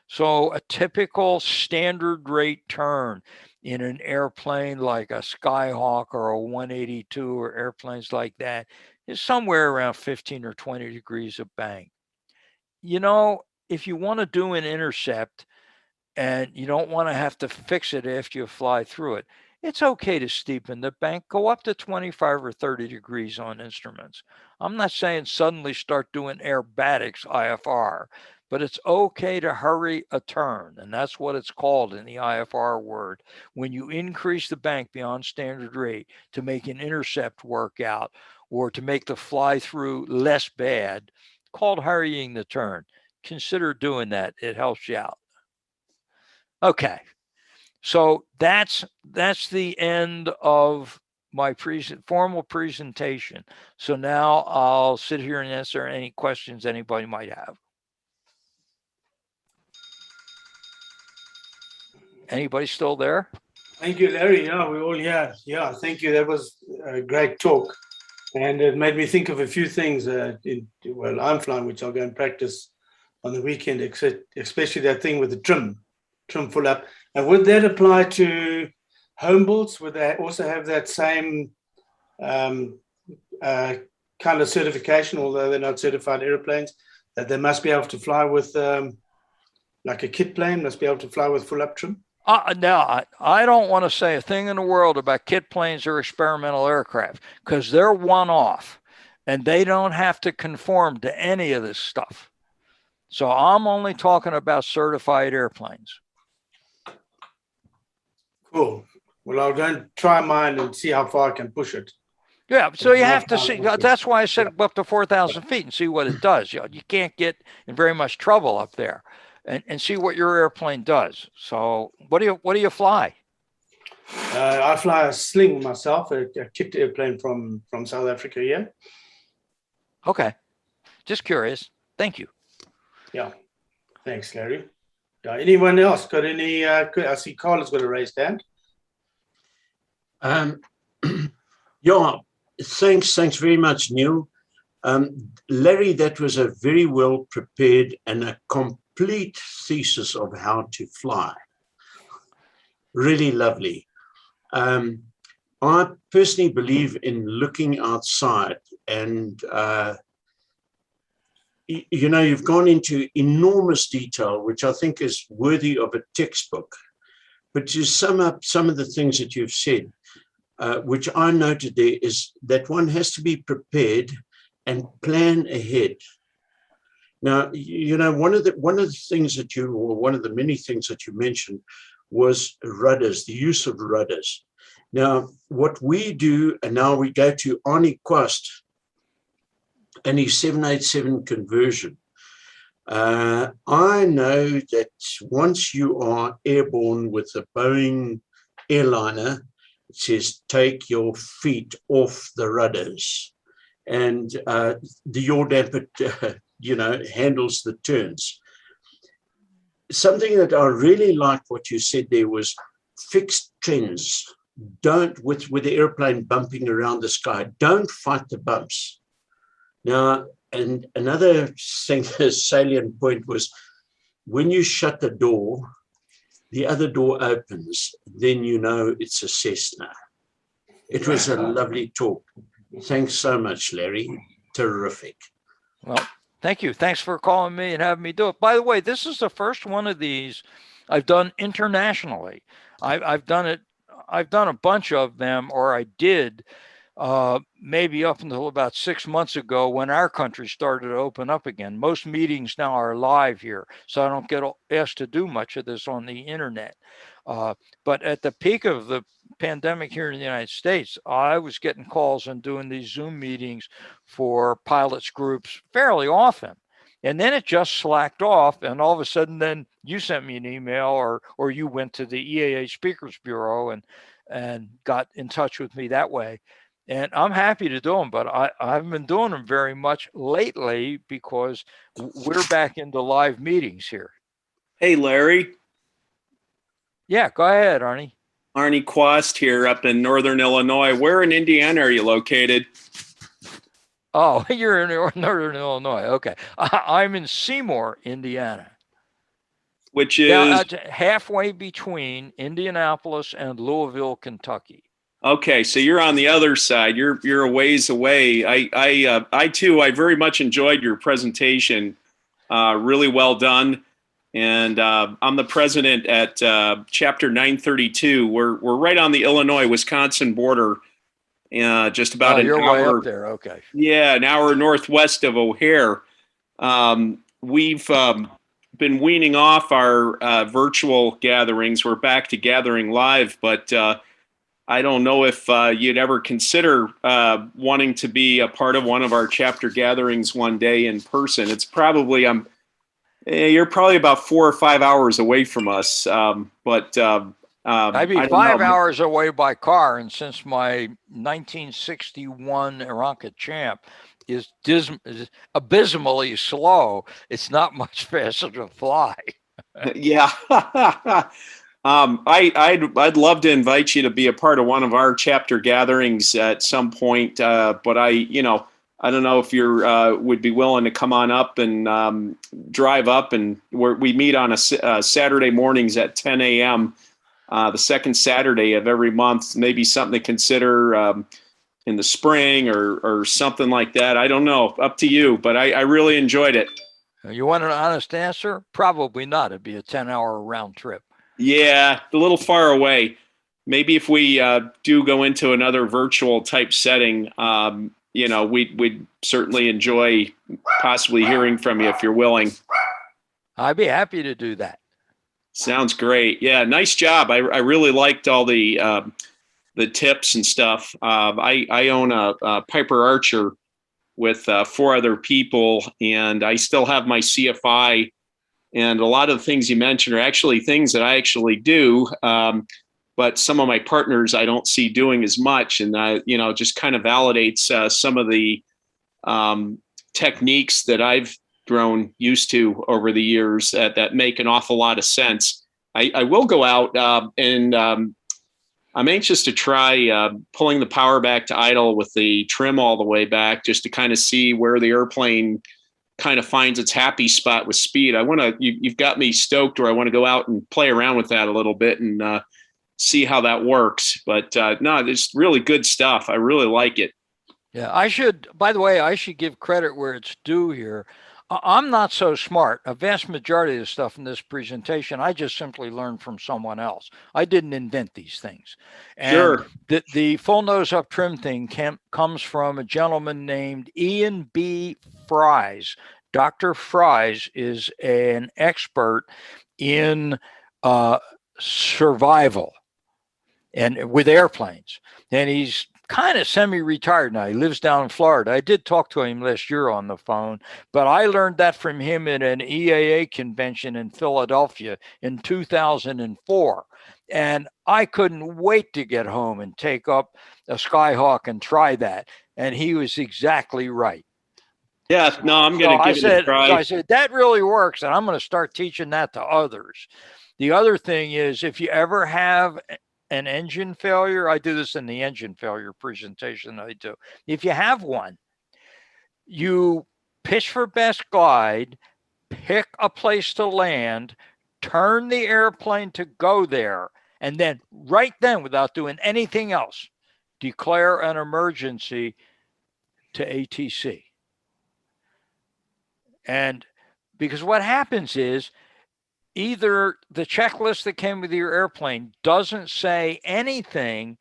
So a typical standard rate turn in an airplane like a Skyhawk or a 182 or airplanes like that is somewhere around 15 or 20 degrees of bank. You know, if you want to do an intercept and you don't want to have to fix it after you fly through it, it's okay to steepen the bank, go up to 25 or 30 degrees on instruments. I'm not saying suddenly start doing aerobatics IFR, but it's okay to hurry a turn, and that's what it's called in the IFR word. When you increase the bank beyond standard rate to make an intercept work out or to make the fly through less bad, called hurrying the turn. Consider doing that. It helps you out. Okay, so that's the end of my formal presentation. So now I'll sit here and answer any questions anybody might have. Anybody still there? Thank you, Larry. Yeah, we're all here. Yeah, thank you. That was a great talk. And it made me think of a few things. Well, I'm flying, which I'll go and practice on the weekend, especially that thing with the trim. trim full up. And would that apply to home builds? Would they also have that same kind of certification, although they're not certified airplanes, that they must be able to fly with, like a kit plane, must be able to fly with full up trim? Now, I don't want to say a thing in the world about kit planes or experimental aircraft because they're one-off and they don't have to conform to any of this stuff. So I'm only talking about certified airplanes. Cool. Well, I'll go and try mine and see how far I can push it. Yeah, so you have to see. That's why I said up to 4,000 feet and see what it does. You can't get in very much trouble up there, and see what your airplane does. So what do you fly? I fly a Sling myself, a kit airplane from South Africa. Yeah. Okay, just curious. Thank you. Yeah. Thanks, Larry. Anyone else got any? I see Carla's got a raised hand. Yeah, thanks very much, Neil. Larry, that was a very well prepared and a complete thesis of how to fly. Really lovely. I personally believe in looking outside, and you've gone into enormous detail, which I think is worthy of a textbook. But to sum up some of the things that you've said, which I noted there, is that one has to be prepared and plan ahead. Now, one of the things that one of the many things that you mentioned was rudders, the use of rudders. Now, what we do, and now we go to Arnie Quast and his 787 conversion. I know that once you are airborne with a Boeing airliner, it says take your feet off the rudders, and the yaw damper, handles the turns. Something that I really liked what you said there was fixed trends. Don't, with the airplane bumping around the sky, don't fight the bumps. Now, and another thing, a salient point was when you shut the door, the other door opens, then you know it's a Cessna. It was a lovely talk. Thanks so much, Larry. Terrific. Well, thank you. Thanks for calling me and having me do it. By the way, this is the first one of these I've done internationally. I've done a bunch of them, or I did maybe up until about 6 months ago when our country started to open up again. Most meetings now are live here, so I don't get asked to do much of this on the internet. But at the peak of the pandemic here in the United States, I was getting calls and doing these Zoom meetings for pilots groups fairly often. And then it just slacked off, and all of a sudden then you sent me an email or you went to the EAA Speakers Bureau and got in touch with me that way. And I'm happy to do them, but I haven't been doing them very much lately because we're back into live meetings here. Hey, Larry. Yeah, go ahead, Arnie. Arnie Quast here up in Northern Illinois. Where in Indiana are you located? Oh, you're in Northern Illinois. Okay. I'm in Seymour, Indiana. Which is halfway between Indianapolis and Louisville, Kentucky. Okay, so you're on the other side. You're a ways away. I too, I very much enjoyed your presentation. Really well done. And I'm the president at Chapter 932. We're right on the Illinois-Wisconsin border. Just about you're an hour. Way up there. Okay. Yeah, an hour northwest of O'Hare. We've been weaning off our virtual gatherings. We're back to gathering live, but I don't know if you'd ever consider wanting to be a part of one of our chapter gatherings one day in person. It's probably you're probably about 4 or 5 hours away from us, but I'd be 5 hours away by car, and since my 1961 Aranca Champ is abysmally slow, it's not much faster to fly. Yeah. I'd love to invite you to be a part of one of our chapter gatherings at some point, but I don't know if you're would be willing to come on up and drive up, and we meet on a Saturday mornings at 10 a.m. The second Saturday of every month. Maybe something to consider in the spring or something like that. I don't know. Up to you. But I really enjoyed it. You want an honest answer? Probably not. It'd be a 10-hour round trip. Yeah, a little far away. Maybe if we do go into another virtual type setting, we'd certainly enjoy possibly hearing from you if you're willing. I'd be happy to do that. Sounds great. Yeah, nice job. I really liked all the tips and stuff. I own a Piper Archer with 4 other people, and I still have my CFI. And a lot of the things you mentioned are actually things that I actually do. But some of my partners I don't see doing as much, and just kind of validates some of the techniques that I've grown used to over the years that make an awful lot of sense. I will go out and I'm anxious to try pulling the power back to idle with the trim all the way back, just to kind of see where the airplane kind of finds its happy spot with speed. You've got me stoked, or I want to go out and play around with that a little bit and see how that works. But no, it's really good stuff. I really like it. Yeah, by the way, I should give credit where it's due here. I'm not so smart. A vast majority of the stuff in this presentation, I just simply learned from someone else. I didn't invent these things. And sure. The full nose up trim thing comes from a gentleman named Ian B. Fries. Dr. Fries is an expert in survival and with airplanes. And he's kind of semi-retired now. He lives down in Florida. I did talk to him last year on the phone, but I learned that from him at an EAA convention in Philadelphia in 2004. And I couldn't wait to get home and take up a Skyhawk and try that. And he was exactly right. Yeah, no, I'm going to give it a try. So I said, that really works. And I'm going to start teaching that to others. The other thing is, if you ever have an engine failure, I do this in the engine failure presentation I do. If you have one, you pitch for best glide, pick a place to land, turn the airplane to go there, and then right then, without doing anything else, declare an emergency to ATC. And because what happens is, either the checklist that came with your airplane doesn't say anything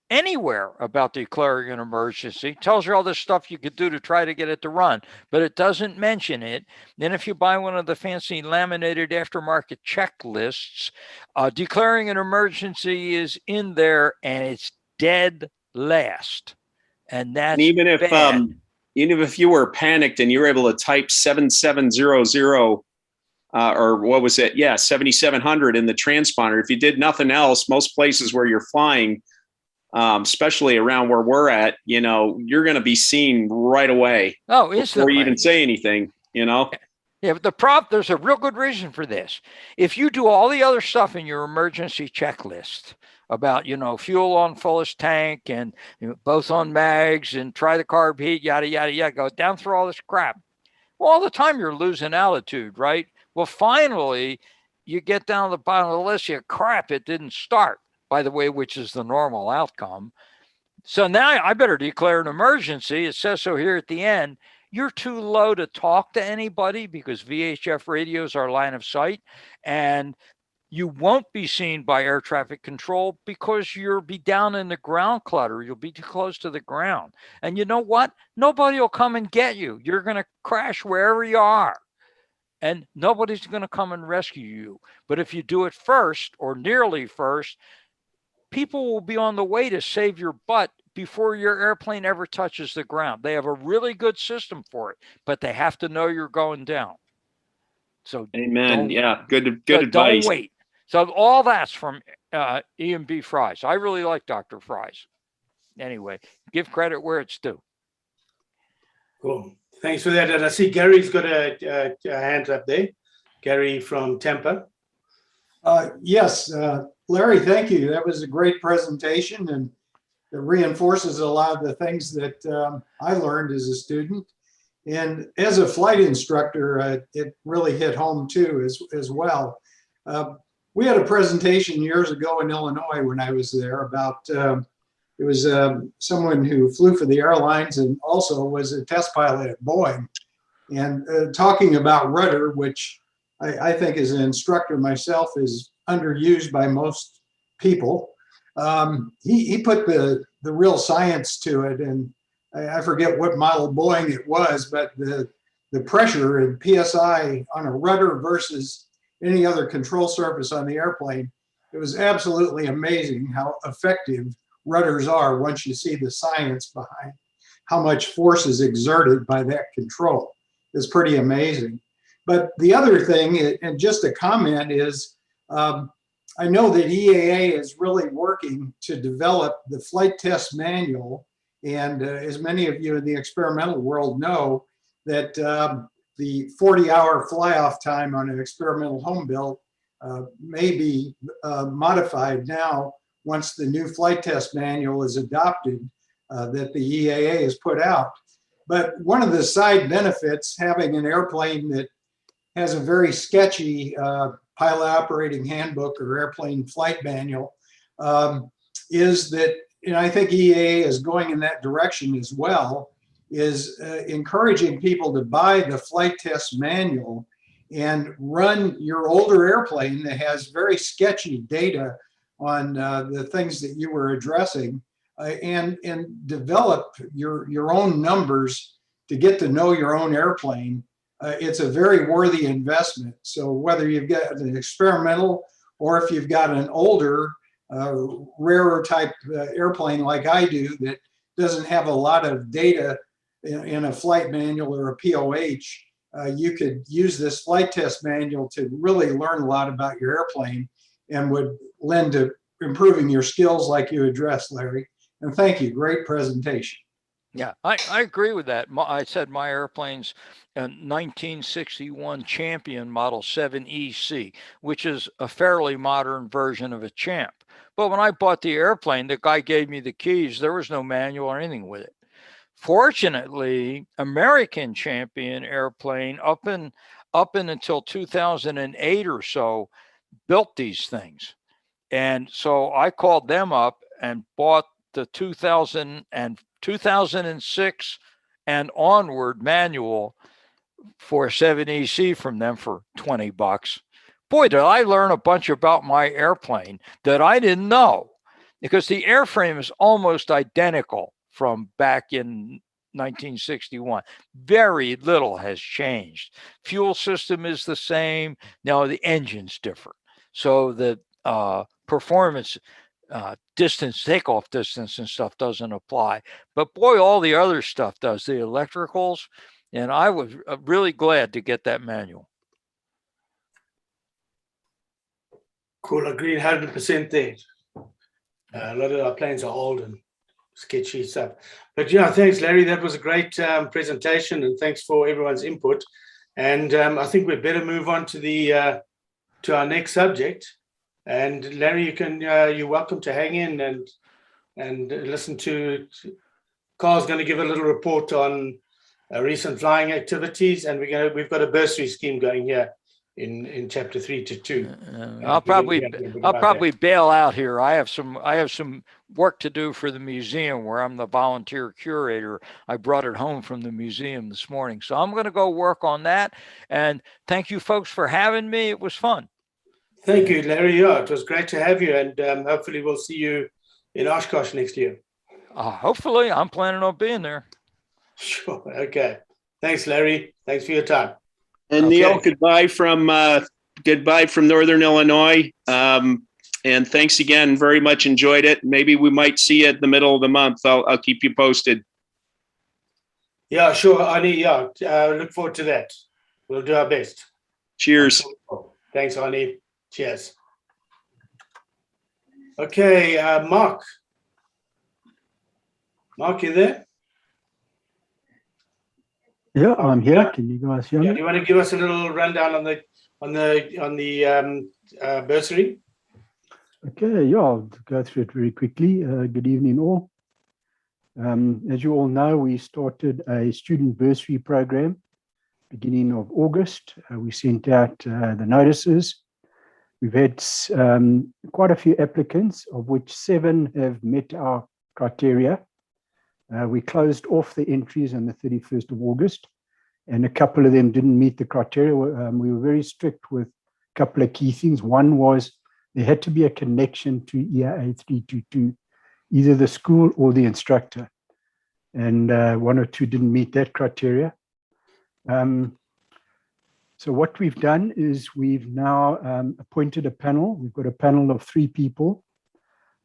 anywhere about declaring an emergency. It tells you all this stuff you could do to try to get it to run, but it doesn't mention it. Then if you buy one of the fancy laminated aftermarket checklists, declaring an emergency is in there, and it's dead last. And that's and even if you were panicked and you were able to type 7700 or what was it? Yeah, 7700 in the transponder. If you did nothing else, most places where you're flying, especially around where we're at, you're going to be seen right away. Oh, instantly. Before you even say anything, Yeah, but there's a real good reason for this. If you do all the other stuff in your emergency checklist about, fuel on fullest tank and both on mags and try the carb heat, yada, yada, yada, go down through all this crap. Well, all the time you're losing altitude, right? Well, finally, you get down to the bottom of the list, you crap, it didn't start, by the way, which is the normal outcome. So now I better declare an emergency. It says so here at the end. You're too low to talk to anybody because VHF radios are line of sight, and you won't be seen by air traffic control because you'll be down in the ground clutter. You'll be too close to the ground. And you know what? Nobody will come and get you. You're going to crash wherever you are. And nobody's going to come and rescue you. But if you do it first or nearly first, people will be on the way to save your butt before your airplane ever touches the ground. They have a really good system for it, but they have to know you're going down. So amen. Yeah, good advice. Don't wait. So all that's from Ian B. Fries. I really like Dr. Fries. Anyway, give credit where it's due. Cool. Thanks for that. And I see Gary's got a hand up there. Gary from Tampa. Yes, Larry, thank you. That was a great presentation, and reinforces a lot of the things that I learned as a student. And as a flight instructor, it really hit home too as well. We had a presentation years ago in Illinois when I was there about, it was someone who flew for the airlines and also was a test pilot at Boeing. And talking about rudder, which I think as an instructor myself is underused by most people. He put the real science to it, and I forget what model Boeing it was, but the pressure and PSI on a rudder versus any other control surface on the airplane, it was absolutely amazing how effective rudders are once you see the science behind how much force is exerted by that control. It's pretty amazing. But the other thing, and just a comment, is I know that EAA is really working to develop the flight test manual. And as many of you in the experimental world know, that the 40-hour fly-off time on an experimental home built may be modified now once the new flight test manual is adopted that the EAA has put out. But one of the side benefits having an airplane that has a very sketchy pilot operating handbook or airplane flight manual is that, and I think EAA is going in that direction as well, is encouraging people to buy the flight test manual and run your older airplane that has very sketchy data on the things that you were addressing and develop your own numbers to get to know your own airplane. It's a very worthy investment. So whether you've got an experimental or if you've got an older, rarer type airplane like I do that doesn't have a lot of data in a flight manual or a POH, you could use this flight test manual to really learn a lot about your airplane and would lend to improving your skills like you addressed, Larry. And thank you, great presentation. Yeah, I agree with that. I said my airplane's a 1961 Champion Model 7EC, which is a fairly modern version of a Champ. But when I bought the airplane, the guy gave me the keys. There was no manual or anything with it. Fortunately, American Champion airplane up until 2008 or so built these things. And so I called them up and bought the 2006 and onward manual for 7EC from them for $20. Boy, did I learn a bunch about my airplane that I didn't know, because the airframe is almost identical from back in 1961. Very little has changed. Fuel system is the same. Now the engine's different. So the performance distance, takeoff distance and stuff doesn't apply. But boy, all the other stuff does, the electricals. And I was really glad to get that manual. Cool, agree 100% there. A lot of our planes are old and sketchy stuff. But yeah, thanks, Larry. That was a great presentation, and thanks for everyone's input. And I think we'd better move on to the to our next subject. And Larry, you're welcome to hang in and listen to. Carl's going to give a little report on recent flying activities, and we've got a bursary scheme going here in chapter 3 to 2. I'll probably bail out here. I have some work to do for the museum where I'm the volunteer curator. I brought it home from the museum this morning, so I'm going to go work on that. And thank you folks for having me. It was fun. Thank you, Larry. Yeah, it was great to have you, and hopefully we'll see you in Oshkosh next year. Hopefully, I'm planning on being there. Sure. Okay. Thanks, Larry. Thanks for your time. And Okay. Neil, goodbye from Northern Illinois. And thanks again. Very much enjoyed it. Maybe we might see you at the middle of the month. I'll keep you posted. Yeah, sure, Arnie. Yeah, look forward to that. We'll do our best. Cheers. Thanks, Arnie. Cheers. Okay, Mark. Mark, you there? Yeah, I'm here. Can you guys hear me? Yeah, do you want to give us a little rundown on the bursary? Okay, yeah, I'll go through it very quickly. Good evening, all. As you all know, we started a student bursary program beginning of August. We sent out the notices. We've had quite a few applicants, of which 7 have met our criteria. We closed off the entries on the 31st of August, and a couple of them didn't meet the criteria. We were very strict with a couple of key things. One was there had to be a connection to EAA 322, either the school or the instructor. And 1 or 2 didn't meet that criteria. So what we've done is we've now appointed a panel. We've got a panel of 3 people.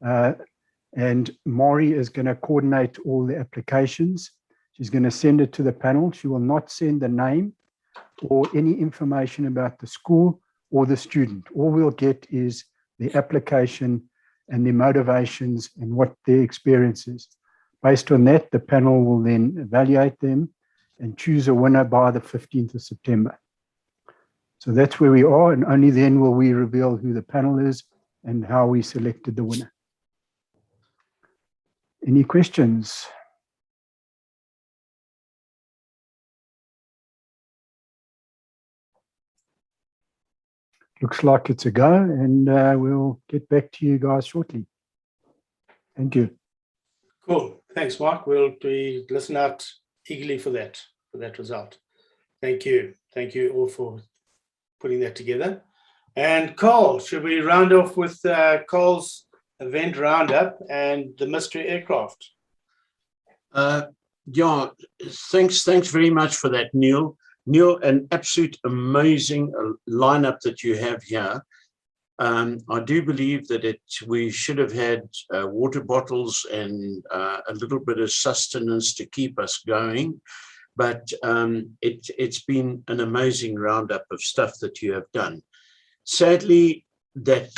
And Maury is going to coordinate all the applications. She's going to send it to the panel. She will not send the name or any information about the school or the student. All we'll get is the application and their motivations and what their experience is. Based on that, the panel will then evaluate them and choose a winner by the 15th of September. So that's where we are, and only then will we reveal who the panel is and how we selected the winner. Any questions? Looks like it's a go, and we'll get back to you guys shortly. Thank you. Cool. Thanks, Mark. We'll be listen out eagerly for that result. Thank you. Thank you all for putting that together. And Cole, should we round off with Cole's event roundup and the mystery aircraft? Yeah, thanks very much for that, Neil. Neil, an absolute amazing lineup that you have here. I do believe that we should have had water bottles and a little bit of sustenance to keep us going. But it's been an amazing roundup of stuff that you have done. Sadly, that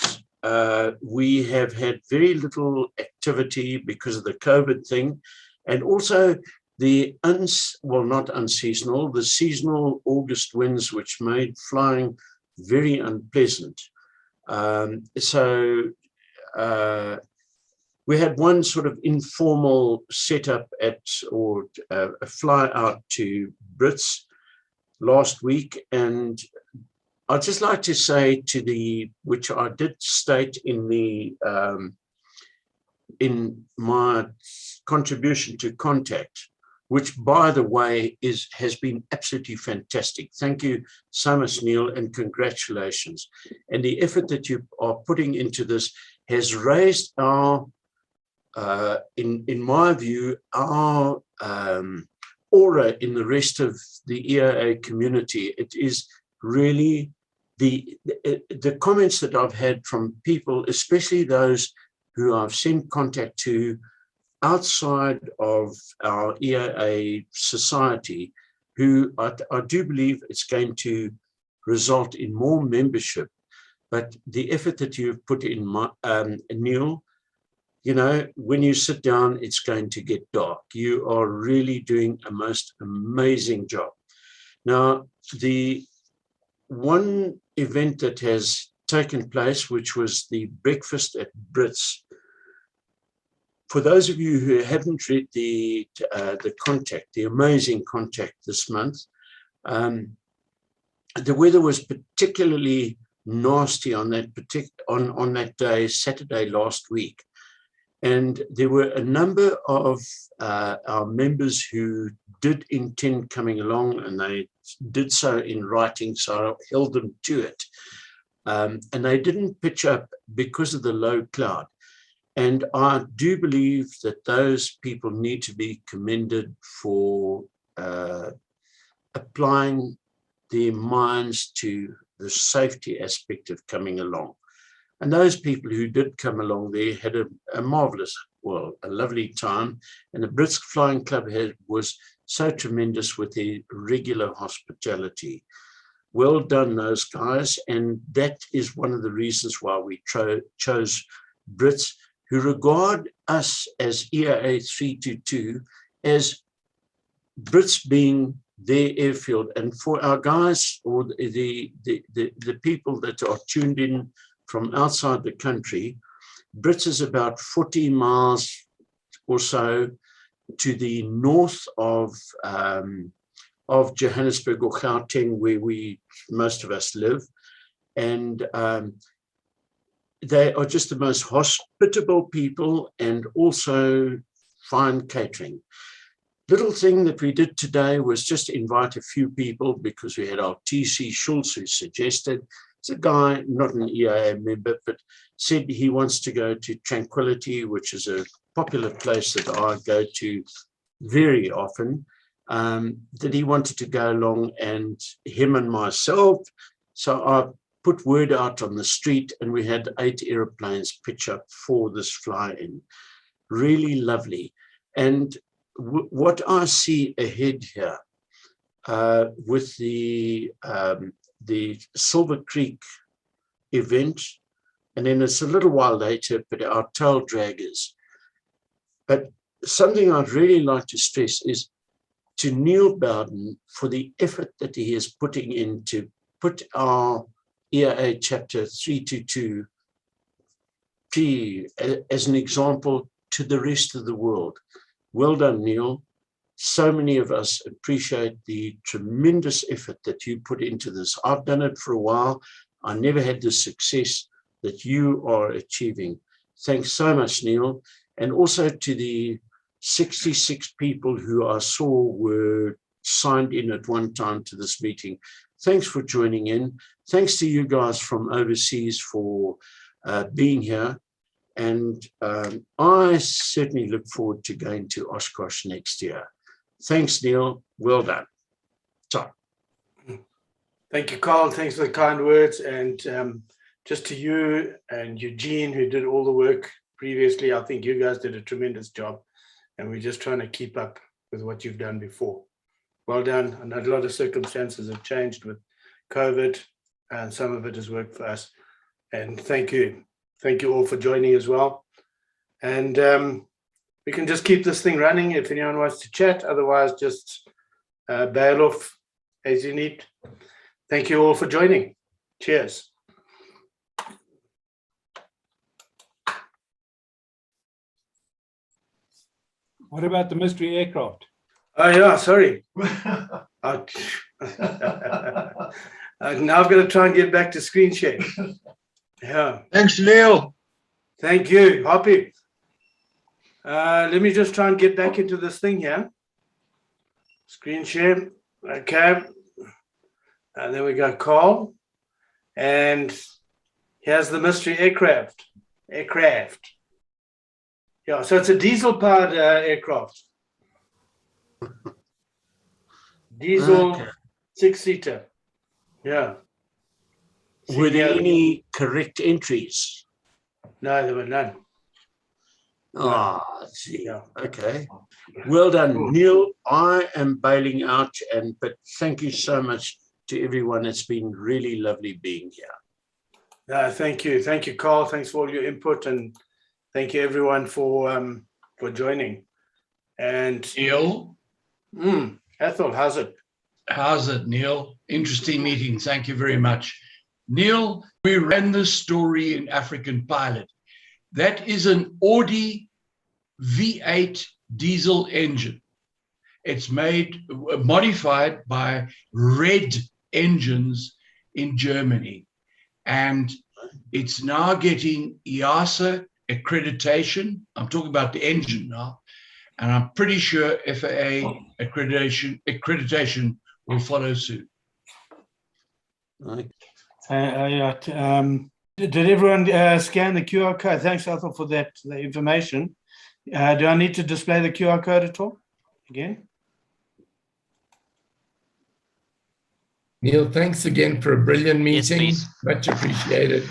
we have had very little activity because of the COVID thing, and also the not unseasonal, the seasonal August winds, which made flying very unpleasant. We had one sort of informal setup or a fly out to Brits last week, and I'd just like to say which I did state in my contribution to Contact, which, by the way, has been absolutely fantastic. Thank you so much, Neil, and congratulations. And the effort that you are putting into this has raised our, in my view, our aura in the rest of the EAA community. It is really the comments that I've had from people, especially those who I've sent contact to outside of our EAA society, who I do believe it's going to result in more membership. But the effort that you've put in, Neil, you know, when you sit down, it's going to get dark. You are really doing a most amazing job. Now, the one event that has taken place, which was the breakfast at Brits. For those of you who haven't read the Contact, the amazing Contact this month, the weather was particularly nasty on that day, Saturday last week. And there were a number of our members who did intend coming along, and they did so in writing, so I held them to it. And they didn't pitch up because of the low cloud. And I do believe that those people need to be commended for applying their minds to the safety aspect of coming along. And those people who did come along there had a marvelous, well, a lovely time. And the Brits Flying Club was so tremendous with their regular hospitality. Well done, those guys. And that is one of the reasons why we chose Brits, who regard us as EAA 322 as Brits being their airfield. And for our guys, or the people that are tuned in from outside the country, Brits is about 40 miles or so to the north of Johannesburg or Gauteng, where most of us live, and they are just the most hospitable people and also fine catering. Little thing that we did today was just invite a few people because we had our TC Schultz who suggested. It's a guy, not an EAA member, but said he wants to go to Tranquility, which is a popular place that I go to very often, that he wanted to go along, and him and myself. So I put word out on the street, and we had 8 airplanes pitch up for this fly-in. Really lovely. And what I see ahead here with the Silver Creek event, and then it's a little while later, but our tail draggers. But something I'd really like to stress is to Neil Bowden for the effort that he is putting in to put our EAA chapter 322 as an example to the rest of the world. Well done, Neil. So many of us appreciate the tremendous effort that you put into this. I've done it for a while. I never had the success that you are achieving. Thanks so much, Neil. And also to the 66 people who I saw were signed in at one time to this meeting. Thanks for joining in. Thanks to you guys from overseas for being here. And I certainly look forward to going to Oshkosh next year. Thanks, Neil. Well done. So. Thank you, Carl. Thanks for the kind words. And just to you and Eugene, who did all the work previously, I think you guys did a tremendous job. And we're just trying to keep up with what you've done before. Well done. I know a lot of circumstances have changed with COVID, and some of it has worked for us. And thank you. Thank you all for joining as well. And we can just keep this thing running if anyone wants to chat. Otherwise, just bail off as you need. Thank you all for joining. Cheers. What about the mystery aircraft? Oh, yeah, sorry. Now I've got to try and get back to screen share. Yeah. Thanks, Neil. Thank you, Hoppy. Let me just try and get back into this thing here. Screen share. Okay. And then we got Carl. And here's the mystery aircraft. Yeah, so it's a diesel-powered aircraft. Diesel, okay. 6-seater. Yeah. Were there any correct entries? No, there were none. Oh, see. Yeah. Okay. Well done, Neil. I am bailing out, but thank you so much to everyone. It's been really lovely being here. Thank you. Thank you, Carl. Thanks for all your input, and thank you everyone for joining. And Neil? Ethel, how's it? How's it, Neil? Interesting meeting. Thank you very much. Neil, we ran this story in African Pilot. That is an Audi V8 diesel engine. It's modified by Red Engines in Germany. And it's now getting EASA accreditation. I'm talking about the engine now. And I'm pretty sure FAA accreditation will follow suit. Right. Did everyone scan the QR code? Thanks, Ethel, for the information. Do I need to display the QR code at all again? Neil, thanks again for a brilliant meeting. Yes, much appreciated.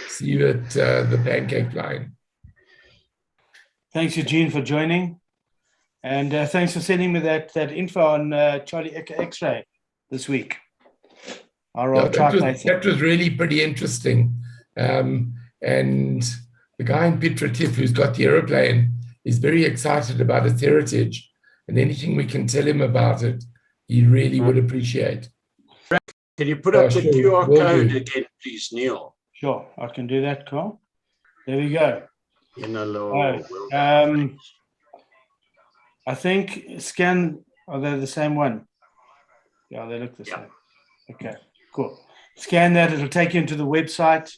See you at the pancake line. Thanks, Eugene, for joining. And thanks for sending me that info on Charlie X-ray this week. That was really pretty interesting. And the guy in Pitratif who's got the aeroplane is very excited about its heritage. And anything we can tell him about it, he really would appreciate. Can you put up the QR code again, please, Neil? Sure, I can do that, Carl. There we go. I think scan, are they the same one? Yeah, they look the same. Okay, cool. Scan that, it'll take you into the website.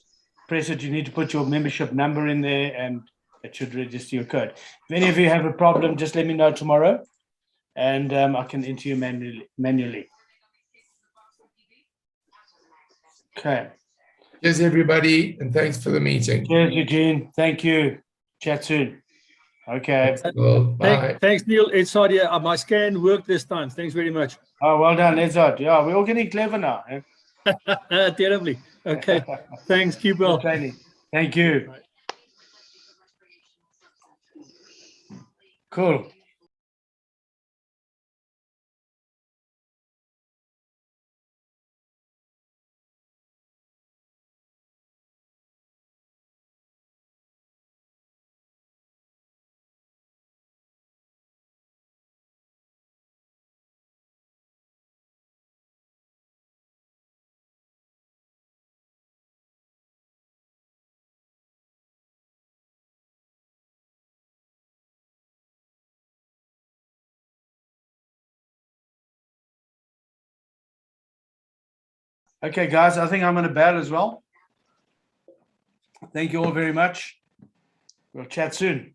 Press it, you need to put your membership number in there and it should register your code. If any of you have a problem, just let me know tomorrow and I can enter you manually. Okay. Cheers, everybody, and thanks for the meeting. Cheers, Eugene. Thank you. Chat soon. Okay. Well, bye. Thanks, Neil. It's Sadia. My scan worked this time. Thanks very much. Oh, well done, Ezod. Yeah, we're all getting clever now. Eh? Terribly. Okay. Thanks. Keep well. Good training. Thank you. Cool. Okay, guys, I think I'm going to bow as well. Thank you all very much. We'll chat soon.